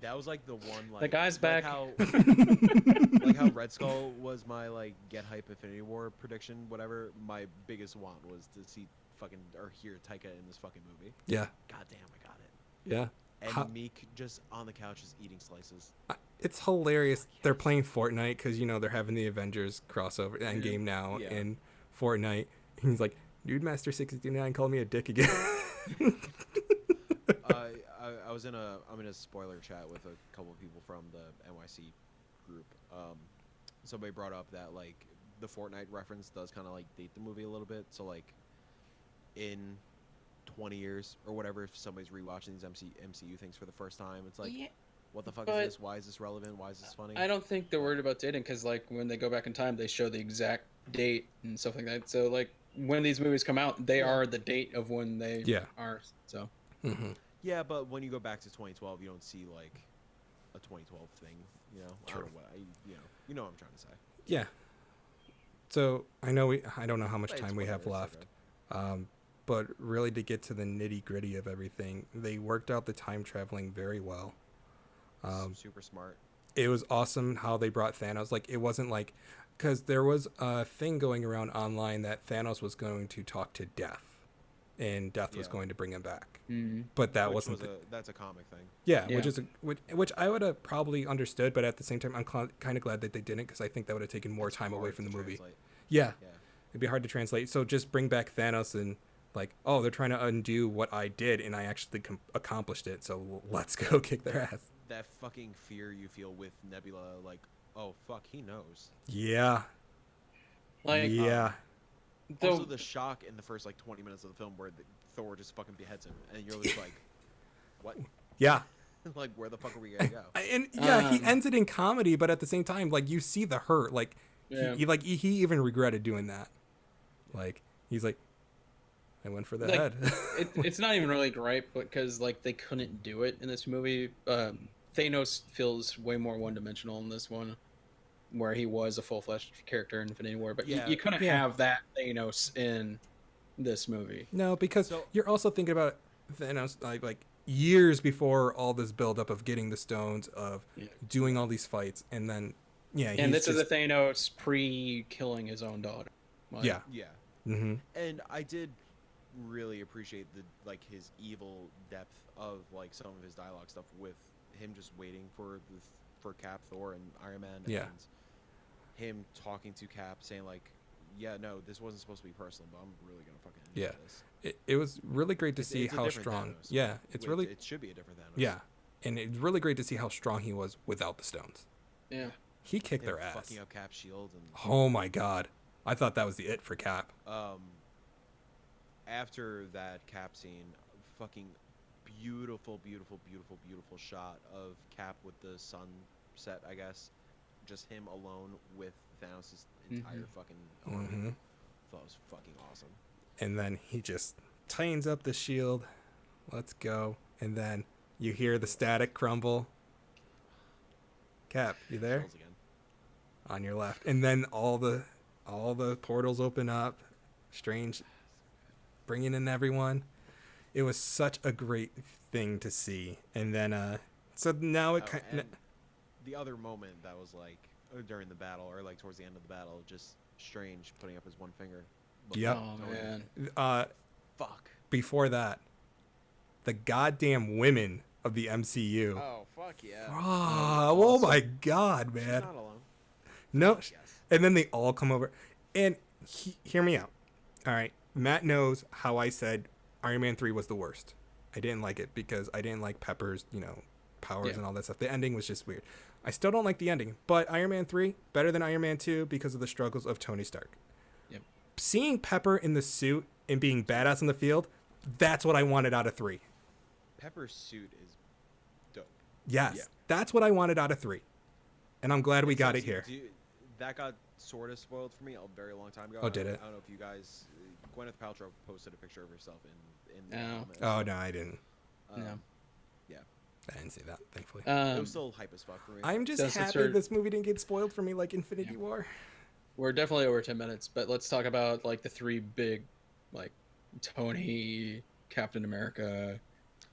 That was like the one, like The guy's like back. How, like how Red Skull was my like get hype Infinity War prediction, whatever. My biggest want was to see fucking or hear Taika in this fucking movie. Yeah. God damn, I got it. Yeah. And Meek just on the couch just eating slices. It's hilarious. They're playing Fortnite because they're having the Avengers crossover Endgame now Yeah. in Fortnite. And he's like, dude, Master 69 called me a dick again. I'm in a spoiler chat with a couple of people from the NYC group. Somebody brought up that like the Fortnite reference does kind of like date the movie a little bit. So like in 20 years or whatever, if somebody's rewatching these MCU things for the first time, it's like, Yeah, what the fuck but is this? Why is this relevant? Why is this funny? I don't think they're worried about dating because, like, when they go back in time, they show the exact date and stuff like that. So, like, when these movies come out, they are the date of when they are. So, Mm-hmm. Yeah, but when you go back to 2012, you don't see like a 2012 thing. I True. don't know what you know what I'm trying to say. Yeah. So I don't know how much It's time we have whatever, it's left. But really to get to the nitty gritty of everything, they worked out the time traveling very well. Super smart. It was awesome how they brought Thanos. Like, it wasn't like, because there was a thing going around online that Thanos was going to talk to Death, and Death was Yeah. going to bring him back. But that wasn't. That's a comic thing. Yeah, Yeah. which I would have probably understood, but at the same time, I'm kind of glad that they didn't, because I think that would have taken more It's time away hard from the to movie. translate. Yeah, Yeah. it'd be hard to translate. So just bring back Thanos and like, oh, they're trying to undo what I did, and I actually accomplished it. So let's go kick their ass. That fucking fear you feel with Nebula, like, oh fuck, he knows. Yeah. like, Yeah. Also, the shock in the first like 20 minutes of the film where Thor just fucking beheads him, and you're just like, what? Yeah. Like, where the fuck are we gonna go? And yeah, he ends it in comedy, but at the same time, like, you see the hurt. Like, Yeah. he even regretted doing that. Like, he's like, I went for the Like, head. it's not even really gripe because, like, they couldn't do it in this movie. Thanos feels way more one-dimensional in this one, where he was a full-fledged character in Infinity War. But Yeah. you couldn't Yeah. have that Thanos in this movie. No, because So- you're also thinking about Thanos like years before all this buildup of getting the stones, of Yeah. doing all these fights, and then And this is a Thanos pre-killing his own daughter. Like, Yeah. Yeah. Mm-hmm. And I did really appreciate his evil depth of like some of his dialogue stuff, with him just waiting for Cap, Thor, and Iron Man. Yeah. And him talking to Cap, saying like, "Yeah, no, this wasn't supposed to be personal, but I'm really gonna fucking enjoy Yeah. this." It was really great to see It's a how different strong. Thanos. Yeah, it's really It should be a different Thanos. yeah, And it's really great to see how strong he was without the stones. Yeah. He kicked Him their ass. fucking up Cap's shield and Oh my god. I thought that was the it for Cap. after that Cap scene, fucking beautiful, beautiful, beautiful, beautiful shot of Cap with the sunset, I guess. Just him alone with Thanos' entire fucking army. Thought it was fucking awesome. And then he just tightens up the shield. Let's go. And then you hear the static crumble. Cap, you there? Chills again. On your left. And then all the portals open up. Strange bringing in everyone. It was such a great thing to see. And then so now it kind of, the other moment that was like during the battle or like towards the end of the battle, just Strange putting up his one finger. Yep. Oh man. Fuck. Before that, the goddamn women of the MCU. Oh fuck yeah. Oh my god, She's man. not alone. No. Yes. And then they all come over. And hear me out. All right. Matt knows how I said Iron Man 3 was the worst. I didn't like it because I didn't like Pepper's, powers and all that stuff. The ending was just weird. I still don't like the ending, but Iron Man 3 better than Iron Man 2 because of the struggles of Tony Stark. Yep. Seeing Pepper in the suit and being badass in the field, that's what I wanted out of 3. Pepper's suit is dope. Yes. Yeah. That's what I wanted out of 3. And I'm glad we got it here. That got sort of spoiled for me a very long time ago. Oh, did it? I don't know if you guys... Gwyneth Paltrow posted a picture of herself in the No. comments. Oh, no, I didn't. No. Yeah. I didn't see that, thankfully. It was still hype as fuck for me. I'm just Since happy we're- this movie didn't get spoiled for me like Infinity War. We're definitely over 10 minutes, but let's talk about like the three big, like Tony, Captain America,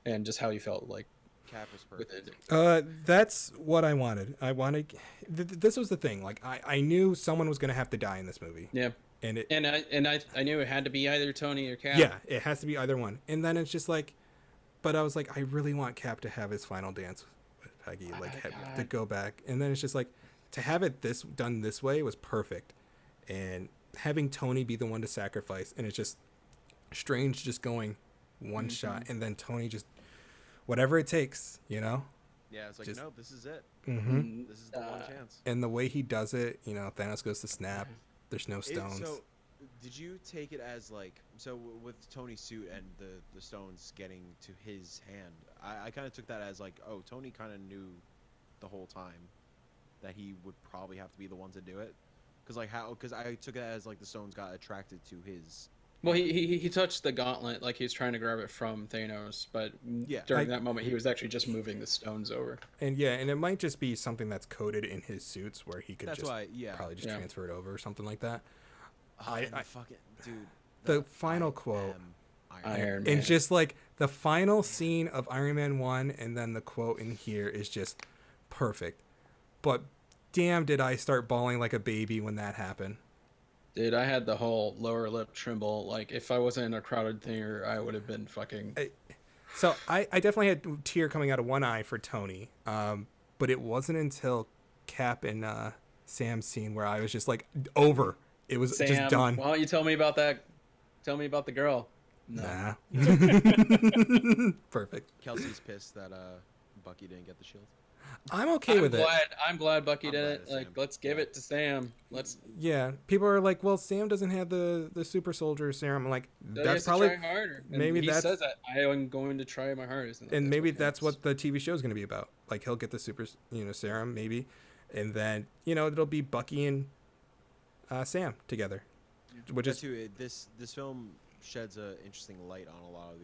and just how you felt like Cap was with perfect. it. That's what I wanted. I wanted... this was the thing. Like, I knew someone was going to have to die in this movie. Yeah. And it... I knew it had to be either Tony or Cap. Yeah, it has to be either one. And then it's just like... But I was like, I really want Cap to have his final dance with Peggy. Oh Like, my to God. go back. And then it's just like... To have it done this way was perfect. And having Tony be the one to sacrifice. And it's just... Strange just going one shot. And then Tony just... Whatever it takes, Yeah, it's like, Just- no, this is it. Mm-hmm. This is the one chance. And the way he does it, Thanos goes to snap. There's no stones. So, did you take it as like with Tony's suit and the stones getting to his hand? I kind of took that as like, oh, Tony kind of knew the whole time that he would probably have to be the one to do it, because I took it as like the stones got attracted to his. Well, he touched the gauntlet like he was trying to grab it from Thanos, but Yeah. during that moment he was actually just moving the stones over. And it might just be something that's coded in his suits where he could That's just why, yeah. probably just Yeah. transfer it over or something like that. Oh, and I- the fucking dude. the final quote. Iron And Man. just like the final scene of Iron Man 1 and then the quote in here is just perfect. But damn, did I start bawling like a baby when that happened. Dude, I had the whole lower lip tremble. Like, if I wasn't in a crowded theater, I would have been fucking... So I definitely had a tear coming out of one eye for Tony. But it wasn't until Cap and Sam's scene where I was just like, over. It was Sam, just done. why don't you tell me about that? Tell me about the girl. No. Nah. Perfect. Kelsey's pissed that Bucky didn't get the shield. I'm okay with it. I'm glad Bucky I'm did glad it. it's Like, Sam. let's give Yeah. it to Sam. Let's... Yeah, people are like, well, Sam doesn't have the super soldier serum. I'm like, So he that's has to probably, try harder. And maybe he that's- says that I am going to try my hardest. and maybe what that's counts. what the TV show is going to be about. Like, he'll get the super, serum, maybe, and then it'll be Bucky and Sam together, which But is too, this film sheds a interesting light on a lot of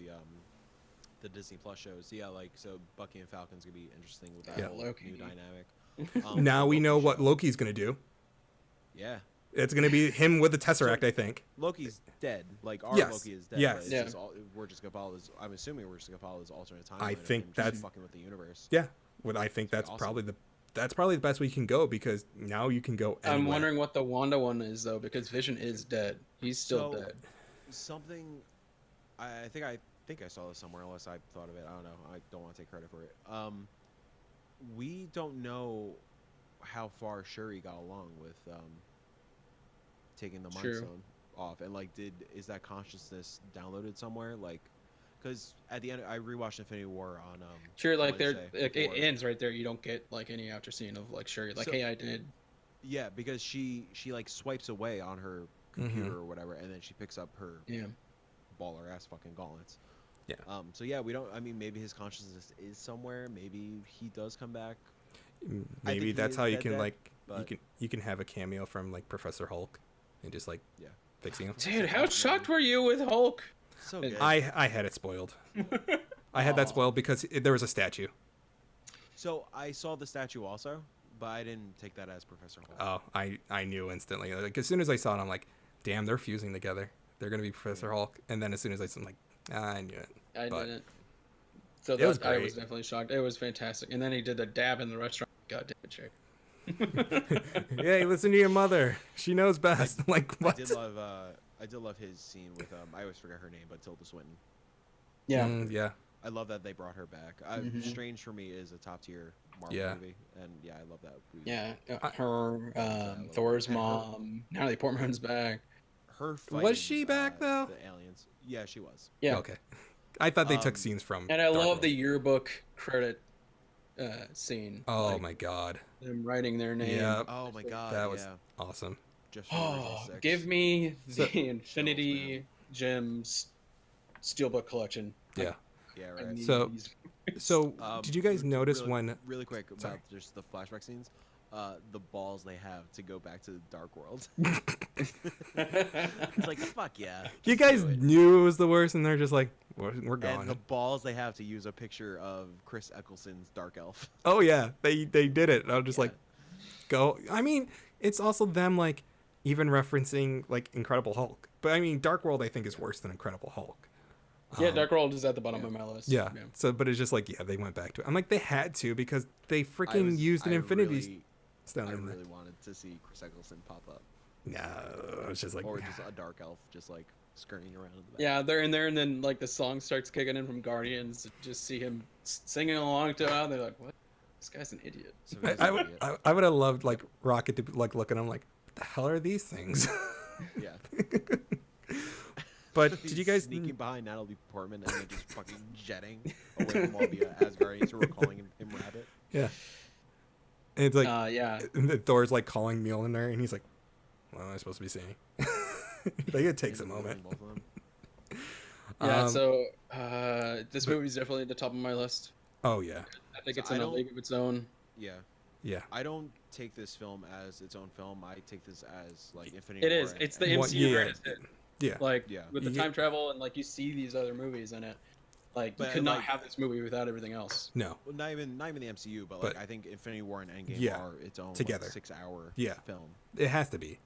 the Disney Plus shows. Yeah, like so Bucky and Falcon's gonna be interesting with that Yeah. whole Loki. new dynamic. now we Loki know what show. Loki's going to do. Yeah, It's going to be him with the Tesseract, I think. Loki's dead. Like our Yes. Loki is dead. Yes. But it's Yeah. just we're just gonna follow his. I'm assuming we're just gonna follow his alternate timeline. I of think him just that's- fucking with the universe. Yeah, well, I think that's awesome. probably the best we can go because now you can go anywhere. I'm wondering what the Wanda one is, though, because Vision is dead. He's still So- dead. Something, I think I saw this somewhere unless I thought of it. I don't know. I don't want to take credit for it. We don't know how far Shuri got along with taking the Mind True. Stone off, and like, is that consciousness downloaded somewhere? Like, Because at the end, I rewatched Infinity War on Sure, like Wednesday it before. ends right there. You don't get like any after scene of like Shuri, like, So- hey, I did. Yeah, because she like swipes away on her computer or whatever, and then she picks up her Yeah. baller ass fucking gauntlets. Yeah. So yeah, we don't. I mean, maybe his consciousness is somewhere. Maybe he does come back. Maybe he that's is how you dead, can dead, like but- you can have a cameo from like Professor Hulk and just like Yeah. fixing him. Dude, how shocked were you with Hulk? So good. I had it spoiled. I had that Aw. spoiled because there was a statue. So I saw the statue also, but I didn't take that as Professor Hulk. Oh, I knew instantly. Like as soon as I saw it, I'm like, damn, they're fusing together. They're gonna be Professor Hulk. And then as soon as I saw, I'm like, I knew it. I But didn't. So it was that, I was great. definitely shocked. It was fantastic. And then he did the dab in the restaurant. God damn it, Jake. Hey, listen to your mother. She knows best. Like what? I did love his scene with I always forget her name, but Tilda Swinton. Yeah. Yeah. I love that they brought her back. Mhm. Strange for me is a top tier Marvel Yeah. movie, and yeah, I love that movie. Yeah. I- Her, love Thor's her. mom, Natalie Portman's back. Her Was she fighting, back, though? The aliens. Yeah, she was. Yeah. Okay. I thought they took Um, scenes from. And I Dark love World. the yearbook credit scene. Oh like, my god, them writing their name. Yeah. Oh my god, that was yeah. awesome. Just for the original Oh, six. give me the So- Infinity Gems Steelbook collection. Yeah. Yeah, I right. need So- these. So did you guys notice really, when? really quick about Sorry. just the flashback scenes? The balls they have to go back to the Dark World. It's like fuck yeah. You just guys do it. knew it was the worst, and they're just like, we're And going. the balls they have to use a picture of Chris Eccleston's Dark Elf. Oh yeah, they did it. And I was just Yeah. like, go. I mean, it's also them like even referencing like Incredible Hulk. But I mean, Dark World I think is worse than Incredible Hulk. Yeah, Dark World is at the bottom yeah. of my list. Yeah. So, but it's just like, yeah, they went back to it. I'm like, they had to because they freaking used an I Infinity really, Stone I in there. really wanted to see Chris Eccleston pop up, No, it's just like, or just a Dark Elf just like scurrying around in the back. Yeah, they're in there, and then like the song starts kicking in from Guardians. Just see him singing along to it. They're like, "What? This guy's an idiot." So I, he's I an would idiot. I would have loved like Rocket to like look at him like, what the hell are these things? Yeah. But did He's you guys? sneaking behind Natalie Portman and then just fucking jetting away from all the Asgardians who were calling him Rabbit? Yeah. And it's like, Yeah. and then Thor's like calling Mjolnir, and he's like, "What am I supposed to be saying?" Like it takes a And moment. both of them. Yeah. Um, So this movie's definitely at the top of my list. Oh yeah, I think So it's I in a don't- league of its own. Yeah. yeah. I don't take this film as its own film. I take this as like Infinity It War is. and- It's the and- What- MCU yeah. greatest hit. Yeah. Like Yeah. with the Yeah. time travel and like you see these other movies in it. Like you But, could not like- have this movie without everything else. No. Well, not even the MCU, but, But- like I think Infinity War and Endgame Yeah, are its own together. like, 6-hour Yeah. film. It has to be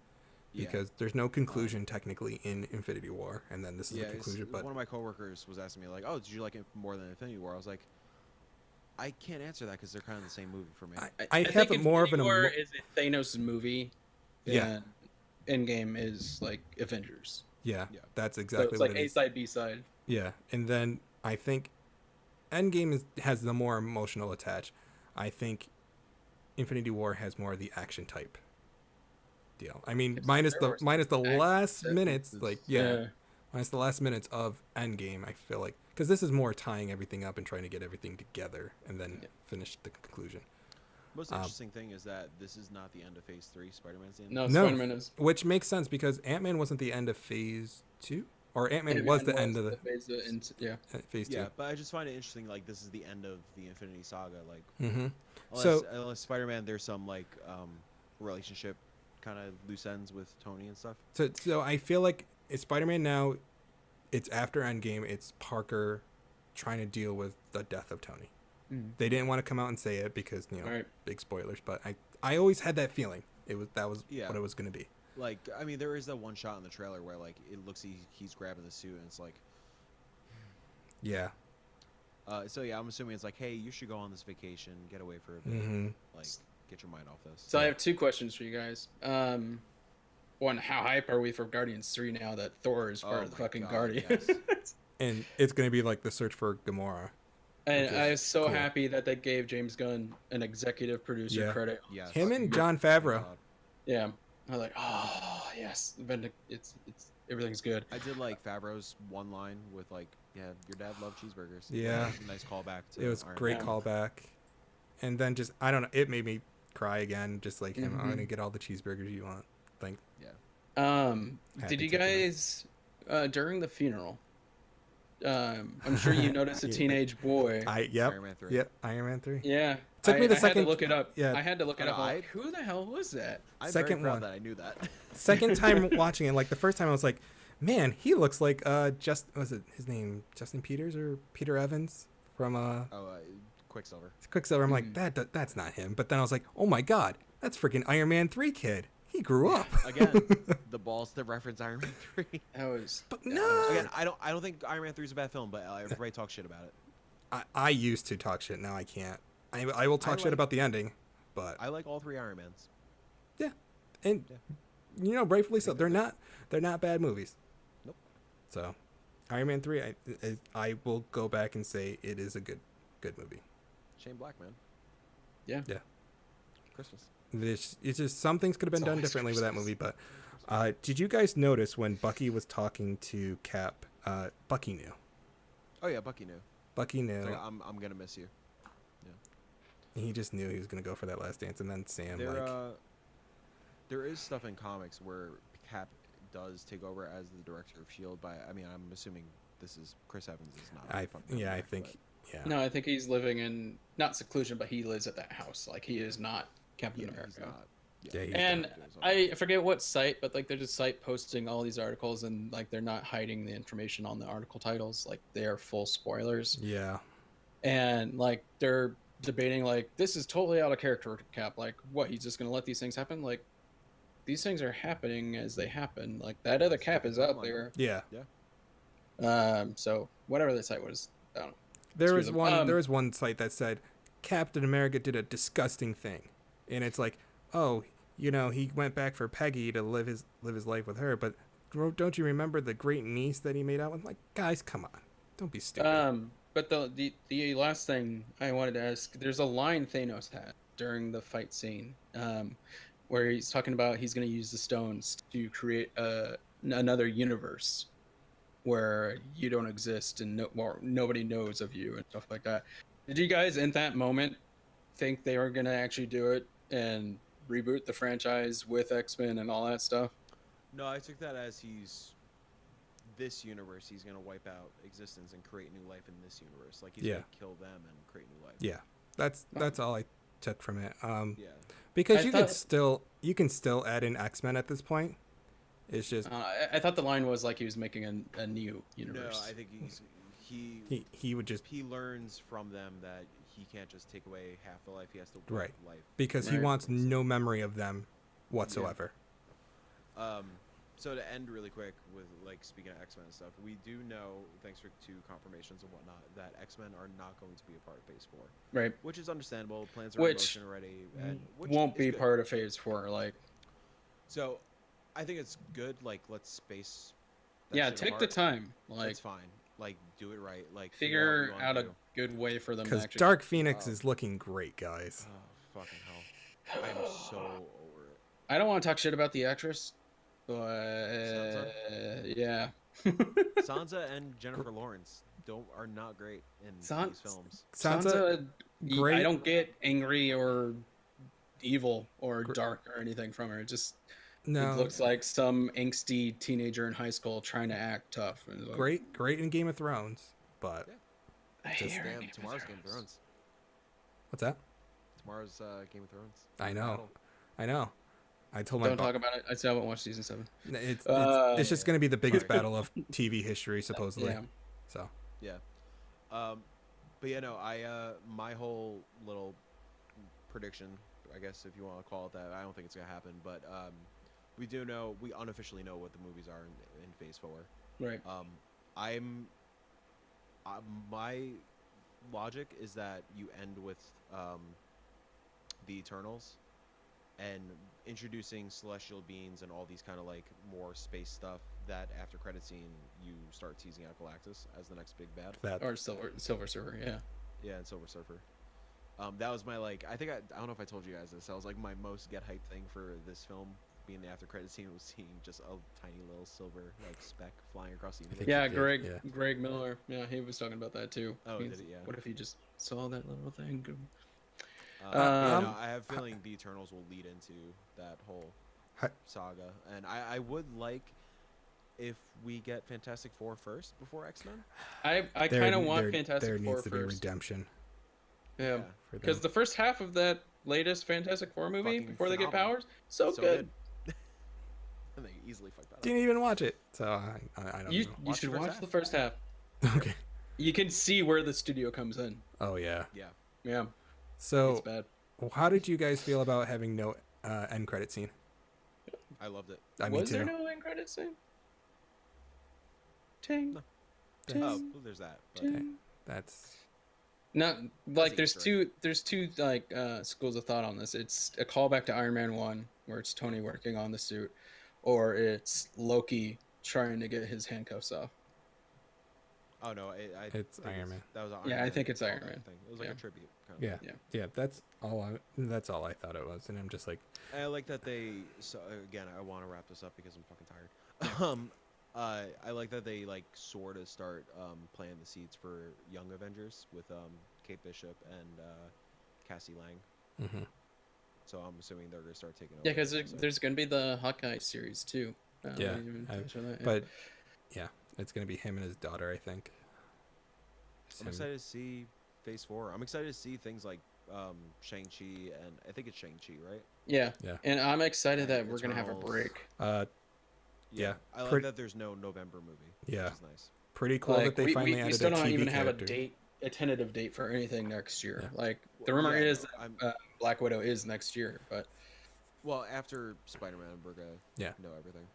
Yeah. because there's no conclusion technically in Infinity War, and then this is yeah, the it's- conclusion. But one of my coworkers was asking me like, "Oh, did you like it more than Infinity War?" I was like, "I can't answer that because they're kind of the same movie for me." I have think more of an Infinity War emo- is a Thanos movie. Yeah. And Endgame is like Avengers. yeah, Yeah. that's So exactly it's what like it A is. side, B side. Yeah, and then I think Endgame has the more emotional attach. I think Infinity War has more of the action type deal. I mean, It's minus Star the Wars minus the action last type. minutes, It's- like minus the last minutes of Endgame. I feel like because this is more tying everything up and trying to get everything together and then Yeah. finish the conclusion. Most Um, interesting thing is that this is not the end of Phase 3. Spider-Man's the end. No, No. Spider-Man is. Which makes sense because Ant-Man wasn't the end of Phase 2, or Ant-Man was the end of the Yeah. Phase 2. Yeah, but I just find it interesting. Like this is the end of the Infinity Saga. Like Mm-hmm. unless Spider-Man, there's some like relationship kind of loose ends with Tony and stuff. So I feel like it's Spider-Man now. It's after Endgame. It's Parker trying to deal with the death of Tony. Mhm. They didn't want to come out and say it because Right. big spoilers. But I always had that feeling. That was Yeah. what it was going to be. Like I mean, there is that one shot in the trailer where like it looks he's grabbing the suit and it's like. Yeah. So yeah, I'm assuming it's like, hey, you should go on this vacation, get away for a bit, Mm-hmm. like get your mind off this. So I have two questions for you guys. One, how hype are we for Guardians 3 now that Thor is part Oh of the my fucking God, Guardians? yes. And it's going to be like the search for Gamora. And Which is I was so cool. happy that they gave James Gunn an executive producer Yeah. credit. Yes. Him and Thank Jon Favreau. God. Yeah. I was like, oh yes, it's everything's good. I did like Favreau's one line with like Yeah, your dad loved cheeseburgers. Yeah. Nice callback to It was Iron great Man. callback. And then just, I don't know, it made me cry again, just like him. I'm Mhm. going to get all the cheeseburgers you want. Like, Happy did you to do it. guys during the funeral? I'm sure you noticed a Yeah. teenage boy. Iron Man 3. Yep, Iron Man 3. Yeah, Took me the I had second- to look it up. yeah. I had to look it Oh, up. no, I'm like, who the hell was that? I'm Second very proud one. that I knew that. Second time watching it, like the first time I was like, man, he looks like was it his name Justin Peters or Peter Evans from Quicksilver. Quicksilver. I'm like, that's not him. But then I was like, oh my god, that's freaking Iron Man 3 kid. He grew up. Again, the balls to reference Iron Man 3. That was. But yeah, no. that was- Again, I don't think Iron Man 3 is a bad film, but everybody talks shit about it. I used to talk shit. Now I can't. I will talk shit like- about the ending, but I like all 3 Iron Mans. and you know, rightfully so. They're not bad movies. Nope. So, Iron Man 3, I will go back and say it is a good movie. Shane Black, man. Yeah. Yeah. Christmas. It's just some things could have been It's done always differently with that Christmas. movie, but did you guys notice when Bucky was talking to Cap, Bucky knew. Oh yeah, Bucky knew. Bucky knew. It's like, I'm gonna miss you. He just knew he was going to go for that last dance, and then Sam, There is stuff in comics where Cap does take over as the director of Shield. I mean, I'm assuming this is Chris Evans is not. I fucking yeah, I back, think, but yeah. No, I think he's living in not seclusion, but he lives at that house. Like he is not Captain yeah, America. he's not. Yeah, he's And doing something. I forget what site, but like there's a site posting all these articles, and like they're not hiding the information on the article titles. Like they are full spoilers, Yeah. and like they're debating like this is totally out of character, Cap. Like what? He's just gonna let these things happen? Like these things are happening as they happen. Like that other Cap is out there. Yeah. So whatever the site was, I don't know. There Excuse was them. there was one site that said Captain America did a disgusting thing, and it's like, oh, you know, he went back for Peggy to live his life with her, but don't you remember the great niece that he made out with? Like, guys, come on, don't be stupid. But the last thing I wanted to ask, there's a line Thanos had during the fight scene, where he's talking about he's going to use the stones to create another universe where you don't exist and nobody knows of you and stuff like that. Did you guys in that moment think they were going to actually do it and reboot the franchise with X-Men and all that stuff? No, I took that as this universe. He's gonna wipe out existence and create new life in this universe. Like he's Yeah. gonna kill them and create new life. Yeah, that's all I took from it. Yeah. Because I you can still add in X-Men at this point. It's just I thought the line was like he was making a new No, universe. I think he would just he learns from them that he can't just take away half the life. He has to live Right. life. because he Right. wants no memory of them whatsoever. So to end really quick with like speaking of X-Men and stuff, we do know, thanks to confirmations and whatnot, that X-Men are not going to be a part of Phase 4, Right. which is understandable. Plans are in Which motion already, and which won't is be good. part of Phase 4. Like, So, I think it's good. Like, let's space. that yeah, shit take apart. the time. Like, It's fine. Like, do it right. Like, figure what you out wanna a do. good way for them to Because actually. Dark Phoenix Oh. is looking great, guys. Oh fucking hell! I'm so over it. I don't want to talk shit about the actress, but yeah. Sansa and Jennifer Lawrence are not great in San- these films. Sansa, I great. don't get angry or evil or dark or anything from her. It just No, it looks like some angsty teenager in high school trying to act tough. And it's like, great in Game of Thrones, but Yeah. I Just hate her in damn, Game of tomorrow's Game of Thrones. Thrones. what's that? Tomorrow's Game of Thrones. I know. Battle. I know. I told my Don't talk about it. I still haven't watched season 7. it's just going to be the biggest Sorry. battle of TV history, supposedly. Yeah. So Yeah. But yeah, no, my whole little prediction, I guess if you want to call it that, I don't think it's gonna happen, but we unofficially know what the movies are in Phase 4. Right. My logic is that you end with the Eternals and introducing celestial beings and all these kind of like more space stuff. That after credit scene, you start teasing out Galactus as the next big bad. that Or Silver Surfer. Yeah. Yeah, and Silver Surfer. That was my like. I don't know if I told you guys this. That was like my most get hyped thing for this film being the after credit scene was seeing just a tiny little silver like speck flying across the universe. think Yeah, he did, Greg yeah. Greg Miller. Yeah, he was talking about that too. Oh, He's- did he? Yeah. What if he just saw that little thing? Yeah, no, Um, I have a feeling the Eternals will lead into that whole Hi- saga, and I would like if we get Fantastic Four first before X-Men. I kind of want Fantastic there Four needs to be first. redemption Yeah, for because them. the first half of that latest Fantastic Four movie, Fucking before they get phenomenal. powers, so good. And they easily fucked that up. Didn't even watch it, so I don't You know. you Watch the should first watch half. the first half. Okay. You can see where the studio comes in. Oh yeah. Yeah. Yeah, it's So bad. how did you guys feel about having no end credit scene? I loved it. Me Was too. there no end credit scene? Ting. No. Ting. Oh, well, there's that. But ting. That's Not like an there's Easter two like schools of thought on this. It's a callback to Iron Man 1 where it's Tony working on the suit, or it's Loki trying to get his handcuffs off. oh no, It's think Iron Man. That was an Yeah, I think it's Iron callback Man. thing. It was like Yeah. a tribute. Kind of. yeah. Yeah. Yeah, that's all I thought it was, and I'm just like, I like that they. So again, I want to wrap this up because I'm fucking tired. I like that they like sort of start planting the seeds for Young Avengers with Kate Bishop and Cassie Lang. mhm. So I'm assuming they're gonna start taking over. Yeah, because that side. there's gonna be the Hawkeye series too. Yeah, we didn't even touch on that, yeah. But yeah, it's gonna be him and his daughter, I think. It's I'm him. excited to see Phase 4. I'm excited to see things like Shang-Chi and I think it's Shang-Chi, right? Yeah. Yeah. And I'm excited that And we're gonna have a Eternals. break. Yeah, I like pretty- that there's no November movie. Yeah. Which is nice. Pretty cool Like, that they finally we added still a don't TV even have character. a tentative date for anything next year. Yeah. Like the Well, rumor yeah, is no, I'm- that Black Widow is next year, but Well, after Spider-Man, we're gonna Yeah. know everything.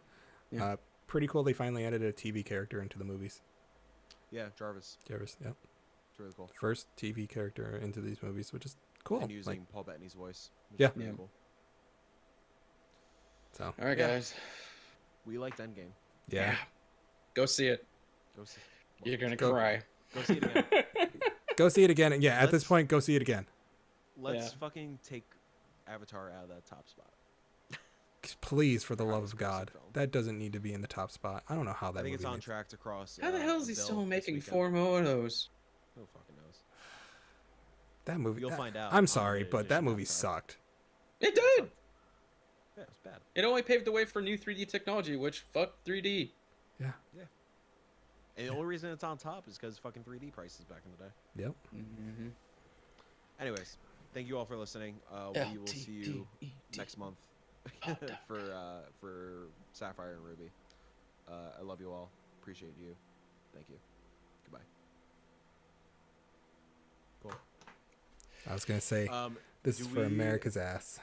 Yeah. Pretty cool they finally added a TV character into the movies. Yeah, Jarvis. Yep. It's really cool. First TV character into these movies, which is cool. And using Like, Paul Bettany's voice. which Yeah. is really Yeah. Cool. so all right, Yeah. guys. We liked Endgame. yeah. Go see it. Go see. You're gonna Go- cry. Go see it again. Go see it again. And yeah, at this Let's- point, go see it again. Let's Yeah. fucking take Avatar out of that top spot. Please, for the How love it's of supposed to God, film. that doesn't need to be in the top spot. I don't know how that I think movie it's on makes- track to cross. How the hell is a he bill still this making weekend. 4 more of those? Who fucking knows? That movie. You'll that- find out. I'm on sorry, the but that edition movie Avatar. sucked. It did. Yeah, it's bad. It only paved the way for new 3D technology, which fuck 3D. And the only reason it's on top is because fucking 3D prices back in the day. Yep. Mm-hmm. Anyways, thank you all for listening. We will see you next month for Sapphire and Ruby. I love you all. Appreciate you. Thank you. Goodbye. Cool. I was gonna say Um, this do is for we- America's ass.